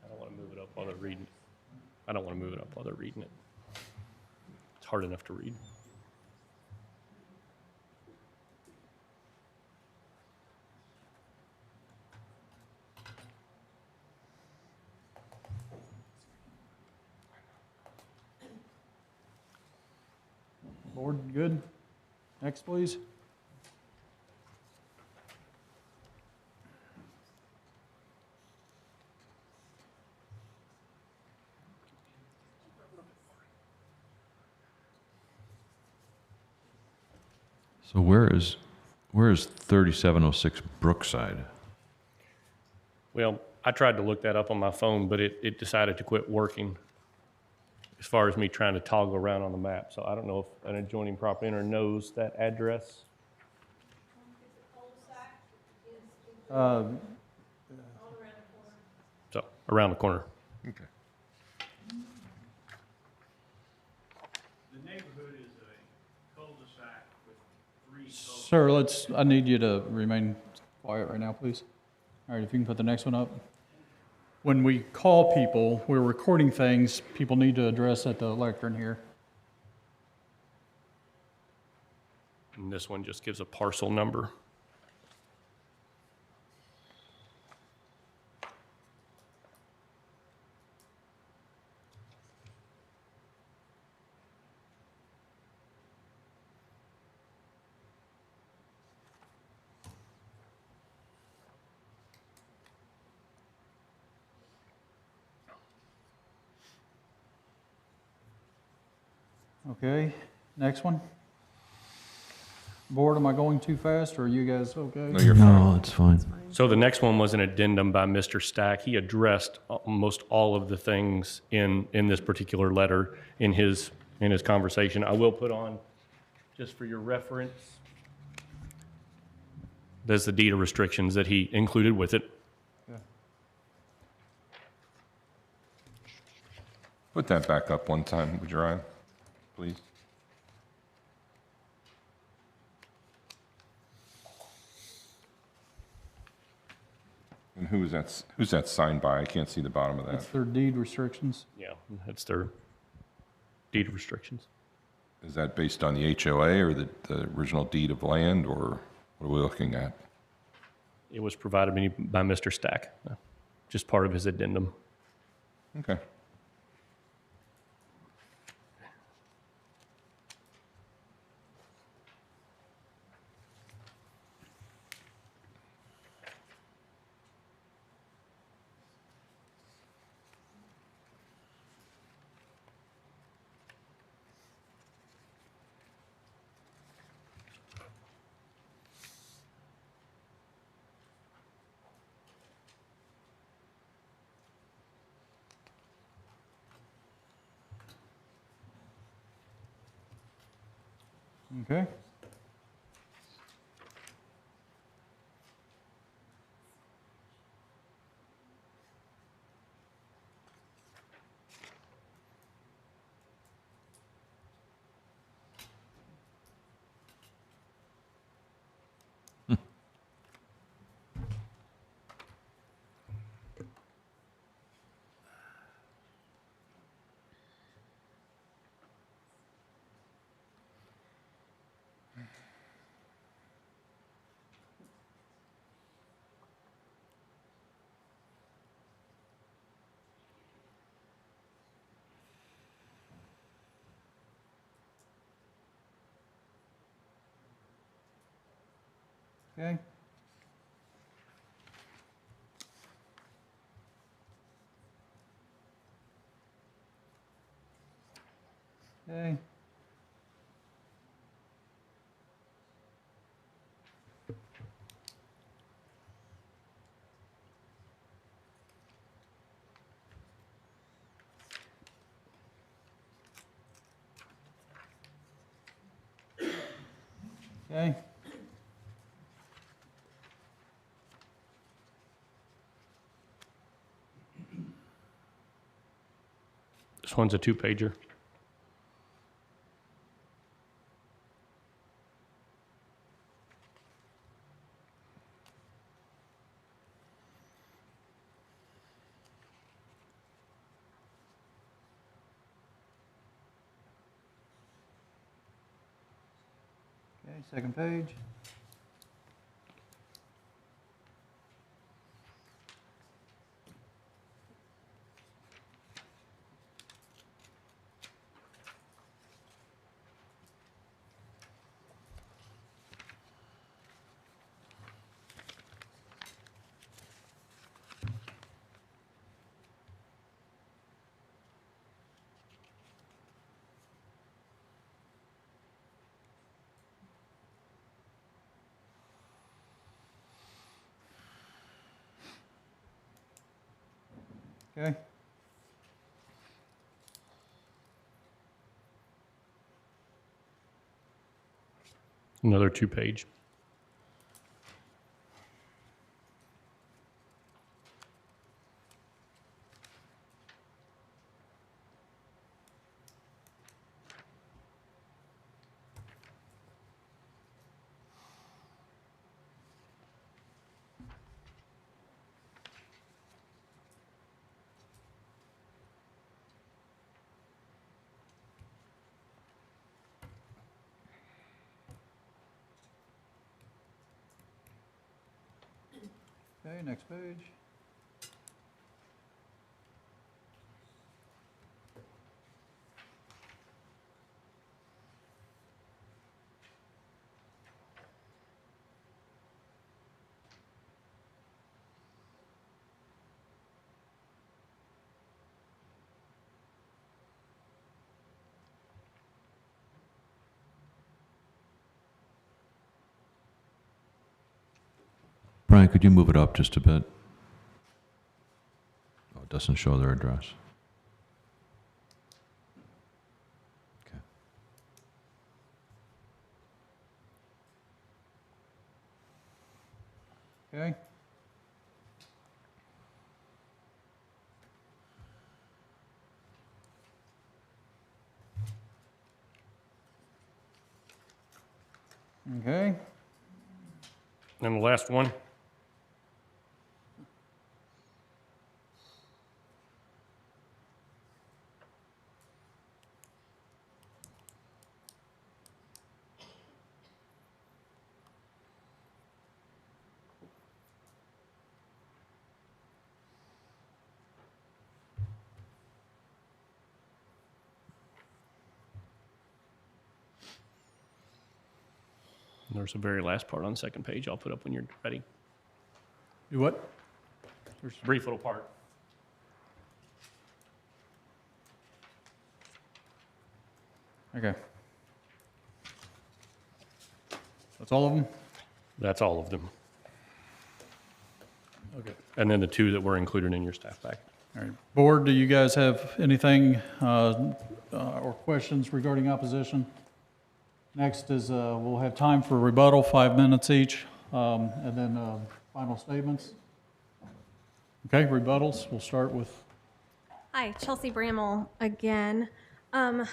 S6: I don't want to move it up while they're reading. I don't want to move it up while they're reading it. It's hard enough to read.
S2: Board, good? Next, please.
S14: So where is 3706 Brookside?
S6: Well, I tried to look that up on my phone, but it decided to quit working as far as me trying to toggle around on the map. So I don't know if an adjoining property owner knows that address.
S2: Uh,
S6: So around the corner.
S10: Okay.
S16: The neighborhood is a cul-de-sac with three
S2: Sir, I need you to remain quiet right now, please. All right, if you can put the next one up. When we call people, we're recording things, people need to address at the lectern here.
S6: And this one just gives a parcel number.
S2: Okay, next one. Board, am I going too fast, or are you guys okay?
S10: No, you're fine.
S14: No, it's fine.
S6: So the next one was an addendum by Mr. Stack. He addressed almost all of the things in this particular letter in his conversation. I will put on, just for your reference, there's the deed of restrictions that he included with it.
S10: Put that back up one time, would you, Ryan? Please. And who's that signed by? I can't see the bottom of
S2: That's
S10: that.
S2: their deed restrictions.
S6: Yeah, that's their deed of restrictions.
S10: Is that based on the HOA or the original deed of land, or what are we looking at?
S6: It was provided me by Mr. Stack, just part of his addendum.
S10: Okay.
S2: Okay. Okay. Okay. Okay.
S6: This one's a two-pager.
S2: Okay, second page. Okay.
S6: Another two-page.
S2: Okay, next page.
S14: Brian, could you move it up just a bit? Oh, it doesn't show their address.
S2: Okay. Okay.
S6: And the last one. And there's the very last part on the second page I'll put up when you're ready.
S2: Do what?
S6: There's a brief little part.
S2: Okay. That's all of them?
S6: That's all of them.
S2: Okay.
S6: And then the two that were included in your staff pack.
S2: All right. Board, do you guys have anything or questions regarding opposition? Next is we'll have time for rebuttal, 5 minutes each, and then final statements. Okay, rebuttals. We'll start with.
S21: Hi, Chelsea Bramall again.
S2: You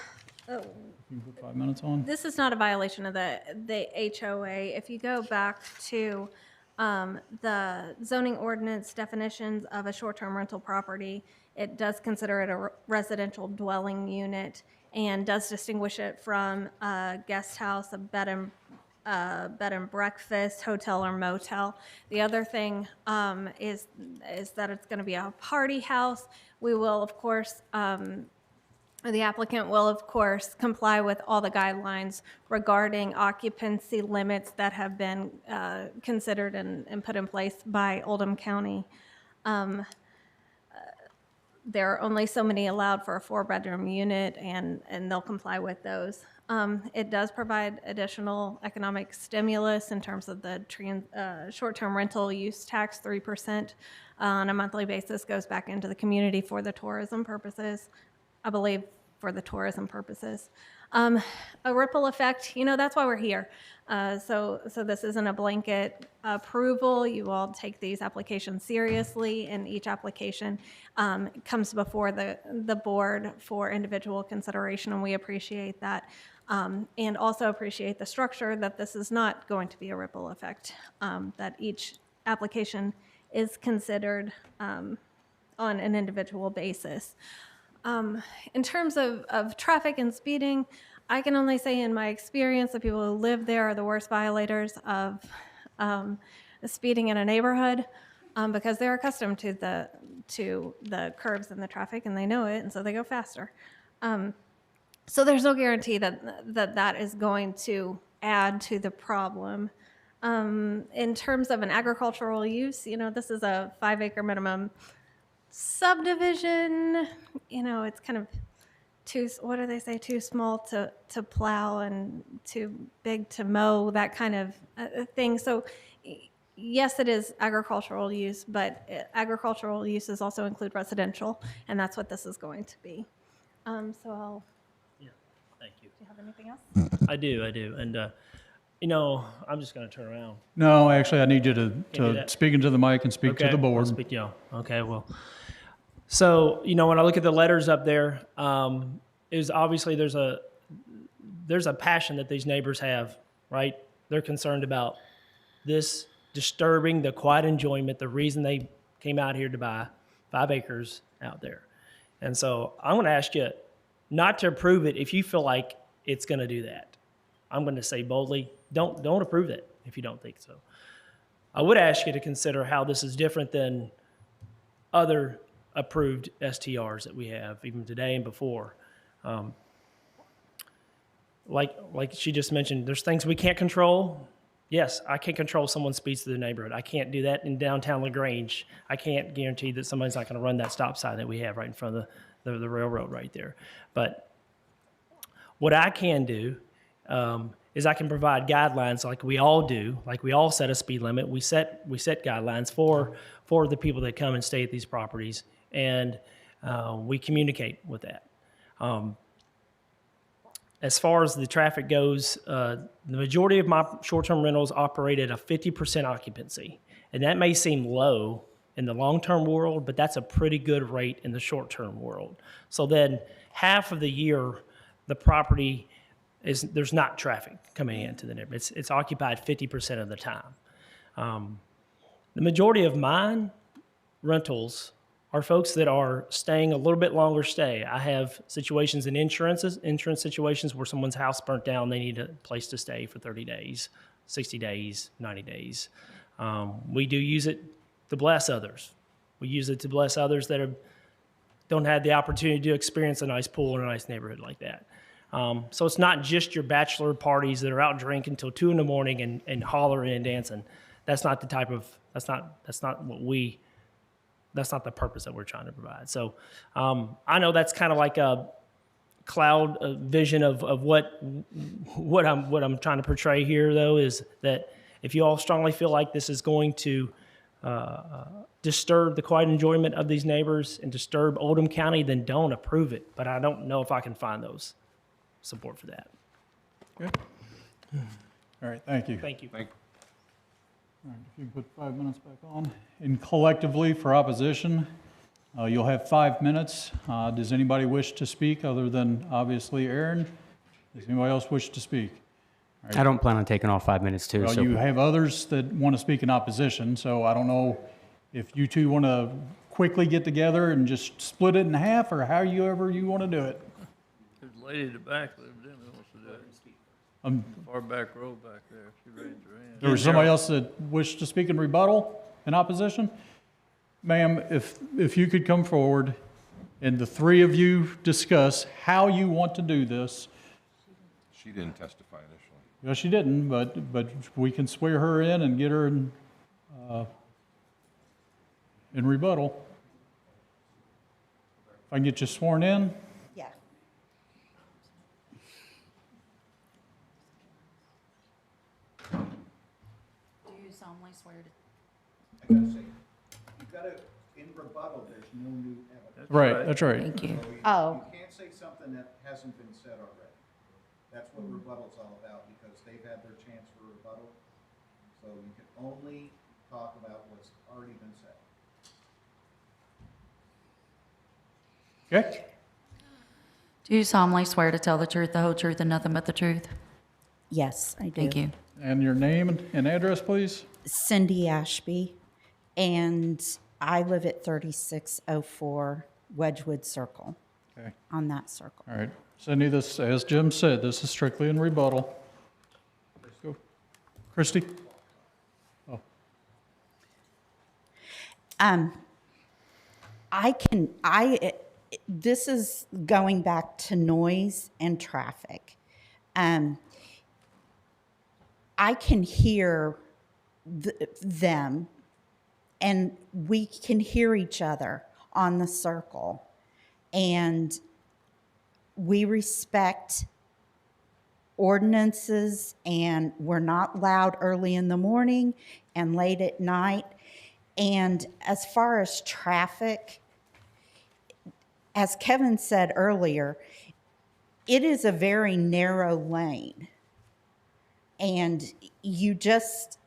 S2: can put 5 minutes on.
S21: This is not a violation of the HOA. If you go back to the zoning ordinance definitions of a short-term rental property, it does consider it a residential dwelling unit and does distinguish it from a guest house, a bed and breakfast, hotel or motel. The other thing is that it's going to be a party house. We will, of course, The applicant will, of course, comply with all the guidelines regarding occupancy limits that have been considered and put in place by Oldham County. There are only so many allowed for a 4-bedroom unit, and they'll comply with those. It does provide additional economic stimulus in terms of the short-term rental use tax, 3% on a monthly basis goes back into the community for the tourism purposes. I believe for the tourism purposes. A ripple effect, that's why we're here. So this isn't a blanket approval. You all take these applications seriously, and each application comes before the board for individual consideration, and we appreciate that. And also appreciate the structure, that this is not going to be a ripple effect, that each application is considered on an individual basis. In terms of traffic and speeding, I can only say in my experience, the people who live there are the worst violators of speeding in a neighborhood, because they're accustomed to the curbs and the traffic, and they know it, and so they go faster. So there's no guarantee that is going to add to the problem. In terms of an agricultural use, this is a 5-acre minimum subdivision. It's kind of too small to plow and too big to mow, that kind of thing. So yes, it is agricultural use, but agricultural uses also include residential, and that's what this is going to be. So
S3: Thank you.
S21: do you have anything else?
S3: I do. And, I'm just going to turn around.
S2: No, actually, I need you
S3: do
S2: to
S3: that?
S2: speak into the mic and speak to the
S3: I'll
S2: board.
S3: speak, okay, well. So, when I look at the letters up there, is obviously there's a passion that these neighbors have, right? They're concerned about this disturbing the quiet enjoyment, the reason they came out here to buy 5 acres out there. And so I'm going to ask you not to approve it if you feel like it's going to do that. I'm going to say boldly, don't approve it if you don't think so. I would ask you to consider how this is different than other approved STRs that we have, even today and before. Like she just mentioned, there's things we can't control. Yes, I can't control someone's speeds to the neighborhood. I can't do that in downtown LaGrange. I can't guarantee that somebody's not going to run that stop sign that we have right in front of the railroad right there. But what I can do is I can provide guidelines like we all do, like we all set a speed limit. We set guidelines for the people that come and stay at these properties, and we communicate with that. As far as the traffic goes, the majority of my short-term rentals operate at a 50% occupancy, and that may seem low in the long-term world, but that's a pretty good rate in the short-term world. So then half of the year, the property there's not traffic coming into the neighborhood. It's occupied 50% of the time. The majority of mine rentals are folks that are staying a little bit longer stay. I have situations in insurance situations where someone's house burnt down, they need a place to stay for 30 days, 60 days, 90 days. We do use it to bless others. We use it to bless others that don't have the opportunity to experience a nice pool in a nice neighborhood like that. So it's not just your bachelor parties that are out drinking till 2 a.m. and hollering and dancing. That's not the purpose that we're trying to provide. So I know that's kind of like a cloud vision of what I'm trying to portray here, though, is that if you all strongly feel like this is going to disturb the quiet enjoyment of these neighbors and disturb Oldham County, then don't approve it. But I don't know if I can find those support for that.
S2: Good. All right, thank you.
S3: Thank you.
S2: All right, if you can put 5 minutes back on. And collectively, for opposition, you'll have 5 minutes. Does anybody wish to speak other than, obviously, Aaron? Does anybody else wish to speak? All right.
S8: I don't plan on taking all 5 minutes, too.
S2: Well,
S8: so
S2: you have others that want to speak in opposition, so I don't know if you two want to quickly get together and just split it in half, or however you want to do it.
S16: There's a lady at the back lived in who wants to do it. Far back row back there. She raised her hand.
S2: There was somebody else that wished to speak in rebuttal, in opposition? Ma'am, if you could come forward and the three of you discuss how you want to do this.
S10: She didn't testify initially.
S2: Well, she didn't, but we can swear her in and get her in rebuttal. If I can get you sworn in.
S4: Yeah. Do you solemnly swear to?
S17: I gotta say, you've got to, in rebuttal, there's no new evidence.
S2: Right, that's right.
S4: Thank you.
S17: So
S4: Oh.
S17: You can't say something that hasn't been said already. That's what rebuttal's all about, because they've had their chance for rebuttal. So you can only talk about what's already been said.
S2: Okay.
S4: Do you solemnly swear to tell the truth, the whole truth, and nothing but the truth?
S11: Yes, I do.
S4: Thank you.
S2: And your name and address, please?
S11: Cindy Ashby, and I live at 3604 Wedgwood Circle,
S2: Okay.
S11: on that circle.
S2: All right. Cindy, this, as Jim said, this is strictly in rebuttal. Let's go. Christie? Oh,
S11: This is going back to noise and traffic. I can hear them, and we can hear each other on the circle. And we respect ordinances, and we're not loud early in the morning and late at night. And as far as traffic, as Kevin said earlier, it is a very narrow lane. And you just,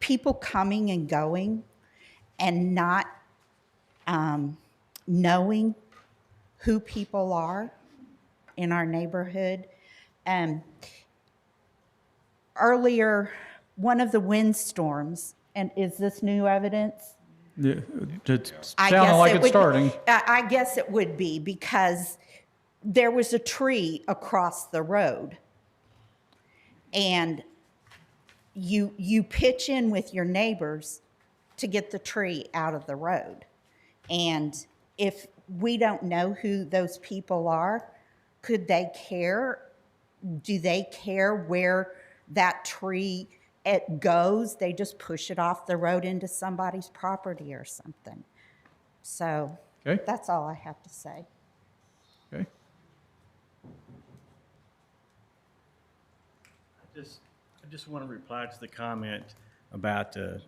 S11: people coming and going and not knowing who people are in our neighborhood. Earlier, one of the windstorms, and is this new evidence?
S2: yeah, it
S11: I
S2: sounded
S11: guess
S2: like
S11: it
S2: it's
S11: would-
S2: starting.
S11: I guess it would be, because there was a tree across the road. And you pitch in with your neighbors to get the tree out of the road. And if we don't know who those people are, could they care? Do they care where that tree it goes? They just push it off the road into somebody's property or something. So
S2: Okay.
S11: that's all I have to say.
S2: Okay.
S9: I just want to reply to the comment about the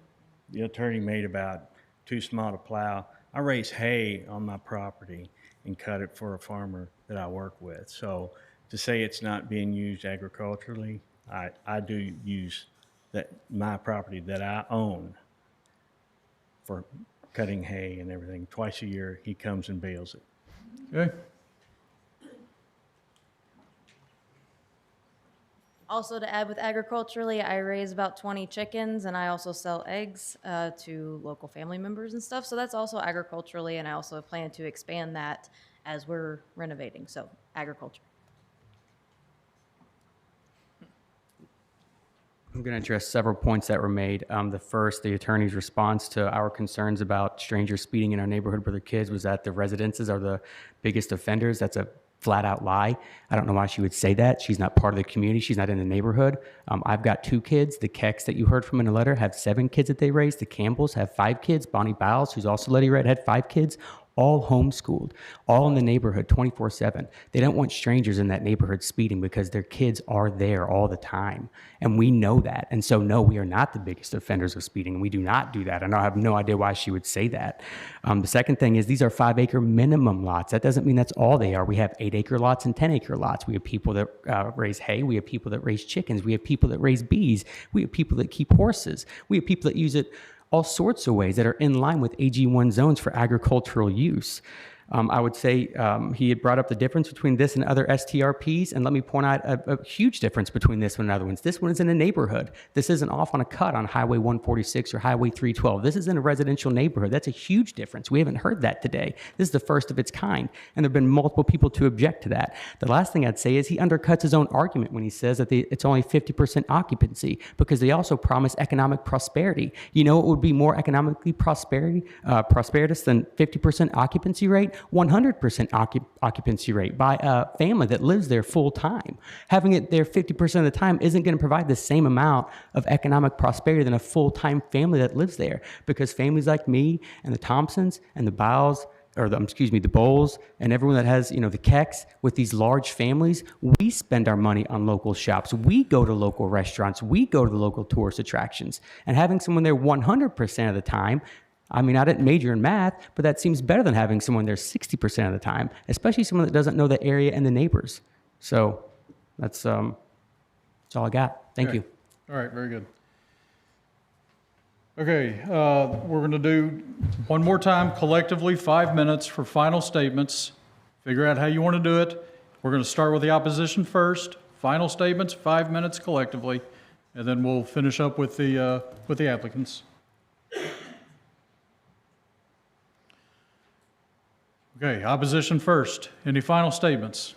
S9: attorney made about too small to plow. I raise hay on my property and cut it for a farmer that I work with. So to say it's not being used agriculturally, I do use my property that I own for cutting hay and everything. Twice a year, he comes and bales it.
S2: Okay.
S12: Also, to add with agriculturally, I raise about 20 chickens, and I also sell eggs to local family members and stuff. So that's also agriculturally, and I also plan to expand that as we're renovating. So agriculture.
S8: I'm going to address several points that were made. The first, the attorney's response to our concerns about strangers speeding in our neighborhood with their kids was that the residences are the biggest offenders. That's a flat out lie. I don't know why she would say that. She's not part of the community. She's not in the neighborhood. I've got 2 kids. The Kecks that you heard from in the letter have 7 kids that they raised. The Campbells have 5 kids. Bonnie Bowles, who's also Letty Red, had 5 kids. All homeschooled, all in the neighborhood 24/7. They don't want strangers in that neighborhood speeding because their kids are there all the time. And we know that. And so, no, we are not the biggest offenders of speeding. We do not do that. And I have no idea why she would say that. The second thing is these are 5-acre minimum lots. That doesn't mean that's all they are. We have 8-acre lots and 10-acre lots. We have people that raise hay. We have people that raise chickens. We have people that raise bees. We have people that keep horses. We have people that use it all sorts of ways that are in line with AG1 zones for agricultural use. I would say he had brought up the difference between this and other STRPs, and let me point out a huge difference between this one and other ones. This one is in a neighborhood. This isn't off on a cut on Highway 146 or Highway 312. This is in a residential neighborhood. That's a huge difference. We haven't heard that today. This is the first of its kind, and there have been multiple people to object to that. The last thing I'd say is he undercuts his own argument when he says that it's only 50% occupancy, because they also promise economic prosperity. You know what would be more economically prosperous than 50% occupancy rate? 100% occupancy rate by a family that lives there full time. Having it there 50% of the time isn't going to provide the same amount of economic prosperity than a full-time family that lives there, because families like me and the Thompsons and the Bows, or the Bowles, and everyone that has, the Kecks, with these large families, we spend our money on local shops. We go to local restaurants. We go to the local tourist attractions. And having someone there 100% of the time, I mean, I didn't major in math, but that seems better than having someone there 60% of the time, especially someone that doesn't know the area and the neighbors. So that's all I got. Thank
S2: Okay.
S8: you.
S2: All right, very good. Okay, we're going to do one more time collectively 5 minutes for final statements. Figure out how you want to do it. We're going to start with the opposition first. Final statements, 5 minutes collectively, and then we'll finish up with the applicants. Okay, opposition first. Any final statements?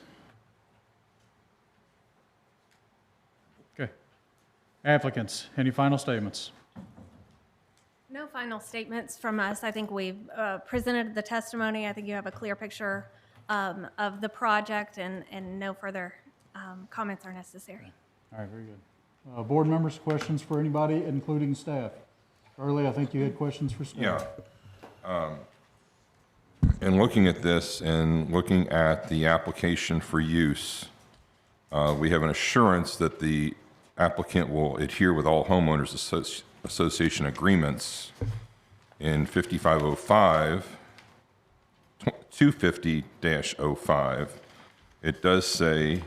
S2: Okay. Applicants, any final statements?
S21: No final statements from us. I think we've presented the testimony. I think you have a clear picture of the project, and no further comments are necessary.
S2: All right, very good. Board members, questions for anybody, including staff? Charlie, I think you had questions for staff.
S10: Yeah. In looking at this and looking at the application for use, we have an assurance that the applicant will adhere with all homeowners association agreements. In 5505, 250-05, it does say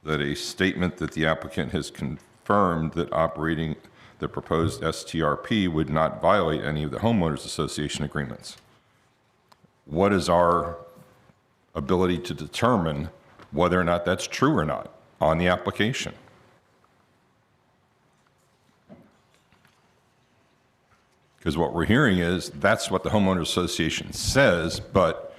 S10: that a statement that the applicant has confirmed that operating the proposed STRP would not violate any of the homeowners association agreements. What is our ability to determine whether or not that's true or not on the application? Because what we're hearing is that's what the homeowners association says, but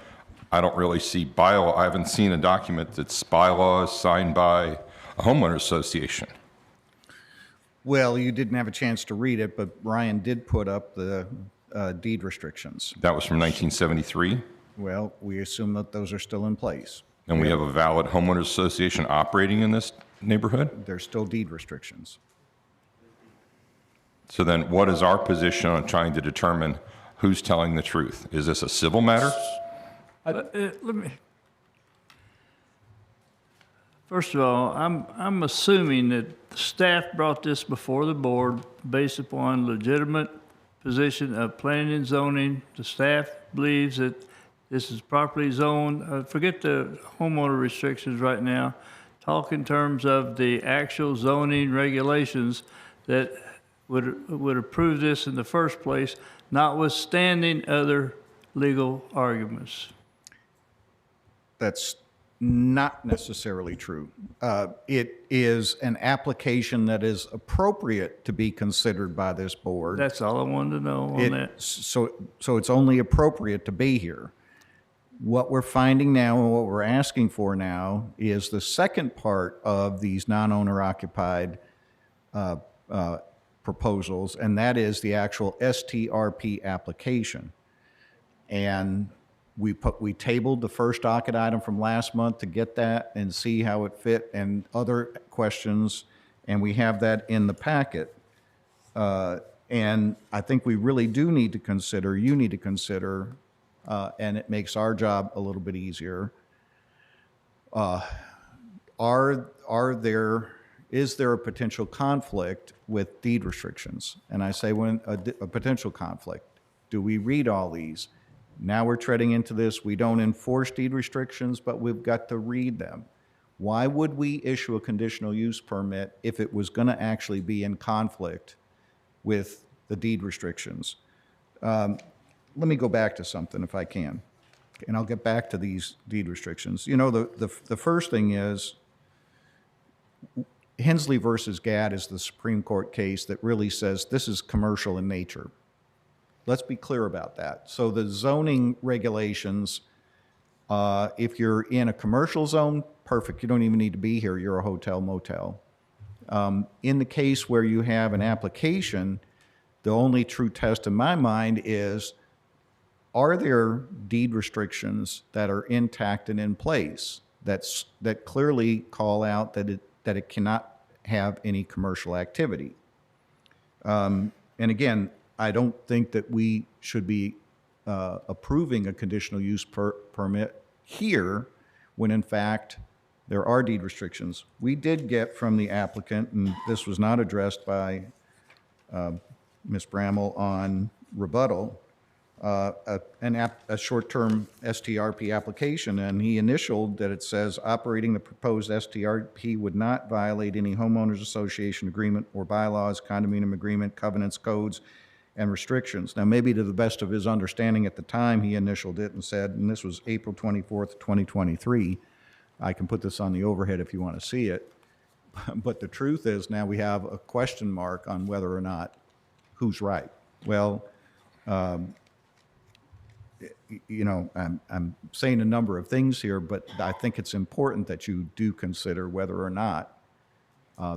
S10: I don't really see I haven't seen a document that's bylaws signed by a homeowners association.
S17: Well, you didn't have a chance to read it, but Ryan did put up the deed restrictions.
S10: That was from 1973?
S17: Well, we assume that those are still in place.
S10: And we have a valid homeowners association operating in this neighborhood?
S17: There's still deed restrictions.
S10: So then what is our position on trying to determine who's telling the truth? Is this a civil matter?
S16: First of all, I'm assuming that the staff brought this before the board based upon legitimate position of planning and zoning. The staff believes that this is properly zoned. Forget the homeowner restrictions right now. Talk in terms of the actual zoning regulations that would approve this in the first place, notwithstanding other legal arguments.
S17: That's not necessarily true. It is an application that is appropriate to be considered by this board.
S16: That's all I wanted to know on that.
S17: So it's only appropriate to be here. What we're finding now and what we're asking for now is the second part of these non-owner occupied proposals, and that is the actual STRP application. And we tabled the first docket item from last month to get that and see how it fit and other questions, and we have that in the packet. And I think we really do need to consider, you need to consider, and it makes our job a little bit easier. Is there a potential conflict with deed restrictions? And I say when a potential conflict. Do we read all these? Now we're treading into this. We don't enforce deed restrictions, but we've got to read them. Why would we issue a conditional use permit if it was going to actually be in conflict with the deed restrictions? Let me go back to something if I can, and I'll get back to these deed restrictions. You know, the first thing is Hensley versus Gadd is the Supreme Court case that really says this is commercial in nature. Let's be clear about that. So the zoning regulations, if you're in a commercial zone, perfect. You don't even need to be here. You're a hotel, motel. In the case where you have an application, the only true test in my mind is are there deed restrictions that are intact and in place that clearly call out that it cannot have any commercial activity? And again, I don't think that we should be approving a conditional use permit here when in fact there are deed restrictions. We did get from the applicant, and this was not addressed by Ms. Bramall on rebuttal, a short-term STRP application, and he initialed that it says operating the proposed STRP would not violate any homeowners association agreement or bylaws, condominium agreement, covenants, codes, and restrictions. Now, maybe to the best of his understanding at the time, he initialed it and said, and this was April 24th, 2023. I can put this on the overhead if you want to see it. But the truth is now we have a question mark on whether or not who's right. Well, you know, I'm saying a number of things here, but I think it's important that you do consider whether or not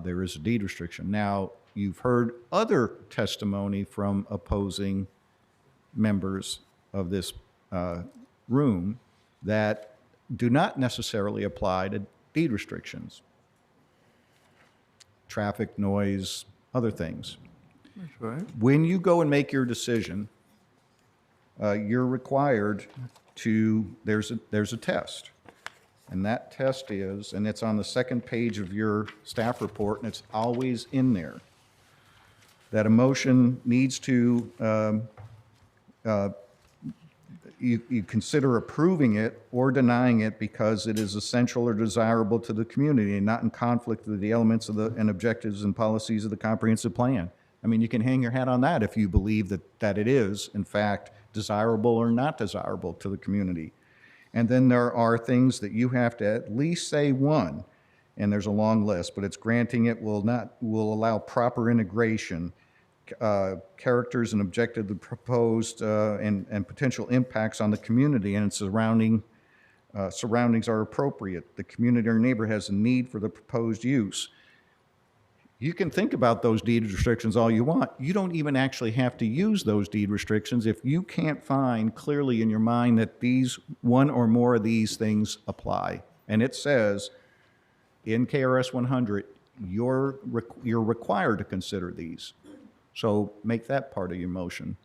S17: there is a deed restriction. Now, you've heard other testimony from opposing members of this room that do not necessarily apply to deed restrictions. Traffic, noise, other things.
S16: That's right.
S17: When you go and make your decision, you're required to, there's a test. And that test is, and it's on the second page of your staff report, and it's always in there, that a motion needs to, you consider approving it or denying it because it is essential or desirable to the community and not in conflict with the elements of and objectives and policies of the comprehensive plan. I mean, you can hang your hat on that if you believe that it is, in fact, desirable or not desirable to the community. And then there are things that you have to at least say one, and there's a long list, but it's granting it will allow proper integration, characters and objective the proposed and potential impacts on the community and its surroundings are appropriate. The community or neighbor has a need for the proposed use. You can think about those deed restrictions all you want. You don't even actually have to use those deed restrictions if you can't find clearly in your mind that these one or more of these things apply. And it says in KRS 100, you're required to consider these. So make that part of your motion.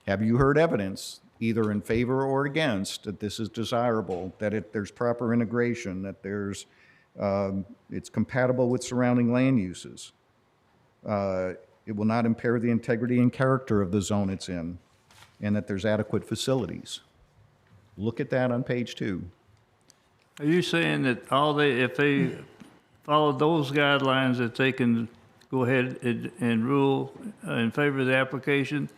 S17: Have you heard evidence, either in favor or against, that this is desirable, that there's proper integration, that there's it's compatible with surrounding land uses. It will not impair the integrity and character of the zone it's in, and that there's adequate facilities. Look at that on page 2.
S16: Are you saying that if they follow those guidelines, that they can go ahead and rule in favor of the application?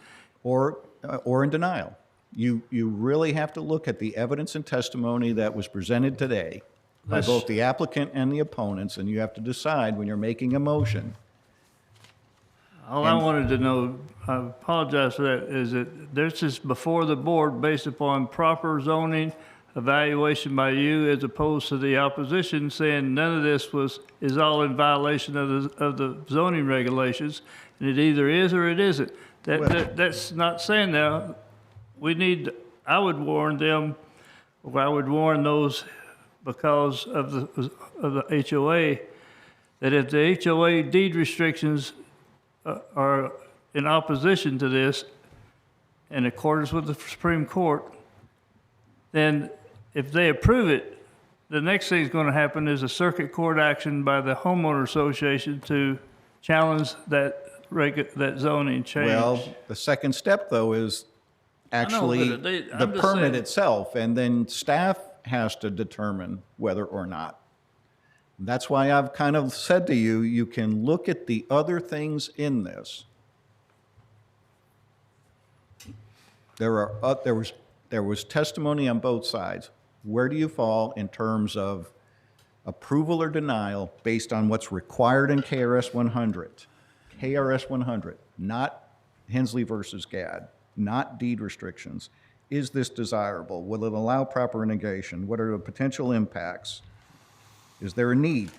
S17: Or in denial. You really have to look at the evidence and testimony that was presented today by both the applicant and the opponents, and you have to decide when you're making a motion.
S16: All I wanted to know, I apologize for that, is that this is before the board based upon proper zoning evaluation by you, as opposed to the opposition saying none of this is all in violation of the zoning regulations, and it either is or it isn't. That's not saying that. I would warn them, or I would warn those because of the HOA, that if the HOA deed restrictions are in opposition to this, in accordance with the Supreme Court, then if they approve it, the next thing that's going to happen is a circuit court action by the homeowner association to challenge that zoning change.
S17: Well, the second step, though, is actually the permit itself, and then staff has to determine whether or not. That's why I've kind of said to you, you can look at the other things in this. There was testimony on both sides. Where do you fall in terms of approval or denial based on what's required in KRS 100? KRS 100, not Hensley versus Gadd, not deed restrictions. Is this desirable? Will it allow proper integration? What are the potential impacts? Is there a need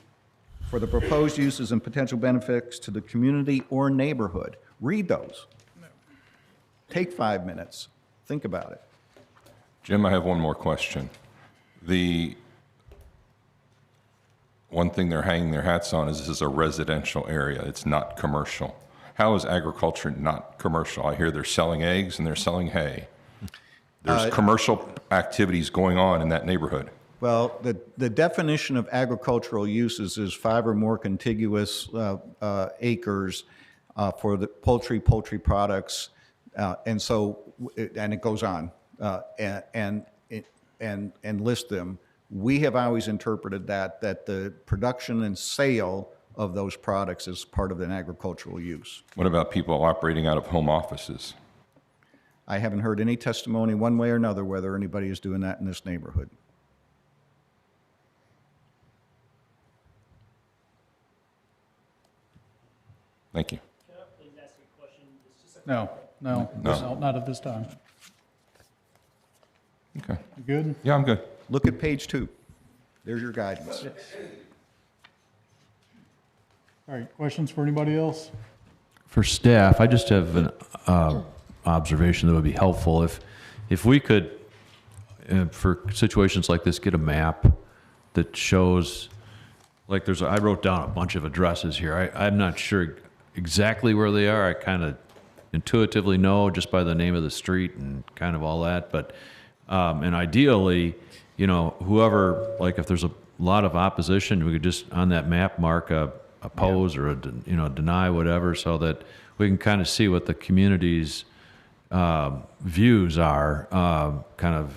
S17: for the proposed uses and potential benefits to the community or neighborhood? Read those. Take 5 minutes. Think about it.
S10: Jim, I have one more question. The one thing they're hanging their hats on is this is a residential area. It's not commercial. How is agriculture not commercial? I hear they're selling eggs and they're selling hay. There's commercial activities going on in that neighborhood.
S17: Well, the definition of agricultural uses is 5 or more contiguous acres for the poultry products, and so, and it goes on, and list them. We have always interpreted that the production and sale of those products is part of an agricultural use.
S10: What about people operating out of home offices?
S17: I haven't heard any testimony one way or another whether anybody is doing that in this neighborhood.
S10: Thank you.
S3: Can I please ask you a question? It's just a
S2: No, not at this time.
S10: Okay.
S2: You good?
S10: Yeah, I'm good.
S17: Look at page 2. There's your guidance.
S2: All right, questions for anybody else?
S14: For staff, I just have an observation that would be helpful. If we could, for situations like this, get a map that shows, like I wrote down a bunch of addresses here. I'm not sure exactly where they are. I kind of intuitively know just by the name of the street and kind of all that. But, and ideally, whoever, like if there's a lot of opposition, we could just on that map mark a oppose or deny, whatever, so that we can kind of see what the community's views are, kind of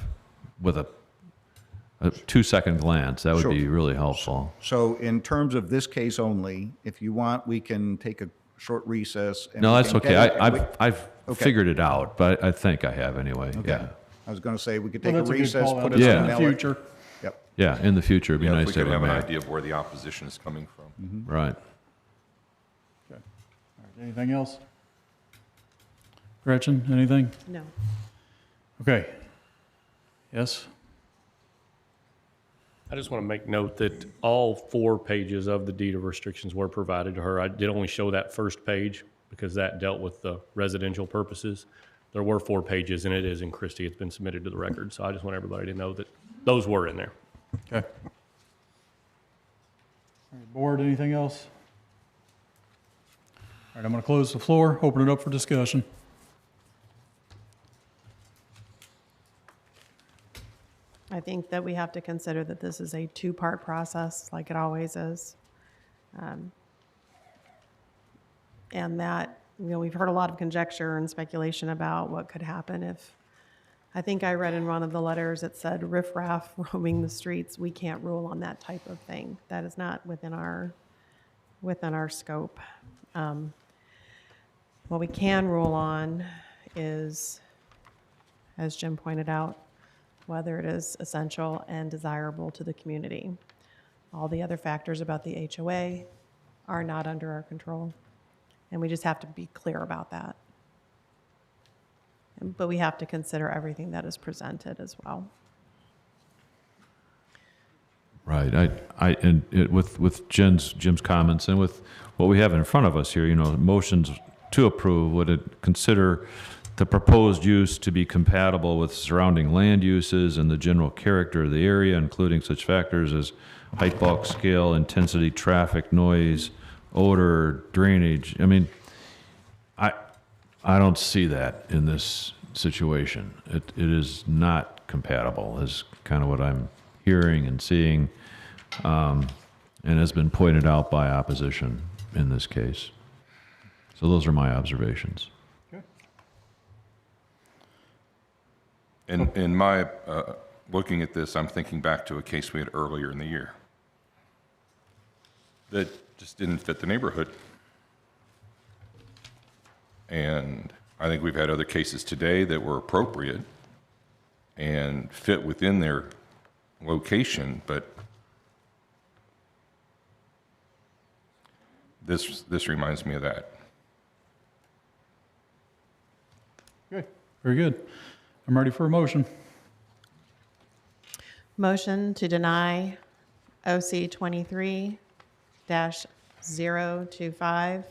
S14: with a 2-second glance. That would be really helpful.
S17: So in terms of this case only, if you want, we can take a short recess. And
S14: No,
S17: we
S14: that's
S17: can
S14: okay.
S17: get
S14: I've
S17: Okay.
S14: figured it out, but I think I have anyway.
S17: Okay.
S14: Yeah.
S17: I was going to say we could
S2: Well,
S17: take a
S2: that's a good
S17: recess,
S2: call
S17: put
S2: out.
S17: it
S2: Yeah.
S17: on
S2: In the future.
S17: Yep.
S14: Yeah, in the future, it'd be
S10: Yeah,
S14: nice
S10: if we
S14: to
S10: could
S14: have
S10: have
S14: a
S10: an
S14: map.
S10: idea of where the opposition is coming from.
S14: Right.
S2: Okay. All right, anything else? Gretchen, anything?
S5: No.
S2: Okay. Yes?
S6: I just want to make note that all 4 pages of the deed of restrictions were provided to her. I did only show that first page because that dealt with the residential purposes. There were 4 pages, and it is in Christie. It's been submitted to the record, so I just want everybody to know that those were in there.
S2: Okay. All right, board, anything else? All right, I'm going to close the floor, open it up for discussion.
S5: I think that we have to consider that this is a 2-part process, like it always is. And that, we've heard a lot of conjecture and speculation about what could happen if, I think I read in one of the letters, it said riffraff roaming the streets. We can't rule on that type of thing. That is not within our scope. What we can rule on is, as Jim pointed out, whether it is essential and desirable to the community. All the other factors about the HOA are not under our control, and we just have to be clear about that. But we have to consider everything that is presented as well.
S14: Right. With Jim's comments and with what we have in front of us here, motions to approve, would it consider the proposed use to be compatible with surrounding land uses and the general character of the area, including such factors as height, bulk, scale, intensity, traffic, noise, odor, drainage? I mean, I don't see that in this situation. It is not compatible, is kind of what I'm hearing and seeing, and has been pointed out by opposition in this case. So those are my observations.
S10: In my looking at this, I'm thinking back to a case we had earlier in the year that just didn't fit the neighborhood. And I think we've had other cases today that were appropriate and fit within their location, but this reminds me of that.
S2: Okay, very good. I'm ready for a motion.
S5: Motion to deny OC 23-025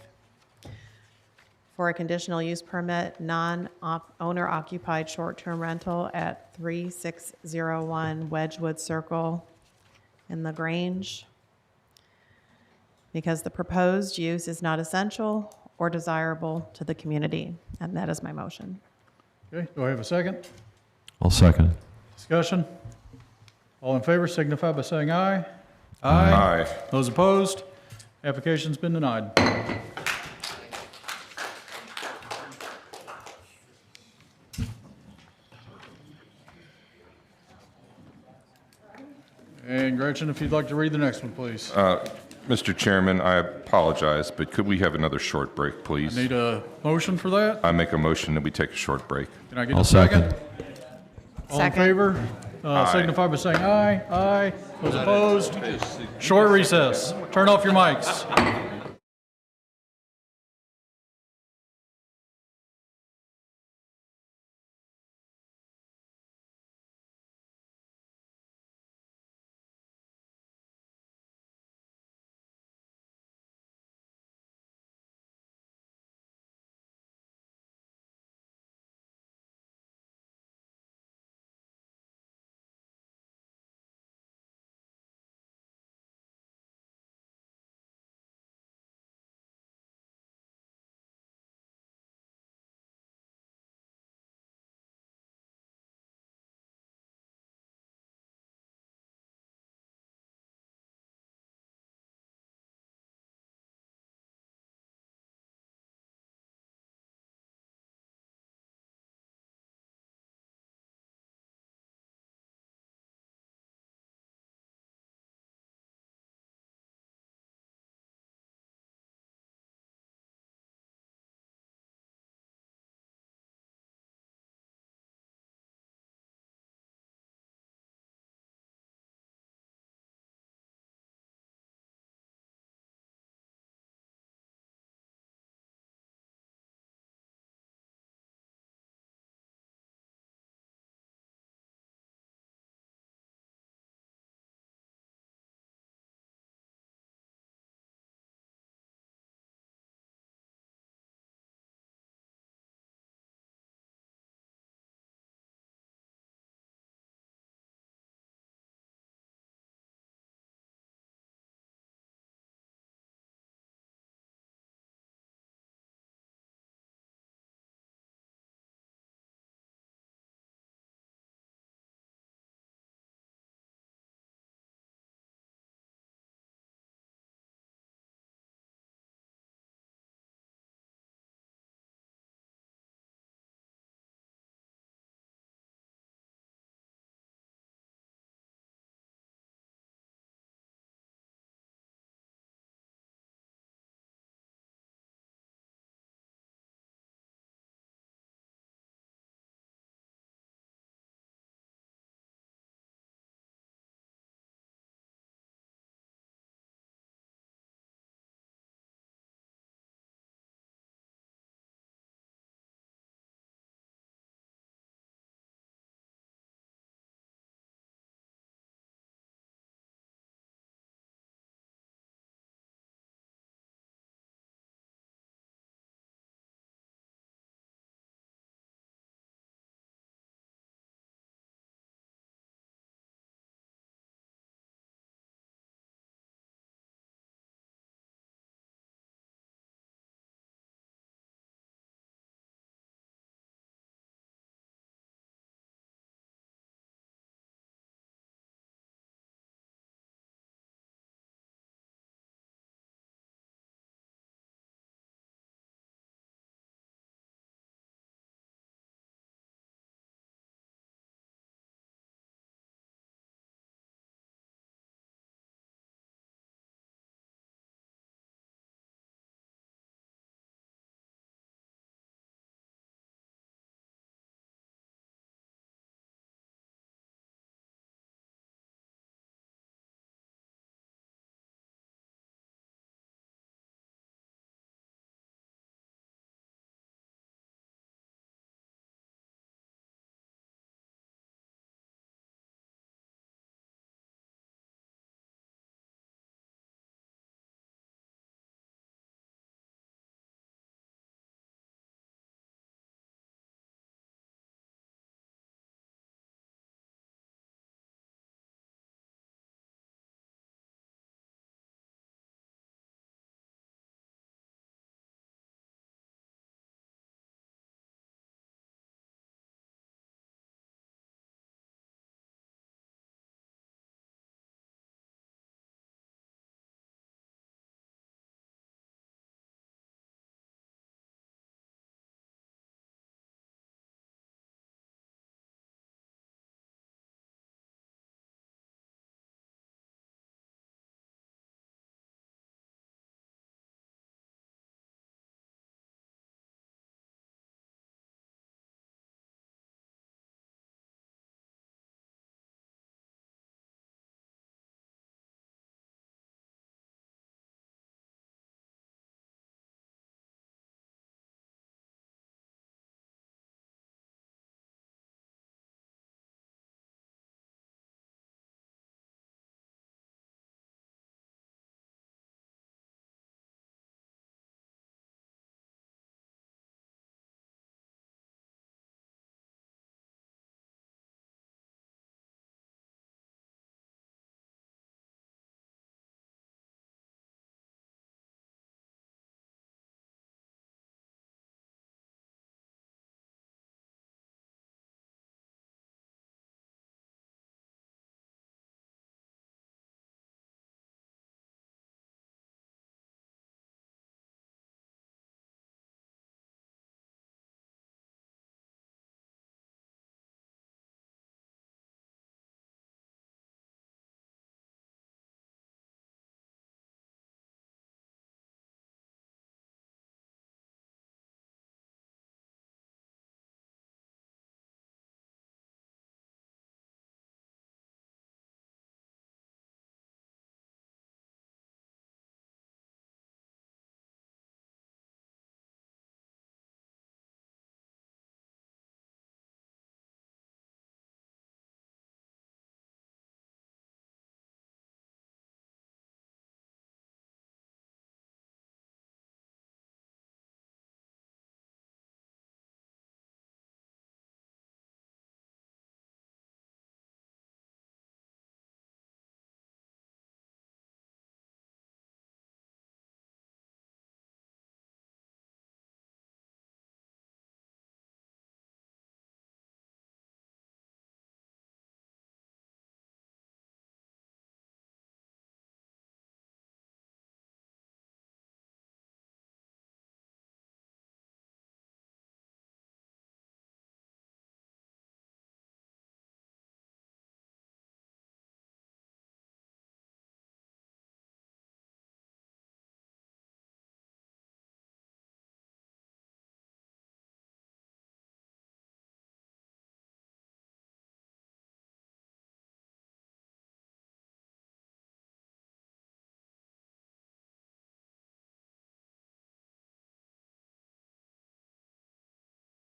S5: for a conditional use permit, non-owner occupied short-term rental at 3601 Wedgewood Circle in LaGrange, because the proposed use is not essential or desirable to the community. And that is my motion.
S2: Okay, do I have a second?
S14: I'll second.
S2: Discussion? All in favor signify by saying aye.
S10: Aye.
S2: Those opposed? Application's been denied. And Gretchen, if you'd like to read the next one, please.
S10: Mr. Chairman, I apologize, but could we have another short break, please?
S2: Need a motion for that?
S10: I make a motion that we take a short break.
S2: Can I get
S14: I'll
S2: a second?
S14: second.
S2: All in favor?
S10: Aye.
S2: Signify by saying aye. Aye. Those opposed? Short recess. Turn off your mics.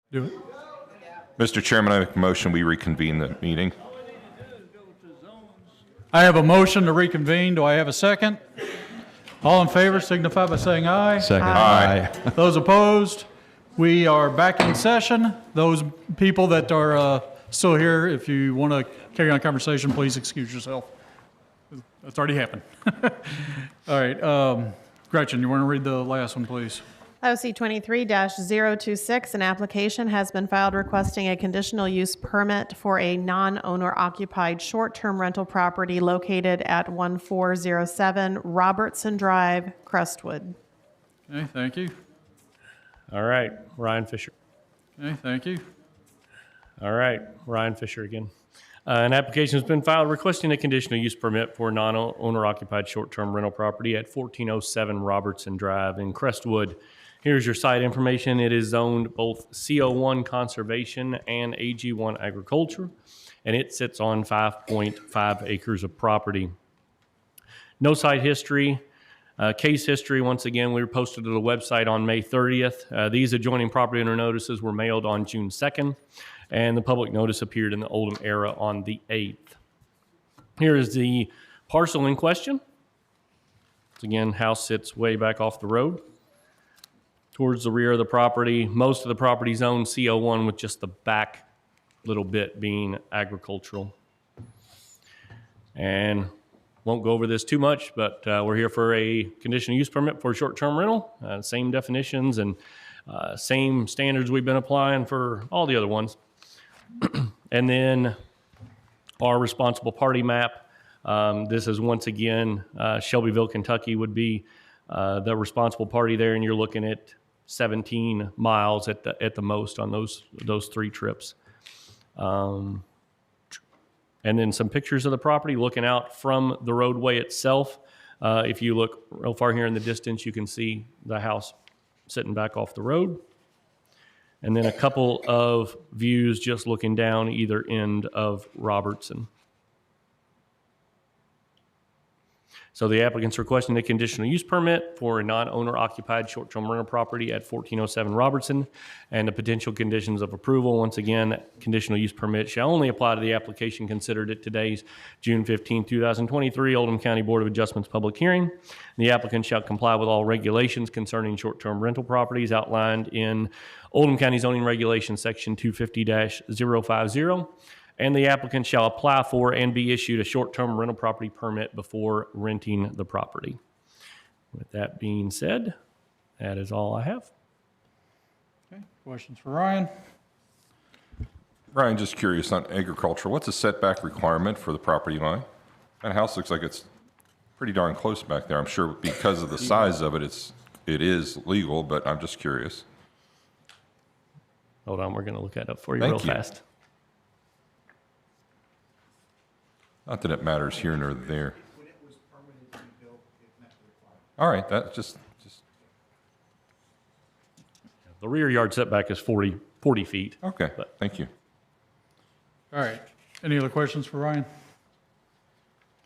S2: Do it.
S10: Mr. Chairman, I make a motion, we reconvene the meeting.
S2: I have a motion to reconvene. Do I have a second? All in favor signify by saying aye.
S14: Second.
S10: Aye.
S2: Those opposed? We are back in session. Those people that are still here, if you want to carry on a conversation, please excuse yourself. That's already happened. All right. Gretchen, you want to read the last one, please?
S5: OC 23-026, an application has been filed requesting a conditional use permit for a non-owner occupied short-term rental property located at 1407 Robertson Drive, Crestwood.
S2: Okay, thank you.
S6: All right, Ryan Fisher.
S2: Okay, thank you.
S6: All right, Ryan Fisher again. An application has been filed requesting a conditional use permit for a non-owner occupied short-term rental property at 1407 Robertson Drive in Crestwood. Here's your site information. It is zoned both CO1 conservation and AG1 agriculture, and it sits on 5.5 acres of property. No site history. Case history, once again, we were posted to the website on May 30th. These adjoining property owner notices were mailed on June 2nd, and the public notice appeared in the Oldham Era on the 8th. Here is the parcel in question. Once again, house sits way back off the road. Towards the rear of the property, most of the property is owned CO1 with just the back little bit being agricultural. And won't go over this too much, but we're here for a conditional use permit for short-term rental. Same definitions and same standards we've been applying for all the other ones. And then our responsible party map. This is once again, Shelbyville, Kentucky would be the responsible party there, and you're looking at 17 miles at the most on those 3 trips. And then some pictures of the property looking out from the roadway itself. If you look real far here in the distance, you can see the house sitting back off the road. And then a couple of views just looking down either end of Robertson. So the applicant's requesting a conditional use permit for a non-owner occupied short-term rental property at 1407 Robertson, and the potential conditions of approval. Once again, conditional use permit shall only apply to the application considered at today's June 15, 2023 Oldham County Board of Adjustments public hearing. The applicant shall comply with all regulations concerning short-term rental properties outlined in Oldham County Zoning Regulations Section 250-050. And the applicant shall apply for and be issued a short-term rental property permit before renting the property. With that being said, that is all I have.
S2: Okay, questions for Ryan?
S10: Ryan, just curious on agriculture, what's the setback requirement for the property line? That house looks like it's pretty darn close back there. I'm sure because of the size of it, it is legal, but I'm just curious.
S6: Hold on, we're going to look that up for you
S10: Thank
S6: real
S10: you.
S6: fast.
S10: Not that it matters here nor there. All right, that's just
S6: The rear yard setback is 40 feet.
S10: okay. Thank you.
S2: All right. Any other questions for Ryan?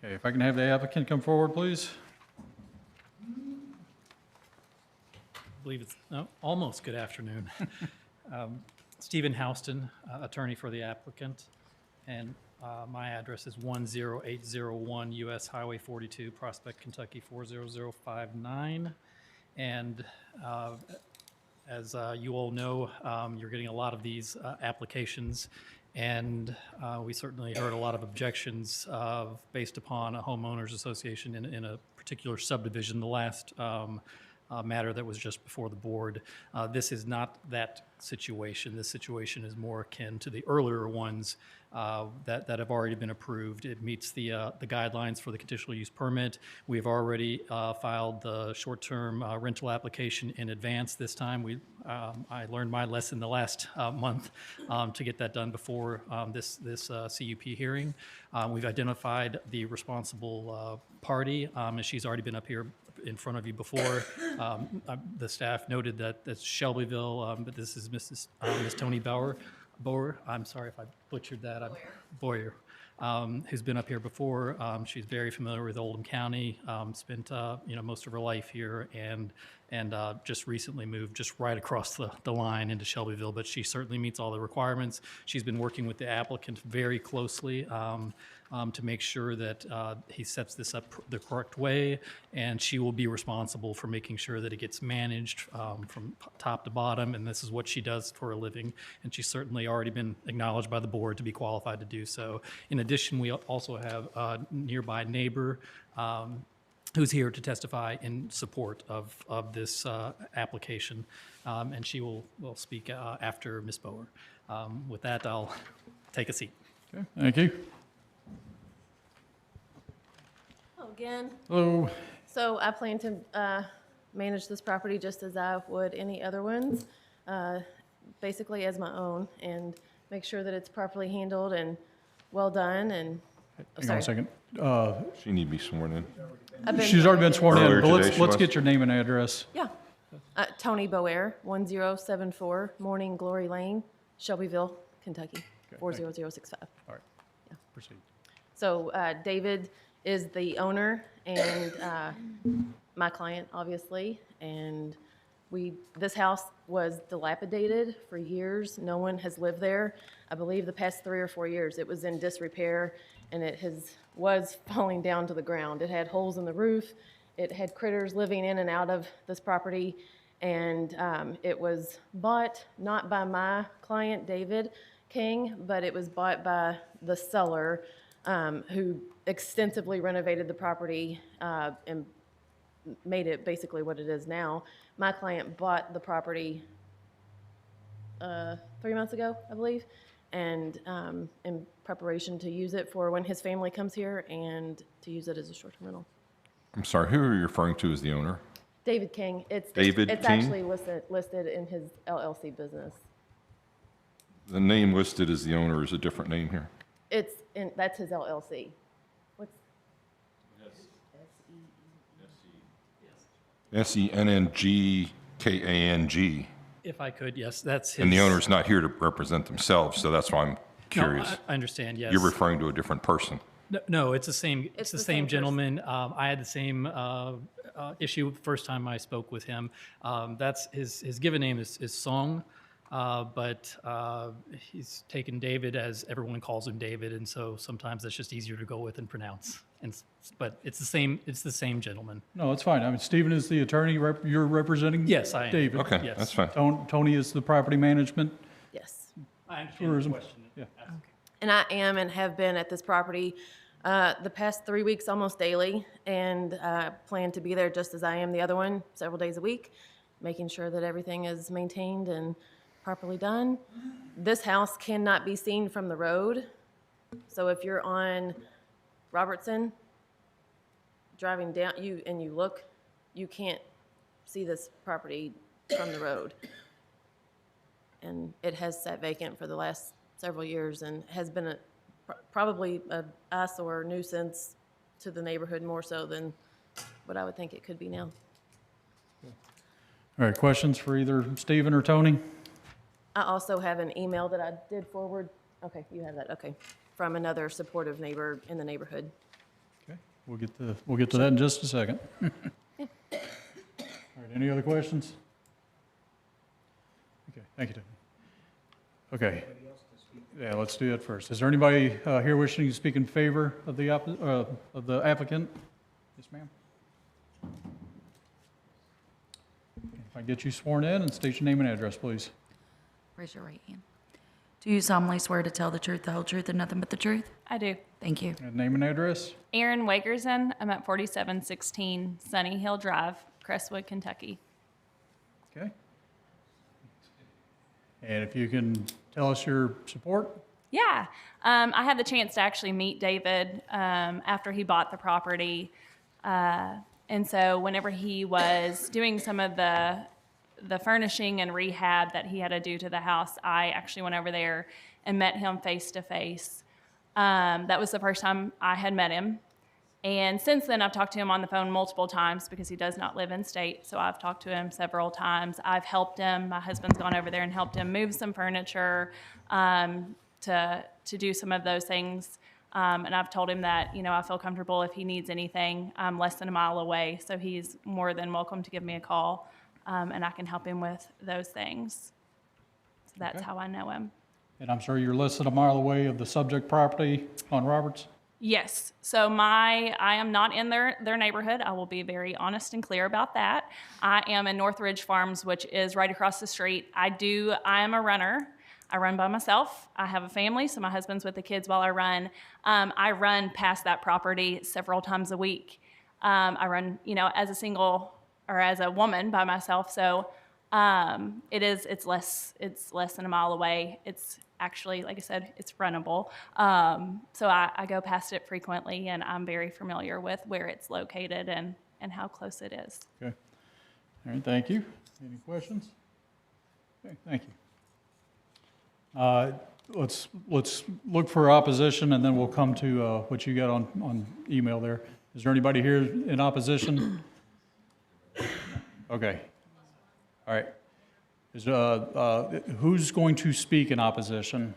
S2: Okay, if I can have the applicant come forward, please.
S7: I believe it's almost good afternoon. Stephen Houston, attorney for the applicant, and my address is 10801 US Highway 42, Prospect, Kentucky 40059. And as you all know, you're getting a lot of these applications, and we certainly heard a lot of objections based upon a homeowners association in a particular subdivision. The last matter that was just before the board. This is not that situation. This situation is more akin to the earlier ones that have already been approved. It meets the guidelines for the conditional use permit. We've already filed the short-term rental application in advance this time. I learned my lesson the last month to get that done before this CUP hearing. We've identified the responsible party, as she's already been up here in front of you before. The staff noted that that's Shelbyville, but this is Miss Tony Bower. I'm sorry if I butchered that. Boyer. who's been up here before. She's very familiar with Oldham County, spent most of her life here, and just recently moved just right across the line into Shelbyville, but she certainly meets all the requirements. She's been working with the applicant very closely to make sure that he sets this up the correct way, and she will be responsible for making sure that it gets managed from top to bottom, and this is what she does for a living, and she's certainly already been acknowledged by the board to be qualified to do so. In addition, we also have a nearby neighbor who's here to testify in support of this application, and she will speak after Ms. Bower. With that, I'll take a seat.
S2: Okay, thank you.
S13: Hello again.
S2: Hello.
S13: So I plan to manage this property just as I would any other ones, basically as my own, and make sure that it's properly handled and well done. And
S2: Hang on a second.
S10: She need to be sworn in.
S2: She's already been sworn in,
S10: Earlier
S2: but
S10: today she
S2: let's
S10: was.
S2: get your name and address.
S13: Yeah. Tony Boer, 1074 Morning Glory Lane, Shelbyville, Kentucky, 40065.
S2: All right. Proceed.
S13: So David is the owner and my client, obviously. And this house was dilapidated for years. No one has lived there. I believe the past 3 or 4 years it was in disrepair, and it was falling down to the ground. It had holes in the roof. It had critters living in and out of this property. And it was bought not by my client, David King, but it was bought by the seller who extensively renovated the property and made it basically what it is now. My client bought the property 3 months ago, I believe, and in preparation to use it for when his family comes here and to use it as a short-term rental.
S10: I'm sorry, who are you referring to as the owner?
S13: David King. It's
S10: David
S13: It's
S10: King?
S13: actually listed in his LLC business.
S10: The name listed as the owner is a different name here.
S13: That's his LLC. What's
S10: Sennngkang.
S7: If I could, yes, that's his.
S10: And the owner's not here to represent themselves, so that's why I'm curious.
S7: No, I understand, yes.
S10: You're referring to a different person.
S7: No, it's the same.
S13: It's
S7: the
S13: the
S7: same
S13: same
S7: gentleman. I had the same issue the first time I spoke with him. That's his given name is Song, but he's taken David as everyone calls him David, and so sometimes that's just easier to go with and pronounce. But it's the same. It's the same gentleman.
S2: No, it's fine. I mean, Stephen is the attorney you're representing?
S7: Yes, I am.
S2: David.
S10: Okay,
S7: Yes.
S10: that's fine.
S2: Tony is the property management?
S13: Yes.
S7: I understand the
S2: Tourism.
S7: question.
S2: Yeah.
S13: And I am and have been at this property the past 3 weeks almost daily, and plan to be there just as I am the other one, several days a week, making sure that everything is maintained and properly done. This house cannot be seen from the road, so if you're on Robertson, driving down, you look, you can't see this property from the road. And it has sat vacant for the last several years and has been probably a eyesore nuisance to the neighborhood more so than what I would think it could be now.
S2: All right, questions for either Stephen or Tony?
S13: I also have an email that I did forward. Okay, you have that, okay. From another supportive neighbor in the neighborhood.
S2: Okay, we'll get to that in just a second. All right, any other questions? Okay, thank you, Tony. Okay. Yeah, let's do that first. Is there anybody here wishing to speak in favor of the applicant? Yes, ma'am. If I get you sworn in and state your name and address, please.
S4: Raise your right hand. Do you solemnly swear to tell the truth, the whole truth, and nothing but the truth?
S15: I do.
S4: Thank you.
S2: And name and address?
S15: Aaron Wagerson. I'm at 4716 Sunny Hill Drive, Crestwood, Kentucky.
S2: Okay. And if you can tell us your support?
S15: Yeah. I had the chance to actually meet David after he bought the property. And so whenever he was doing some of the furnishing and rehab that he had to do to the house, I actually went over there and met him face to face. That was the first time I had met him. And since then, I've talked to him on the phone multiple times because he does not live in state. So I've talked to him several times. I've helped him. My husband's gone over there and helped him move some furniture to do some of those things. And I've told him that, I feel comfortable if he needs anything. I'm less than a mile away, so he's more than welcome to give me a call, and I can help him with those things. So that's
S2: Okay.
S15: how I know him.
S2: And I'm sure you're less than a mile away of the subject property on Roberts?
S15: Yes. So I am not in their neighborhood. I will be very honest and clear about that. I am in Northridge Farms, which is right across the street. I am a runner. I run by myself. I have a family, so my husband's with the kids while I run. I run past that property several times a week. I run, as a single or as a woman by myself. So it's less than a mile away. It's actually, like I said, it's runnable. So I go past it frequently, and I'm very familiar with where it's located and how close it is.
S2: Okay. All right, thank you. Any questions? Okay, thank you. Let's look for opposition, and then we'll come to what you got on email there. Is there anybody here in opposition? Okay. All right. Who's going to speak in opposition?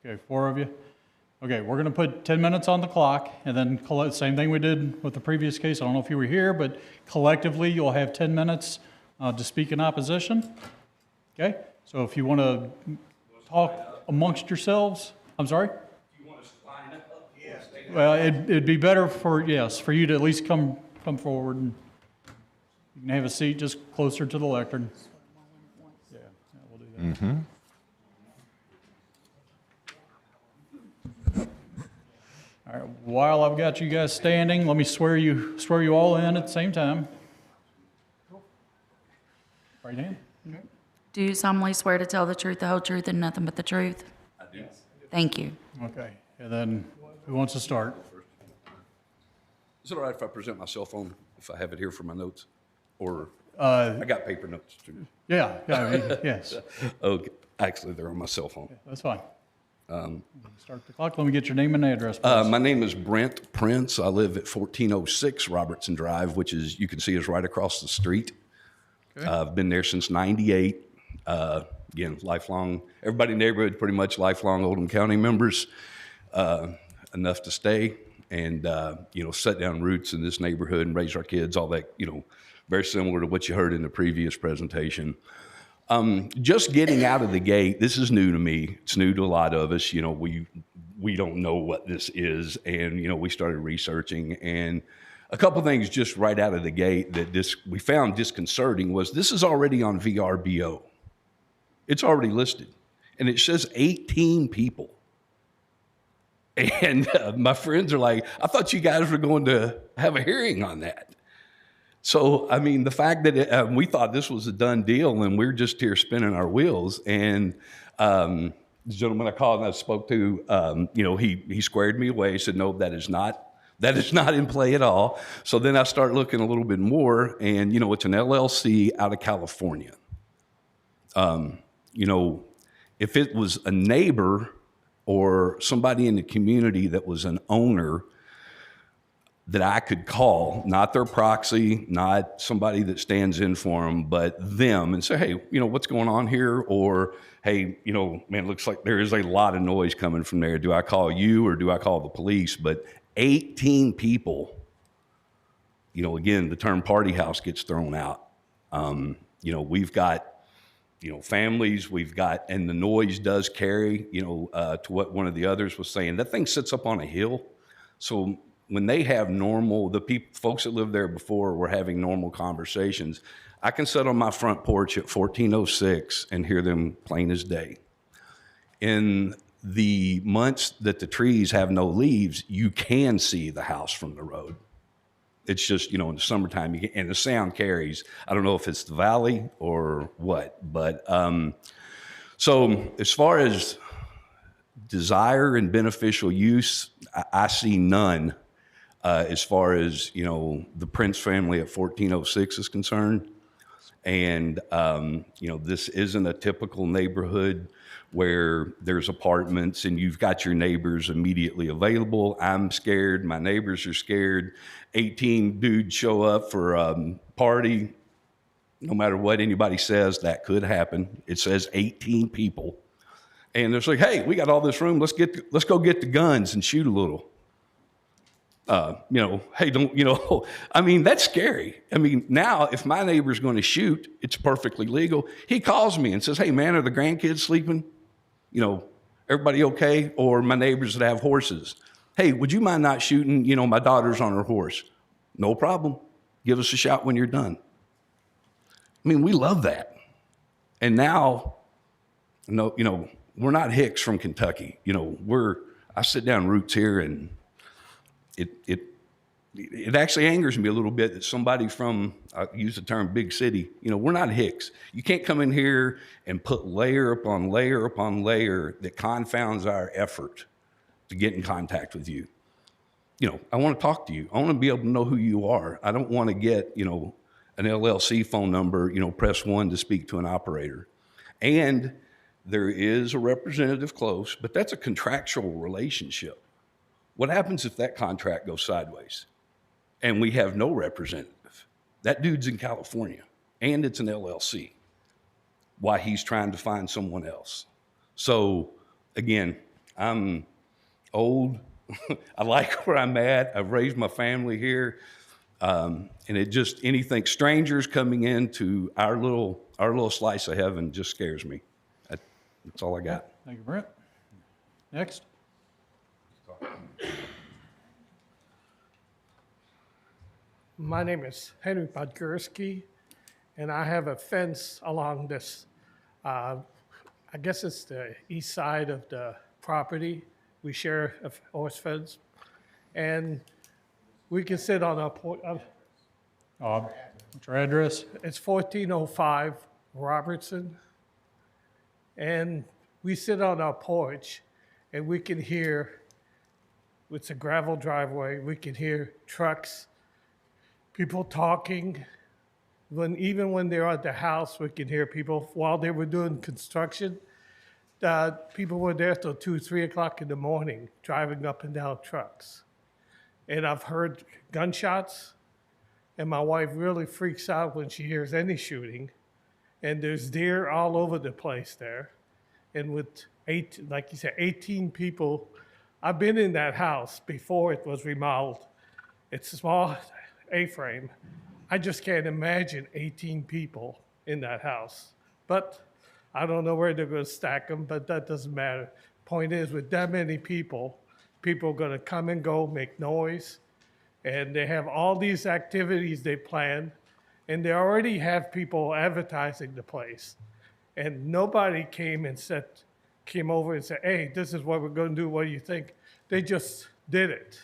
S2: Okay, 4 of you. Okay, we're going to put 10 minutes on the clock, and then same thing we did with the previous case. I don't know if you were here, but collectively you'll have 10 minutes to speak in opposition. Okay, so if you want to talk amongst yourselves, I'm sorry? Well, it'd be better for you to at least come forward, and you can have a seat just closer to the lectern. Yeah, we'll do that.
S10: Mm-hmm.
S2: All right, while I've got you guys standing, let me swear you all in at the same time. Right hand. Okay.
S4: Do you solemnly swear to tell the truth, the whole truth, and nothing but the truth?
S22: I do.
S4: Thank you.
S2: Okay, and then who wants to start?
S18: Is it all right if I present my cell phone, if I have it here for my notes? Or,
S2: I
S18: got paper notes too.
S2: Yeah, yes.
S18: Okay, actually, they're on my cell phone.
S2: That's fine. Start the clock. Let me get your name and address, please.
S18: My name is Brent Prince. I live at 1406 Robertson Drive, which you can see is right across the street.
S2: Okay.
S18: I've been there since '98. Again, lifelong, everybody in the neighborhood, pretty much lifelong Oldham County members, enough to stay and, set down roots in this neighborhood and raise our kids, all that, very similar to what you heard in the previous presentation. Just getting out of the gate, this is new to me. It's new to a lot of us. We don't know what this is, and we started researching, and a couple things just right out of the gate that we found disconcerting was this is already on VRBO. It's already listed, and it says 18 people. And my friends are like, I thought you guys were going to have a hearing on that. So, I mean, the fact that we thought this was a done deal and we're just here spinning our wheels. And the gentleman I called and I spoke to, he squared me away. He said, no, that is not in play at all. So then I start looking a little bit more, and, it's an LLC out of California. If it was a neighbor or somebody in the community that was an owner that I could call, not their proxy, not somebody that stands in for them, but them, and say, hey, what's going on here? Or, hey, man, looks like there is a lot of noise coming from there. Do I call you or do I call the police? But 18 people, again, the term party house gets thrown out. We've got, families, and the noise does carry, to what one of the others was saying. That thing sits up on a hill. So when they have folks that lived there before were having normal conversations, I can sit on my front porch at 1406 and hear them plain as day. In the months that the trees have no leaves, you can see the house from the road. It's just, in the summertime, and the sound carries. I don't know if it's the valley or what, but so as far as desire and beneficial use, I see none as far as, the Prince family at 1406 is concerned. And, this isn't a typical neighborhood where there's apartments and you've got your neighbors immediately available. I'm scared. My neighbors are scared. 18 dudes show up for a party. No matter what anybody says, that could happen. It says 18 people. And it's like, hey, we got all this room. Let's go get the guns and shoot a little. Hey, don't, I mean, that's scary. I mean, now if my neighbor's going to shoot, it's perfectly legal. He calls me and says, hey, man, are the grandkids sleeping? Everybody okay? Or my neighbors that have horses. Hey, would you mind not shooting, my daughter's on her horse? No problem. Give us a shot when you're done. I mean, we love that. And now, we're not Hicks from Kentucky. I sit down roots here, and it actually angers me a little bit that somebody from, I use the term big city, we're not Hicks. You can't come in here and put layer upon layer upon layer that confounds our effort to get in contact with you. I want to talk to you. I want to be able to know who you are. I don't want to get, an LLC phone number, press 1 to speak to an operator. And there is a representative close, but that's a contractual relationship. What happens if that contract goes sideways and we have no representative? That dude's in California and it's an LLC. Why he's trying to find someone else. So again, I'm old. I like where I'm at. I've raised my family here. And anything, strangers coming into our little slice of heaven just scares me. That's all I got.
S2: Thank you, Brent. Next.
S1: My name is Henry Podgorski, and I have a fence along this, I guess it's the east side of the property. We share a horse fence, and we can sit on our porch.
S2: What's your address?
S1: It's 1405 Robertson, and we sit on our porch, and we can hear, it's a gravel driveway, we can hear trucks, people talking. Even when they're at the house, we can hear people, while they were doing construction, people were there till 2, 3 o'clock in the morning, driving up and down trucks. And I've heard gunshots, and my wife really freaks out when she hears any shooting. And there's deer all over the place there. And with like you said, 18 people, I've been in that house before it was remodeled. It's a small A-frame. I just can't imagine 18 people in that house. But I don't know where they're going to stack them, but that doesn't matter. Point is, with that many people are going to come and go, make noise, and they have all these activities they plan, and they already have people advertising the place. And nobody came over and said, hey, this is what we're going to do, what do you think? They just did it.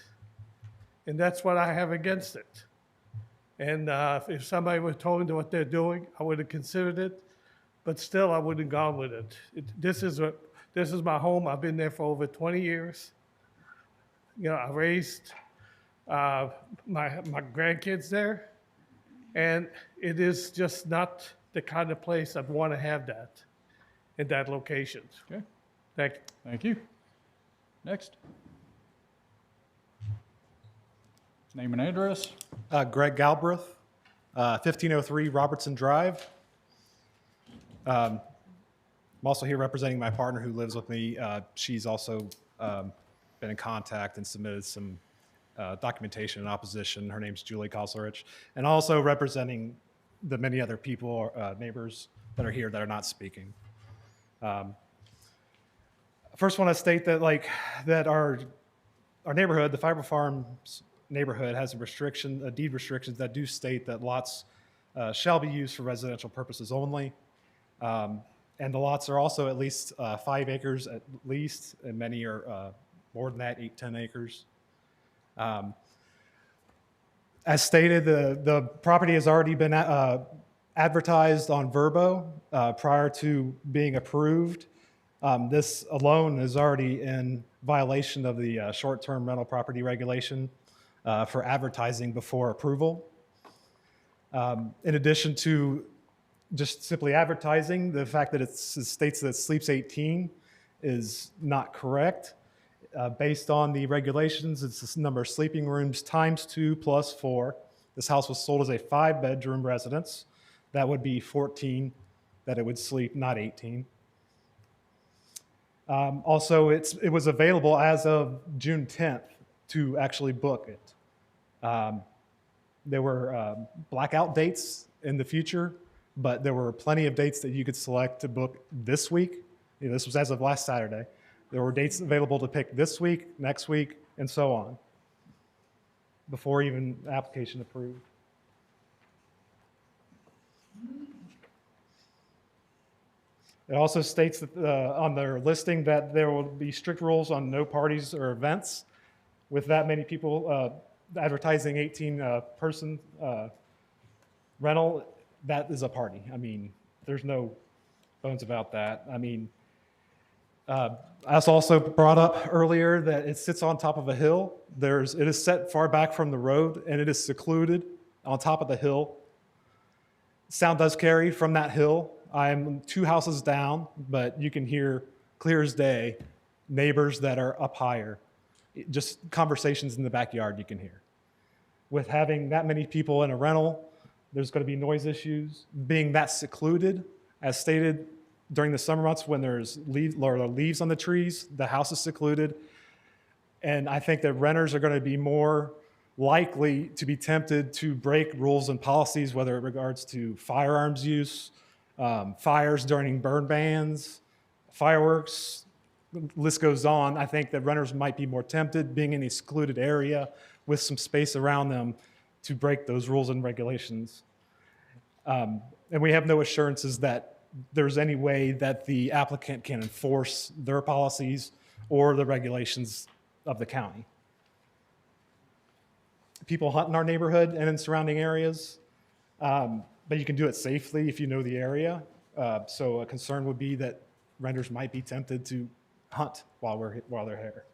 S1: And that's what I have against it. And if somebody was told what they're doing, I would have considered it, but still I wouldn't have gone with it. This is my home. I've been there for over 20 years. I raised my grandkids there, and it is just not the kind of place I'd want to have that in that location.
S2: Okay.
S1: Thank you.
S2: Thank you. Next. Name and address.
S19: Greg Galbraith, 1503 Robertson Drive. I'm also here representing my partner who lives with me. She's also been in contact and submitted some documentation in opposition. Her name's Julie Koslerich. And also representing the many other people, neighbors that are here that are not speaking. First want to state that our neighborhood, the Fiber Farms neighborhood, has a deed restrictions that do state that lots shall be used for residential purposes only. And the lots are also at least 5 acres at least, and many are more than that, 8, 10 acres. As stated, the property has already been advertised on Verbo prior to being approved. This alone is already in violation of the short-term rental property regulation for advertising before approval. In addition to just simply advertising, the fact that it states that it sleeps 18 is not correct. Based on the regulations, it's the number of sleeping rooms times 2 plus 4. This house was sold as a 5-bedroom residence. That would be 14 that it would sleep, not 18. Also, it was available as of June 10th to actually book it. There were blackout dates in the future, but there were plenty of dates that you could select to book this week. This was as of last Saturday. There were dates available to pick this week, next week, and so on, before even application approved. It also states that on their listing that there will be strict rules on no parties or events. With that many people advertising 18-person rental, that is a party. I mean, there's no bones about that. I mean, I was also brought up earlier that it sits on top of a hill. It is set far back from the road, and it is secluded on top of the hill. Sound does carry from that hill. I'm 2 houses down, but you can hear clear as day neighbors that are up higher. Just conversations in the backyard you can hear. With having that many people in a rental, there's going to be noise issues. Being that secluded, as stated during the summer months when there's leaves on the trees, the house is secluded. And I think that renters are going to be more likely to be tempted to break rules and policies, whether it regards to firearms use, fires during burn bans, fireworks, the list goes on. I think that renters might be more tempted, being in a secluded area with some space around them, to break those rules and regulations. And we have no assurances that there's any way that the applicant can enforce their policies or the regulations of the county. People hunt in our neighborhood and in surrounding areas, but you can do it safely if you know the area. So a concern would be that renters might be tempted to hunt while they're here.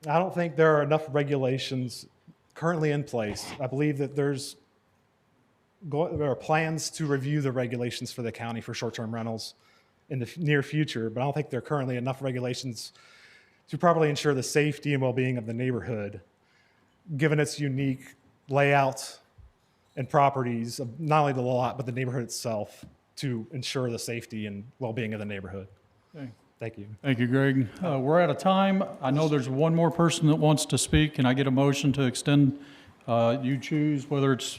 S19: I don't think there are enough regulations currently in place. I believe that there are plans to review the regulations for the county for short-term rentals in the near future, but I don't think there are currently enough regulations to properly ensure the safety and well-being of the neighborhood, given its unique layout and properties of not only the lot, but the neighborhood itself, to ensure the safety and well-being of the neighborhood.
S2: Okay.
S19: Thank you.
S2: Thank you, Greg. We're out of time. I know there's one more person that wants to speak. Can I get a motion to extend? You choose whether it's,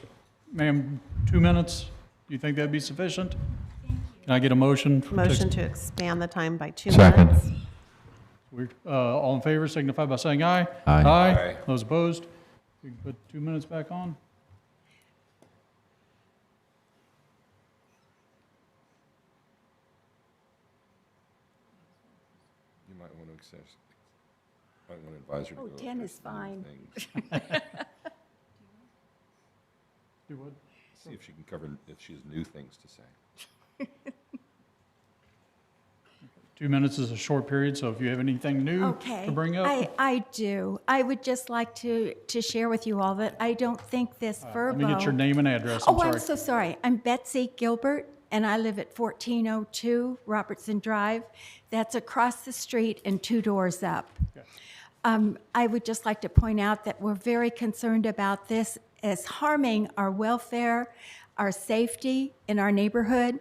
S2: ma'am, 2 minutes. Do you think that'd be sufficient? Can I get a motion?
S5: Motion to expand the time by 2
S14: Second.
S5: minutes.
S2: All in favor signify by saying aye.
S14: Aye.
S10: Aye.
S2: Those opposed? We can put 2 minutes back on.
S10: You might want to might want to advise her to go.
S11: 10
S10: if
S11: is
S10: there's new
S11: fine.
S10: things.
S2: Do what?
S10: See if she can cover, if she has new things to say.
S2: 2 minutes is a short period, so if you have anything new
S11: Okay.
S2: to bring up.
S11: I do. I would just like to share with you all that I don't think this Verbo.
S2: Let me get your name and address.
S11: Oh, I'm so sorry. I'm Betsy Gilbert, and I live at 1402 Robertson Drive. That's across the street and 2 doors up. I would just like to point out that we're very concerned about this as harming our welfare, our safety in our neighborhood.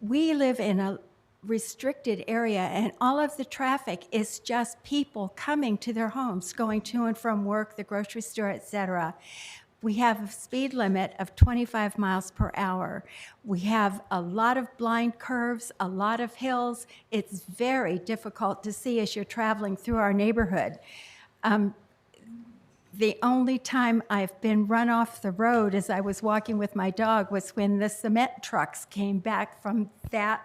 S11: We live in a restricted area, and all of the traffic is just people coming to their homes, going to and from work, the grocery store, etc. We have a speed limit of 25 miles per hour. We have a lot of blind curves, a lot of hills. It's very difficult to see as you're traveling through our neighborhood. The only time I've been run off the road as I was walking with my dog was when the cement trucks came back from that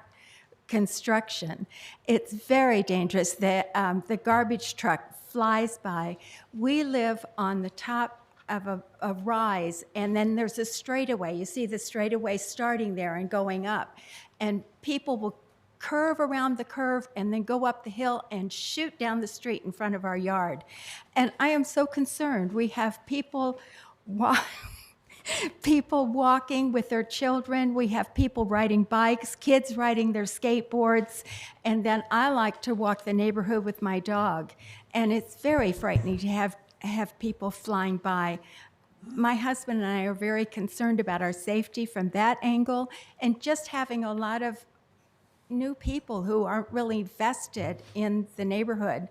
S11: construction. It's very dangerous. The garbage truck flies by. We live on the top of a rise, and then there's a straightaway. You see the straightaway starting there and going up. And people will curve around the curve and then go up the hill and shoot down the street in front of our yard. And I am so concerned. We have people walking with their children. We have people riding bikes, kids riding their skateboards. And then I like to walk the neighborhood with my dog. And it's very frightening to have people flying by. My husband and I are very concerned about our safety from that angle, and just having a lot of new people who aren't really vested in the neighborhood,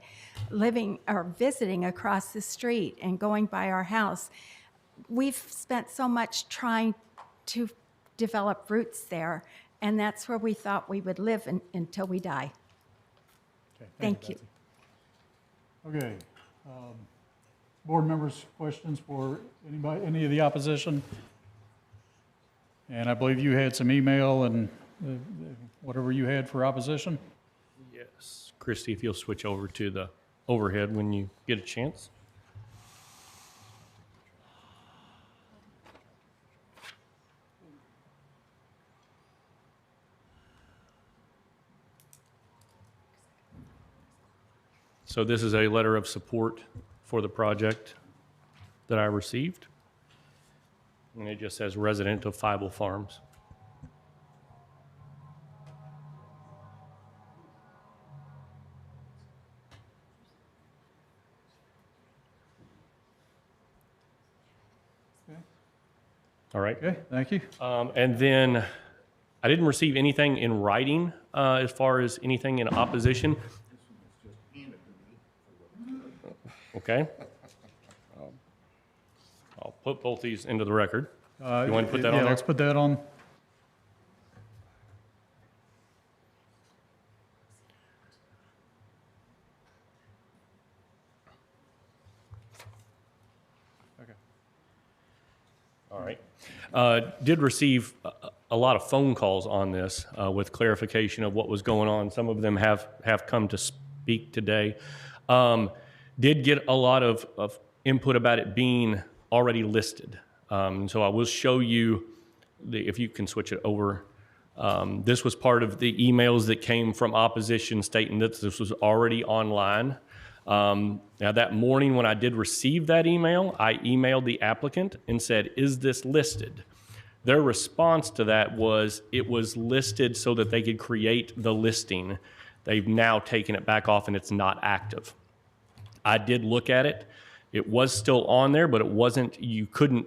S11: living or visiting across the street and going by our house. We've spent so much trying to develop roots there, and that's where we thought we would live until we die.
S2: Okay,
S11: Thank you.
S2: Betsy. Okay. Board members, questions for anybody, any of the opposition? And I believe you had some email and whatever you had for opposition?
S6: Yes. Christy, if you'll switch over to the overhead when you get a chance. So this is a letter of support for the project that I received. And it just says resident of Fievel Farms. All right.
S2: Okay, thank you.
S6: And then I didn't receive anything in writing as far as anything in opposition. Okay. I'll put both these into the record. You want to put that on
S2: yeah,
S6: there?
S2: let's put that on. Okay.
S6: All right. Did receive a lot of phone calls on this with clarification of what was going on. Some of them have come to speak today. Did get a lot of input about it being already listed. So I will show you, if you can switch it over. This was part of the emails that came from opposition stating that this was already online. Now that morning when I did receive that email, I emailed the applicant and said, is this listed? Their response to that was it was listed so that they could create the listing. They've now taken it back off and it's not active. I did look at it. It was still on there, but it wasn't, you couldn't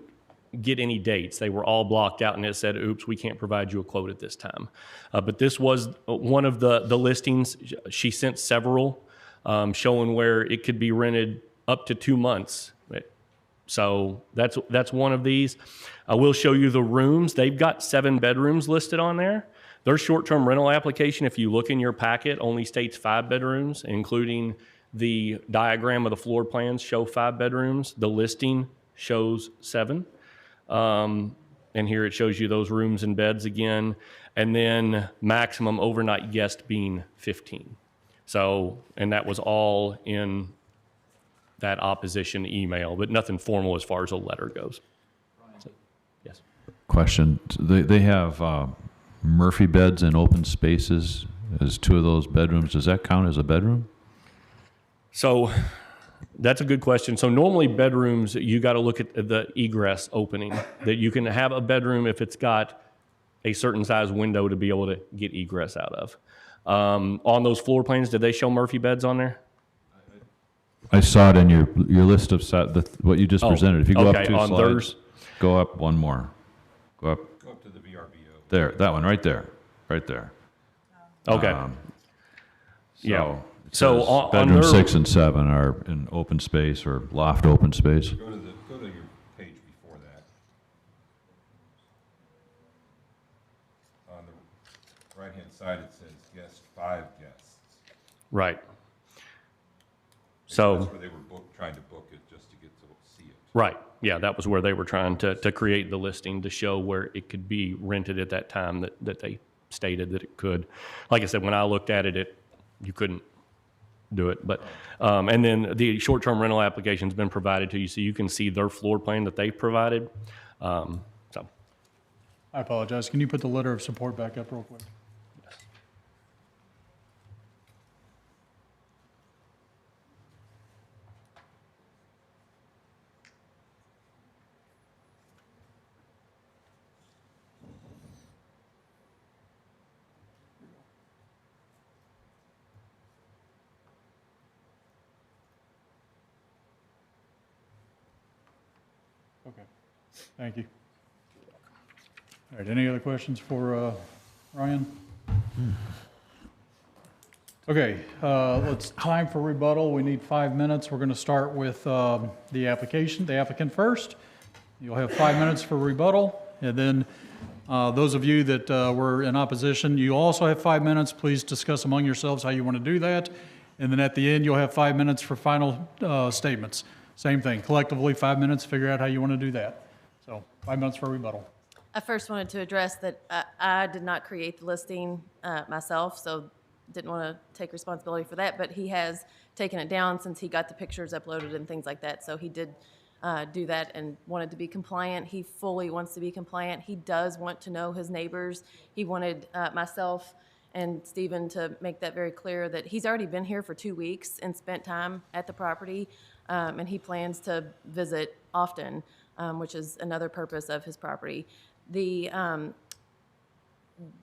S6: get any dates. They were all blocked out and it said, oops, we can't provide you a quote at this time. But this was one of the listings. She sent several showing where it could be rented up to 2 months. So that's one of these. I will show you the rooms. They've got 7 bedrooms listed on there. Their short-term rental application, if you look in your packet, only states 5 bedrooms, including the diagram of the floor plans show 5 bedrooms. The listing shows 7. And here it shows you those rooms and beds again. And then maximum overnight guest being 15. So, and that was all in that opposition email, but nothing formal as far as a letter goes. So, yes.
S14: Question, they have Murphy beds and open spaces as 2 of those bedrooms. Does that count as a bedroom?
S6: So that's a good question. So normally bedrooms, you got to look at the egress opening, that you can have a bedroom if it's got a certain size window to be able to get egress out of. On those floor plans, did they show Murphy beds on there?
S14: I saw it in your list of what you just presented. If you go
S6: okay,
S14: up 2
S6: on
S14: slides, go up one more. Go up
S10: to the VRBO.
S14: There, that one right there, right there.
S6: Okay. Yeah.
S14: So
S6: on
S14: bedroom
S6: their,
S14: 6 and 7 are in open space or loft open space.
S10: Go to your page before that. On the right-hand side, it says guest 5 guests.
S6: right. So
S10: That's where they were trying to book it just to get to see it.
S6: right. Yeah, that was where they were trying to create the listing to show where it could be rented at that time that they stated that it could. Like I said, when I looked at it, you couldn't do it. But and then the short-term rental application's been provided to you, so you can see their floor plan that they provided. So
S2: I apologize. Can you put the letter of support back up real quick? Okay, thank you. All right, any other questions for Ryan? Okay, let's time for rebuttal. We need 5 minutes. We're going to start with the applicant first. You'll have 5 minutes for rebuttal, and then those of you that were in opposition, you also have 5 minutes. Please discuss among yourselves how you want to do that. And then at the end, you'll have 5 minutes for final statements. Same thing, collectively 5 minutes, figure out how you want to do that. So 5 minutes for rebuttal.
S13: I first wanted to address that I did not create the listing myself, so didn't want to take responsibility for that, but he has taken it down since he got the pictures uploaded and things like that. So he did do that and wanted to be compliant. He fully wants to be compliant. He does want to know his neighbors. He wanted myself and Stephen to make that very clear that he's already been here for 2 weeks and spent time at the property, and he plans to visit often, which is another purpose of his property.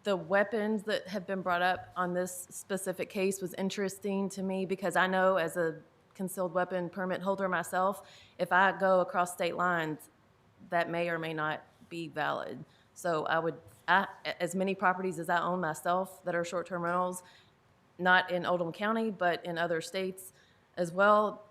S13: The weapons that have been brought up on this specific case was interesting to me because I know as a concealed weapon permit holder myself, if I go across state lines, that may or may not be valid. So as many properties as I own myself that are short-term rentals, not in Oldham County, but in other states as well,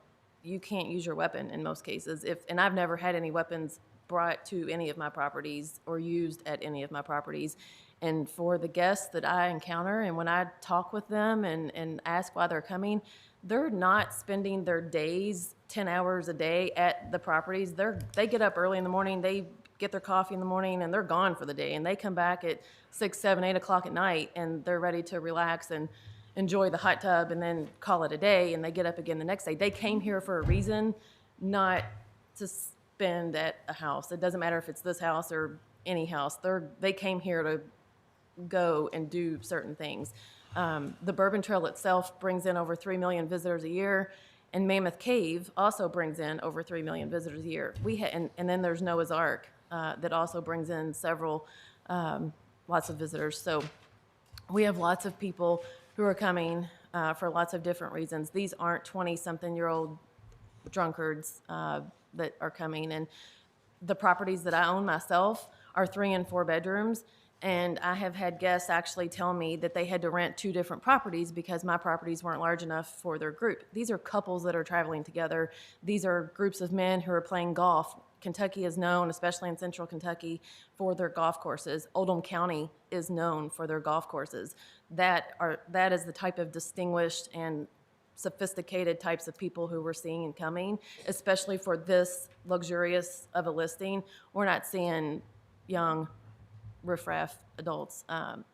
S13: you can't use your weapon in most cases. And I've never had any weapons brought to any of my properties or used at any of my properties. And for the guests that I encounter, and when I talk with them and ask why they're coming, they're not spending their days 10 hours a day at the properties. They get up early in the morning, they get their coffee in the morning, and they're gone for the day. And they come back at 6, 7, 8 o'clock at night, and they're ready to relax and enjoy the hot tub and then call it a day, and they get up again the next day. They came here for a reason, not to spend at a house. It doesn't matter if it's this house or any house. They came here to go and do certain things. The Bourbon Trail itself brings in over 3 million visitors a year, and Mammoth Cave also brings in over 3 million visitors a year. And then there's Noah's Ark that also brings in several, lots of visitors. So we have lots of people who are coming for lots of different reasons. These aren't 20-something-year-old drunkards that are coming. And the properties that I own myself are 3 and 4 bedrooms. And I have had guests actually tell me that they had to rent 2 different properties because my properties weren't large enough for their group. These are couples that are traveling together. These are groups of men who are playing golf. Kentucky is known, especially in central Kentucky, for their golf courses. Oldham County is known for their golf courses. That is the type of distinguished and sophisticated types of people who we're seeing and coming, especially for this luxurious of a listing. We're not seeing young riffraff adults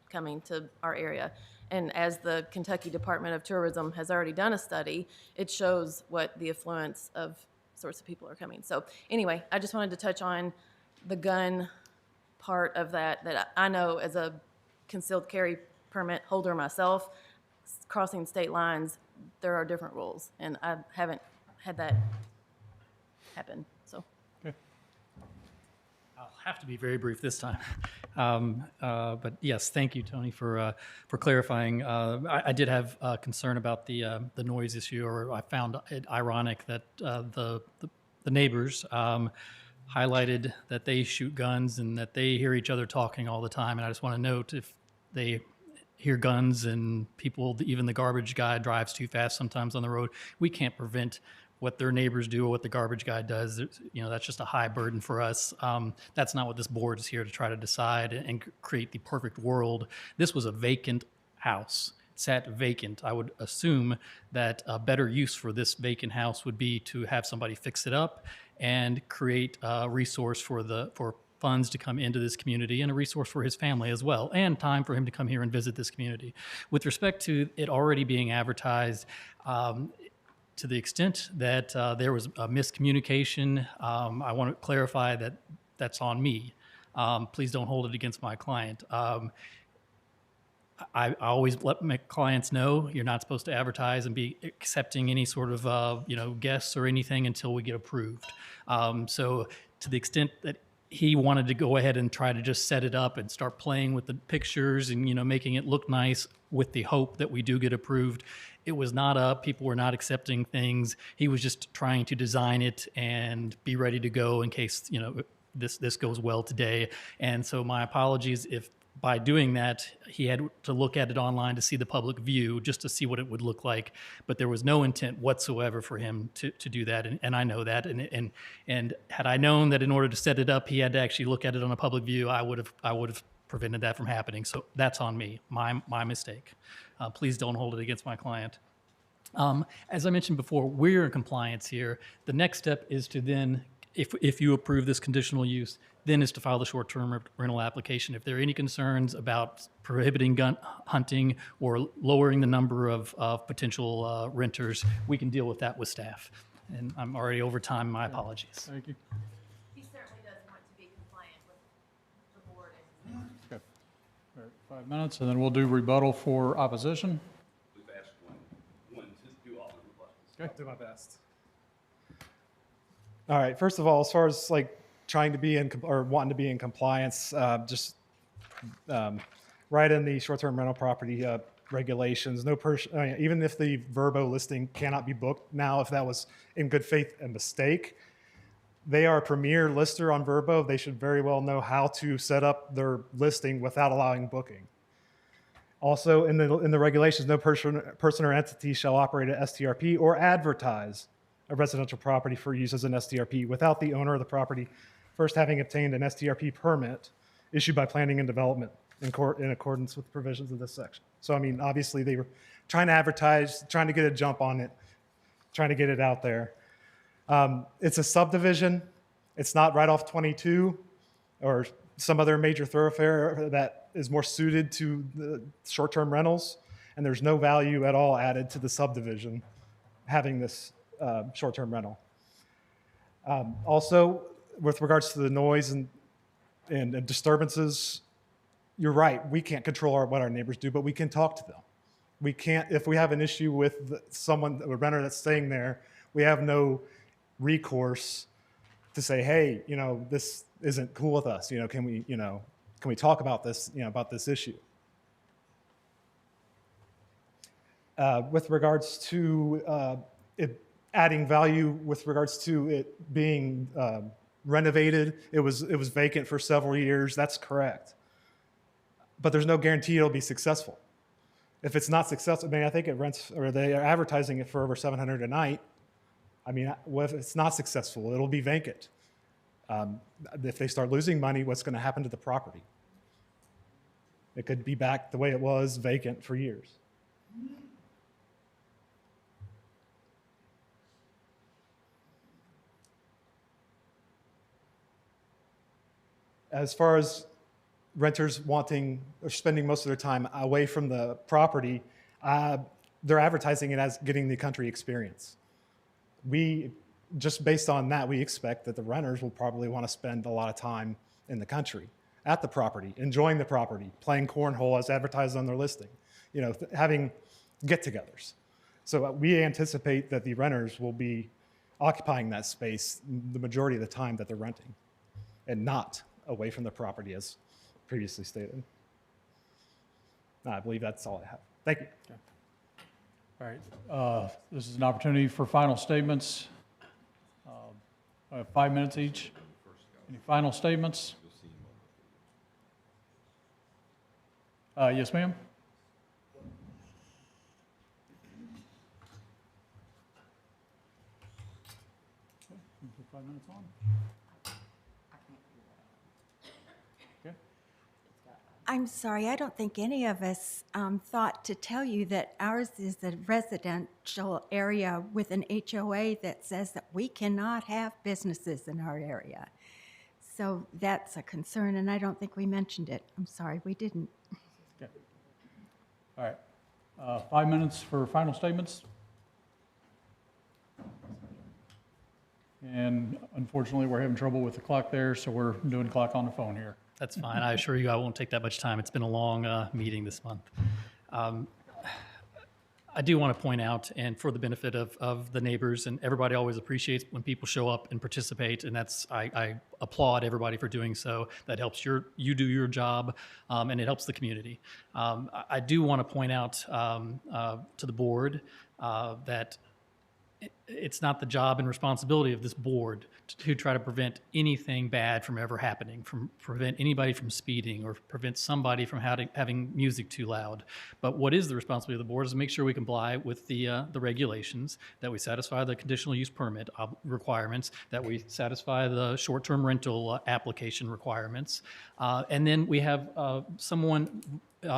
S13: coming to our area. And as the Kentucky Department of Tourism has already done a study, it shows what the affluence of sorts of people are coming. So anyway, I just wanted to touch on the gun part of that I know as a concealed carry permit holder myself, crossing state lines, there are different rules, and I haven't had that happen, so.
S7: I'll have to be very brief this time. But yes, thank you, Tony, for clarifying. I did have concern about the noise issue, or I found it ironic that the neighbors highlighted that they shoot guns and that they hear each other talking all the time. And I just want to note, if they hear guns and people, even the garbage guy drives too fast sometimes on the road, we can't prevent what their neighbors do or what the garbage guy does. You know, that's just a high burden for us. That's not what this board is here to try to decide and create the perfect world. This was a vacant house. It sat vacant. I would assume that a better use for this vacant house would be to have somebody fix it up and create a resource for funds to come into this community, and a resource for his family as well, and time for him to come here and visit this community. With respect to it already being advertised, to the extent that there was a miscommunication, I want to clarify that that's on me. Please don't hold it against my client. I always let my clients know you're not supposed to advertise and be accepting any sort of guests or anything until we get approved. So to the extent that he wanted to go ahead and try to just set it up and start playing with the pictures and making it look nice with the hope that we do get approved, it was not up. People were not accepting things. He was just trying to design it and be ready to go in case this goes well today. And so my apologies if by doing that, he had to look at it online to see the public view, just to see what it would look like. But there was no intent whatsoever for him to do that, and I know that. And had I known that in order to set it up, he had to actually look at it on a public view, I would have prevented that from happening. So that's on me, my mistake. Please don't hold it against my client. As I mentioned before, we're in compliance here. The next step is to then, if you approve this conditional use, then is to file the short-term rental application. If there are any concerns about prohibiting gun hunting or lowering the number of potential renters, we can deal with that with staff. And I'm already over time. My apologies.
S2: Thank you.
S13: He certainly does want to be compliant with the board.
S2: Okay. All right, 5 minutes, and then we'll do rebuttal for opposition.
S18: We've asked one to do all the rebuttals.
S19: I'll do my best. All right. First of all, as far as like trying to be in or wanting to be in compliance, just right in the short-term rental property regulations. No even if the Verbo listing cannot be booked now, if that was in good faith a mistake, they are a premier lister on Verbo. They should very well know how to set up their listing without allowing booking. Also, in the regulations, no person or entity shall operate an STRP or advertise a residential property for use as an STRP without the owner of the property first having obtained an STRP permit issued by Planning and Development in accordance with the provisions of this section. So, I mean, obviously they were trying to advertise, trying to get a jump on it, trying to get it out there. It's a subdivision. It's not right off 22 or some other major thoroughfare that is more suited to the short-term rentals, and there's no value at all added to the subdivision having this short-term rental. Also, with regards to the noise and disturbances, you're right. We can't control what our neighbors do, but we can talk to them. We can't, if we have an issue with someone, a renter that's staying there, we have no recourse to say, hey, this isn't cool with us. Can we talk about this, about this issue? With regards to it adding value, with regards to it being renovated, it was vacant for several years. That's correct, but there's no guarantee it'll be successful. If it's not successful, I think it rents, or they are advertising it for over $700 a night. If it's not successful, it'll be vacant. If they start losing money, what's going to happen to the property? It could be back the way it was, vacant for years. As far as renters wanting or spending most of their time away from the property, they're advertising it as getting the country experience. Just based on that, we expect that the renters will probably want to spend a lot of time in the country, at the property, enjoying the property, playing cornhole as advertised on their listing, having get-togethers. So we anticipate that the renters will be occupying that space the majority of the time that they're renting, and not away from the property as previously stated. I believe that's all I have. Thank you.
S2: Okay. All right. This is an opportunity for final statements. 5 minutes each. Any final statements? Yes, ma'am. Put 5 minutes on.
S11: I'm sorry, I don't think any of us thought to tell you that ours is a residential area with an HOA that says that we cannot have businesses in our area. So that's a concern, and I don't think we mentioned it. I'm sorry, we didn't.
S2: Okay. All right. 5 minutes for final statements. And unfortunately, we're having trouble with the clock there, so we're doing clock on the phone here.
S7: That's fine. I assure you I won't take that much time. It's been a long meeting this month. I do want to point out, and for the benefit of the neighbors, and everybody always appreciates when people show up and participate, and I applaud everybody for doing so. That helps you do your job, and it helps the community. I do want to point out to the board that it's not the job and responsibility of this board to try to prevent anything bad from ever happening, from prevent anybody from speeding or prevent somebody from having music too loud. But what is the responsibility of the board is to make sure we comply with the regulations, that we satisfy the conditional use permit requirements, that we satisfy the short-term rental application requirements. And then we have someone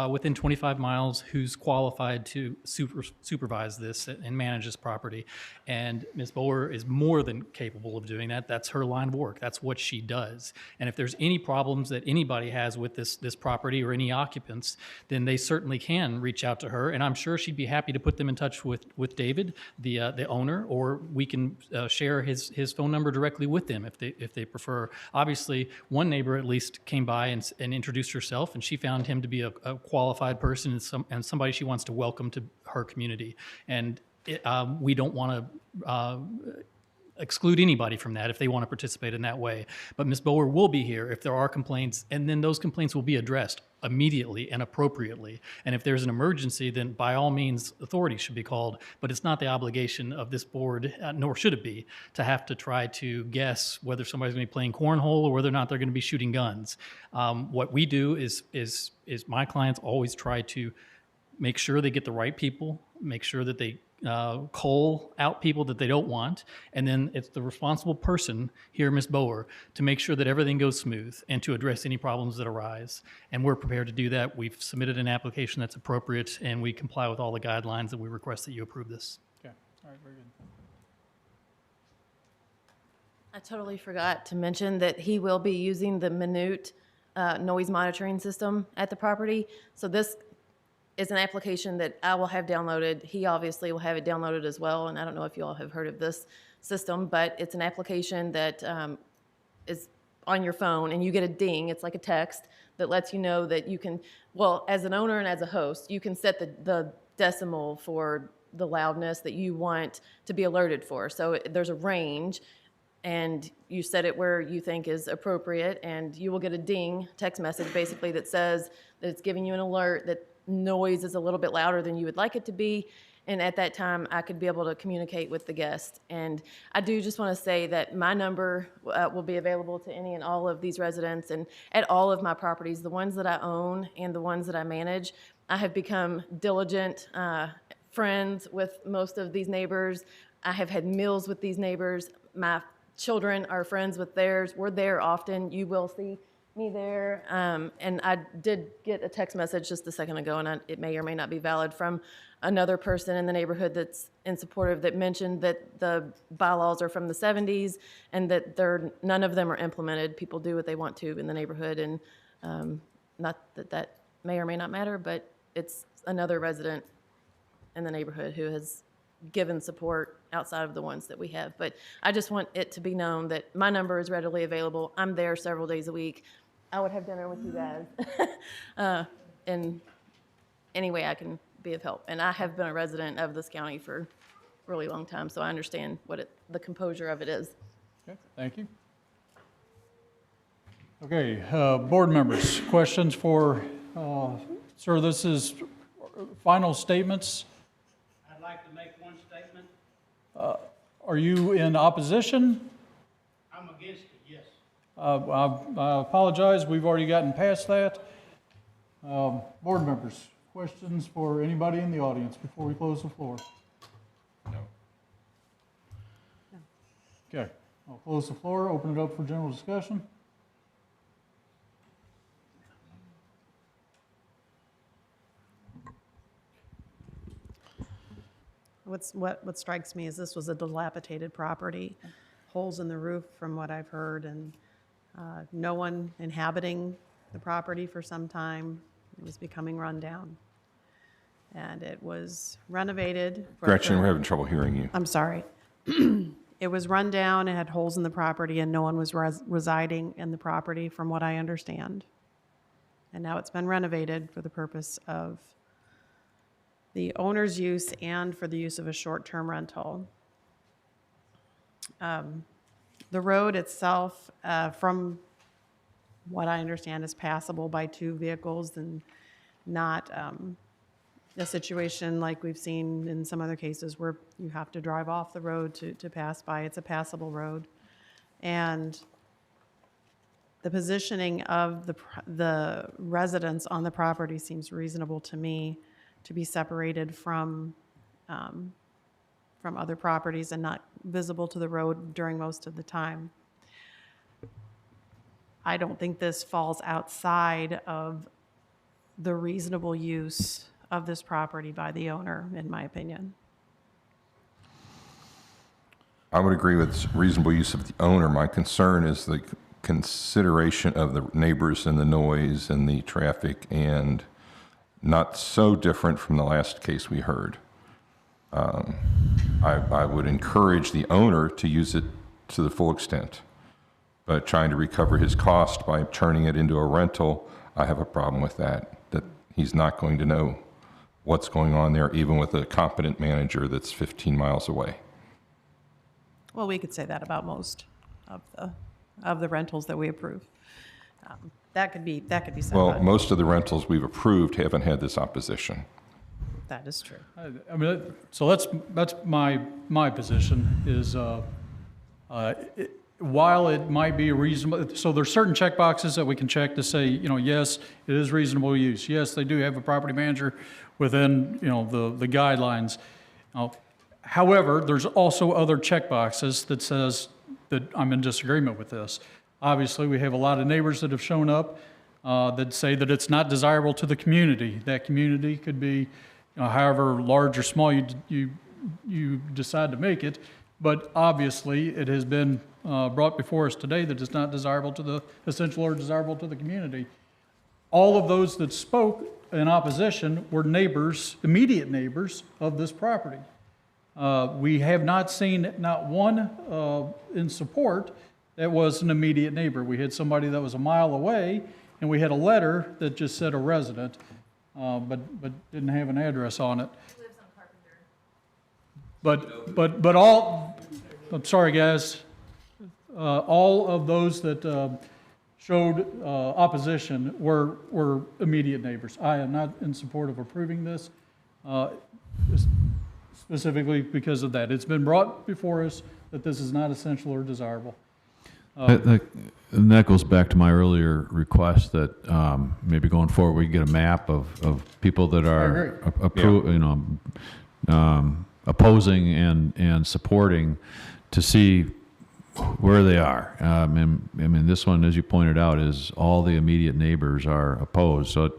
S7: within 25 miles who's qualified to supervise this and manage this property. And Ms. Bower is more than capable of doing that. That's her line of work. That's what she does. And if there's any problems that anybody has with this property or any occupants, then they certainly can reach out to her. And I'm sure she'd be happy to put them in touch with David, the owner, or we can share his phone number directly with them if they prefer. Obviously, one neighbor at least came by and introduced herself, and she found him to be a qualified person and somebody she wants to welcome to her community. And we don't want to exclude anybody from that if they want to participate in that way. But Ms. Bower will be here if there are complaints, and then those complaints will be addressed immediately and appropriately. And if there's an emergency, then by all means, authorities should be called. But it's not the obligation of this board, nor should it be, to have to try to guess whether somebody's going to be playing cornhole or whether or not they're going to be shooting guns. What we do is my clients always try to make sure they get the right people, make sure that they cull out people that they don't want, and then it's the responsible person here, Ms. Bower, to make sure that everything goes smooth and to address any problems that arise. And we're prepared to do that. We've submitted an application that's appropriate, and we comply with all the guidelines that we request that you approve this.
S2: Okay, all right, very good.
S13: I totally forgot to mention that he will be using the Minute noise monitoring system at the property. So this is an application that I will have downloaded. He obviously will have it downloaded as well, and I don't know if you all have heard of this system, but it's an application that is on your phone, and you get a ding. It's like a text that lets you know that you can, well, as an owner and as a host, you can set the decimal for the loudness that you want to be alerted for. So there's a range, and you set it where you think is appropriate, and you will get a ding text message basically that says that it's giving you an alert that noise is a little bit louder than you would like it to be. And at that time, I could be able to communicate with the guest. And I do just want to say that my number will be available to any and all of these residents and at all of my properties, the ones that I own and the ones that I manage. I have become diligent friends with most of these neighbors. I have had meals with these neighbors. My children are friends with theirs. We're there often. You will see me there. And I did get a text message just a second ago, and it may or may not be valid, from another person in the neighborhood that's in support of that mentioned that the bylaws are from the 70s and that none of them are implemented. People do what they want to in the neighborhood, and not that may or may not matter, but it's another resident in the neighborhood who has given support outside of the ones that we have. But I just want it to be known that my number is readily available. I'm there several days a week. I would have dinner with you guys in any way I can be of help. And I have been a resident of this county for a really long time, so I understand what the composure of it is.
S2: Okay, thank you. Okay, board members, questions for, sir, this is final statements.
S9: I'd like to make one statement.
S2: Are you in opposition?
S9: I'm against it, yes.
S2: I apologize, we've already gotten past that. Board members, questions for anybody in the audience before we close the floor?
S10: No.
S2: Okay, I'll close the floor, open it up for general discussion.
S5: What strikes me is this was a dilapidated property, holes in the roof from what I've heard, and no one inhabiting the property for some time. It was becoming run down. And it was renovated.
S10: Gretchen, we're having trouble hearing you.
S5: I'm sorry. It was run down, it had holes in the property, and no one was residing in the property from what I understand. And now it's been renovated for the purpose of the owner's use and for the use of a short-term rental. The road itself, from what I understand, is passable by two vehicles and not a situation like we've seen in some other cases where you have to drive off the road to pass by. It's a passable road. And the positioning of the residents on the property seems reasonable to me, to be separated from other properties and not visible to the road during most of the time. I don't think this falls outside of the reasonable use of this property by the owner, in my opinion.
S10: I would agree with reasonable use of the owner. My concern is the consideration of the neighbors and the noise and the traffic, and not so different from the last case we heard. I would encourage the owner to use it to the full extent, but trying to recover his cost by turning it into a rental, I have a problem with that he's not going to know what's going on there, even with a competent manager that's 15 miles away.
S5: Well, we could say that about most of the rentals that we approve. That could be said.
S10: Well,
S5: about-
S10: most of the rentals we've approved haven't had this opposition.
S5: That is true.
S2: I mean, so that's my position is, while it might be a reasonable, so there's certain check boxes that we can check to say, yes, it is reasonable use. Yes, they do have a property manager within, the guidelines. However, there's also other check boxes that says that I'm in disagreement with this. Obviously, we have a lot of neighbors that have shown up that say that it's not desirable to the community. That community could be, however large or small you decide to make it, but obviously it has been brought before us today that it's not desirable to the essential or desirable to the community. All of those that spoke in opposition were neighbors, immediate neighbors of this property. We have not seen not one in support that was an immediate neighbor. We had somebody that was a mile away, and we had a letter that just said a resident, but didn't have an address on it. But all, I'm sorry, guys, all of those that showed opposition were immediate neighbors. I am not in support of approving this, specifically because of that. It's been brought before us that this is not essential or desirable.
S14: And that goes back to my earlier request that maybe going forward we get a map of people that are opposing and supporting to see where they are. I mean, this one, as you pointed out, is all the immediate neighbors are opposed. So,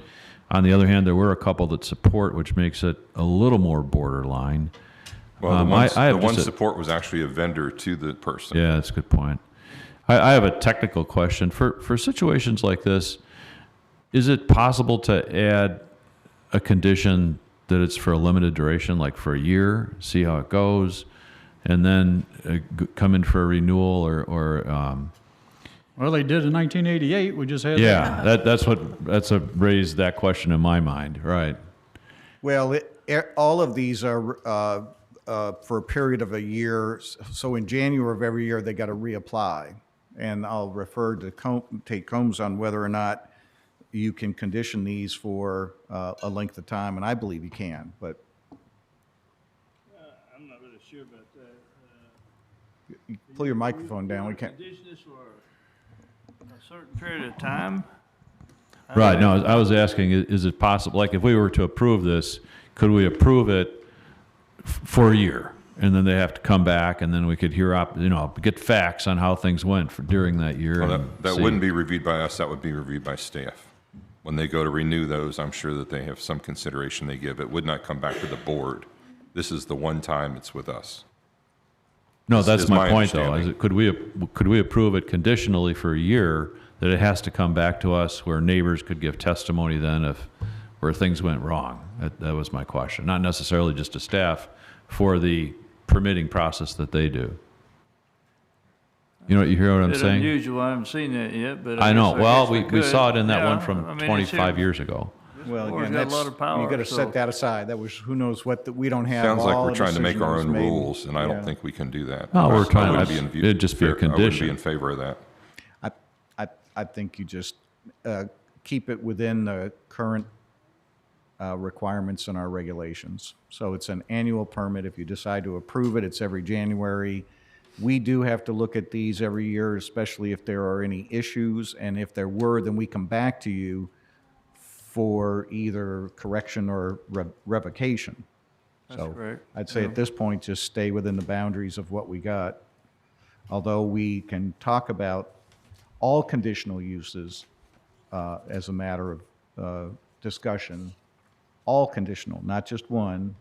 S14: on the other hand, there were a couple that support, which makes it a little more borderline.
S10: Well, the one support was actually a vendor to the person.
S14: Yeah, that's a good point. I have a technical question. For situations like this, is it possible to add a condition that it's for a limited duration, like for a year, see how it goes, and then come in for a renewal or
S2: Well, they did in 1988. We just had
S14: that's what raised that question in my mind, right?
S17: Well, all of these are for a period of a year. So in January of every year, they got to reapply. And I'll refer to Tate Combs on whether or not you can condition these for a length of time, and I believe you can, but
S16: I'm not really sure about that.
S17: pull your microphone down. We can't.
S16: Condition this for a certain period of time?
S14: Right. No, I was asking, is it possible, like if we were to approve this, could we approve it for a year? And then they have to come back, and then we could hear, get facts on how things went during that year.
S10: Well, that wouldn't be reviewed by us. That would be reviewed by staff. When they go to renew those, I'm sure that they have some consideration they give. It would not come back to the board. This is the one time it's with us.
S14: No, that's my point, though.
S10: understanding.
S14: Could we approve it conditionally for a year, that it has to come back to us where neighbors could give testimony then where things went wrong? That was my question. Not necessarily just to staff, for the permitting process that they do. You hear what I'm
S16: It's
S14: saying?
S16: unusual. I haven't seen that yet, but
S14: I know. Well,
S16: guess
S14: we
S16: could.
S14: saw it in that
S16: Yeah,
S14: one from
S16: I mean, it's
S14: 25
S16: here.
S14: years ago.
S17: Well,
S16: Board's
S17: again,
S16: got a
S17: that's,
S16: lot of power,
S17: you got to
S16: so-
S17: set that aside. That was, who knows what, we don't have.
S10: Sounds like
S17: all
S10: we're
S17: the
S10: trying to make our own
S17: decisions made.
S10: rules, and I don't
S17: Yeah.
S10: think we can do that.
S14: No, we're
S10: I
S14: trying-
S10: wouldn't be in view-
S14: it'd just be a
S10: I wouldn't
S14: condition.
S10: be in favor of that.
S17: I think you just keep it within the current requirements in our regulations. So it's an annual permit. If you decide to approve it, it's every January. We do have to look at these every year, especially if there are any issues, and if there were, then we come back to you for either correction or revocation.
S16: That's
S17: So
S16: correct.
S17: I'd say at this point, just stay within the boundaries of what we got. Although we can talk about all conditional uses as a matter of discussion, all conditional, not just one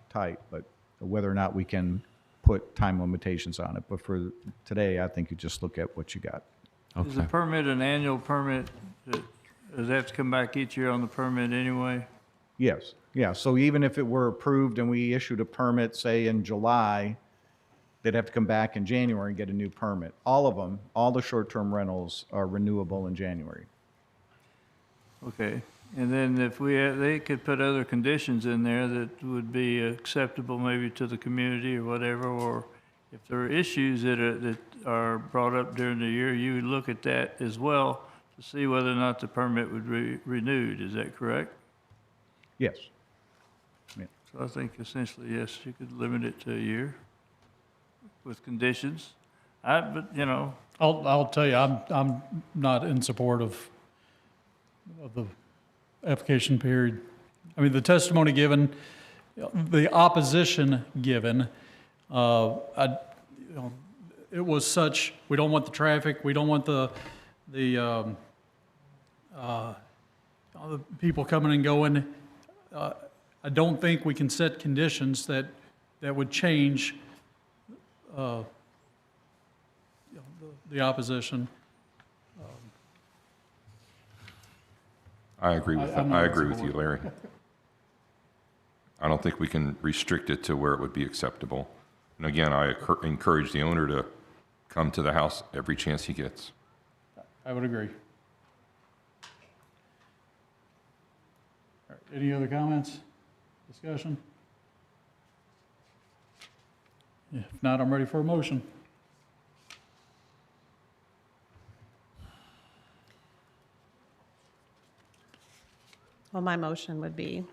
S17: type, but whether or not we can put time limitations on it. But for today, I think you just look at what you got.
S16: Is the permit an annual permit? Does that have to come back each year on the permit anyway?
S17: Yes, yeah. So even if it were approved and we issued a permit, say in July, they'd have to come back in January and get a new permit. All of them, all the short-term rentals are renewable in January.
S16: Okay. And then if they could put other conditions in there that would be acceptable maybe to the community or whatever, or if there are issues that are brought up during the year, you would look at that as well to see whether or not the permit would be renewed. Is that correct?
S17: Yes. Yeah.
S16: So I think essentially, yes, you could limit it to a year with conditions. But, you know.
S2: I'll tell you, I'm not in support of the application period. I mean, the testimony given, the opposition given, it was such, we don't want the traffic, we don't want the people coming and going. I don't think we can set conditions that would change the opposition.
S10: I agree with that.
S2: I'm not
S10: I
S2: in
S10: agree with you,
S2: support.
S10: Larry. I don't think we can restrict it to where it would be acceptable. And again, I encourage the owner to come to the house every chance he gets.
S2: I would agree. All right, any other comments, discussion? If not, I'm ready for a motion.
S5: Well, my motion would be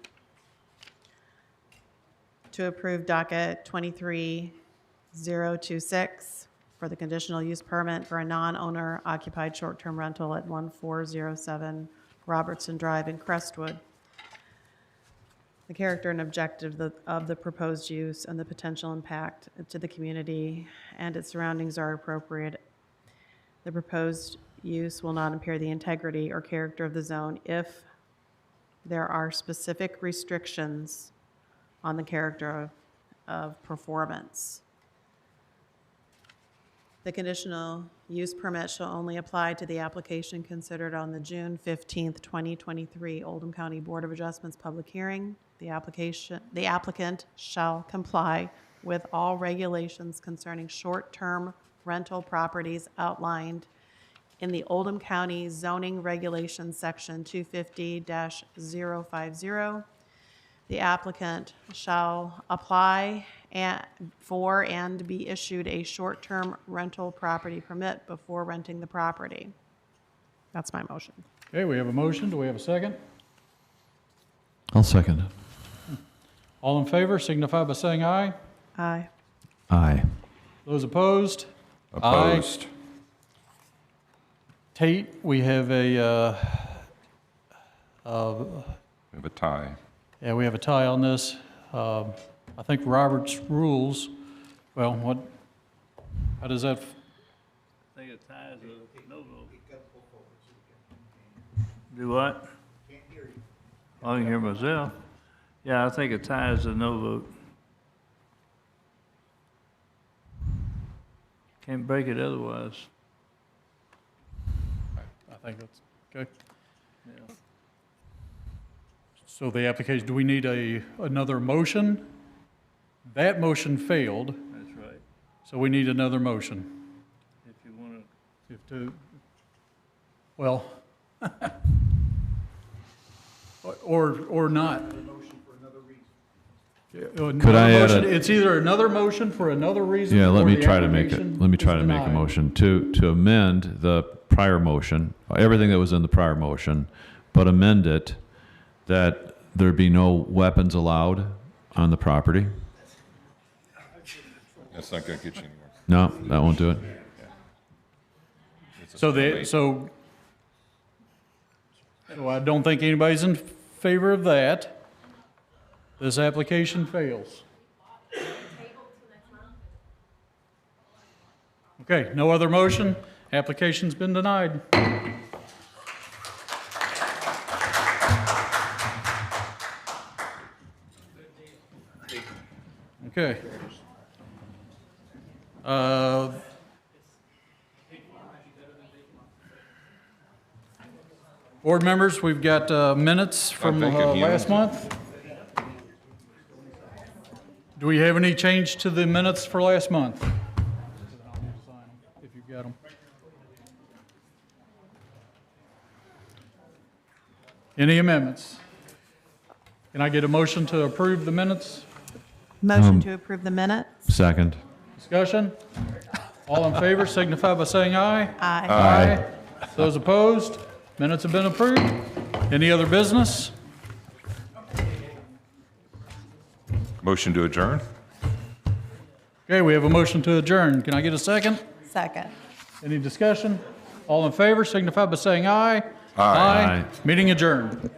S5: to approve docket 23026 for the conditional use permit for a non-owner occupied short-term rental at 1407 Robertson Drive in Crestwood. The character and objective of the proposed use and the potential impact to the community and its surroundings are appropriate. The proposed use will not impair the integrity or character of the zone if there are specific restrictions on the character of performance. The conditional use permit shall only apply to the application considered on the June 15th, 2023 Oldham County Board of Adjustments public hearing. The applicant shall comply with all regulations concerning short-term rental properties outlined in the Oldham County Zoning Regulations Section 250-050. The applicant shall apply for and be issued a short-term rental property permit before renting the property. That's my motion.
S2: Okay, we have a motion. Do we have a second?
S14: I'll second it.
S2: All in favor signify by saying aye.
S5: Aye.
S14: Aye.
S2: Those opposed?
S10: Opposed.
S2: Aye. Tate, we have a
S10: We have a tie.
S2: yeah, we have a tie on this. I think Robert's rules, well, how does that,
S16: I think it ties a no vote. Do what? Can't hear you. I can hear myself. Yeah, I think it ties a no vote. Can't break it otherwise.
S2: I think that's, okay. So the application, do we need another motion? That motion failed,
S16: That's right.
S2: so we need another motion.
S16: If you want
S2: To, well, or not.
S14: Could I add a-
S2: It's either another motion for another reason.
S14: Yeah, let
S2: or
S14: me
S2: the
S14: try to make it,
S2: application
S14: let me try
S2: is
S14: to make a
S2: denied.
S14: motion to amend the prior motion, everything that was in the prior motion, but amend it that there be no weapons allowed on the property.
S10: That's not going to get you anywhere.
S14: No, that won't do it.
S2: So I don't think anybody's in favor of that. This application fails. Okay, no other motion. Application's been denied. Okay. Board members, we've got minutes from
S10: thinking he
S2: last
S10: owns
S2: month. Do we have any change to the minutes for last month? If you've got them. Any amendments? Can I get a motion to approve the minutes?
S5: Motion to approve the minutes?
S14: Second.
S2: Discussion? All in favor signify by saying aye.
S5: Aye.
S2: Aye. Those opposed? Minutes have been approved. Any other business?
S10: Motion to adjourn?
S2: Okay, we have a motion to adjourn. Can I get a second?
S5: Second.
S2: Any discussion? All in favor signify by saying aye.
S10: Aye.
S2: Meeting adjourned.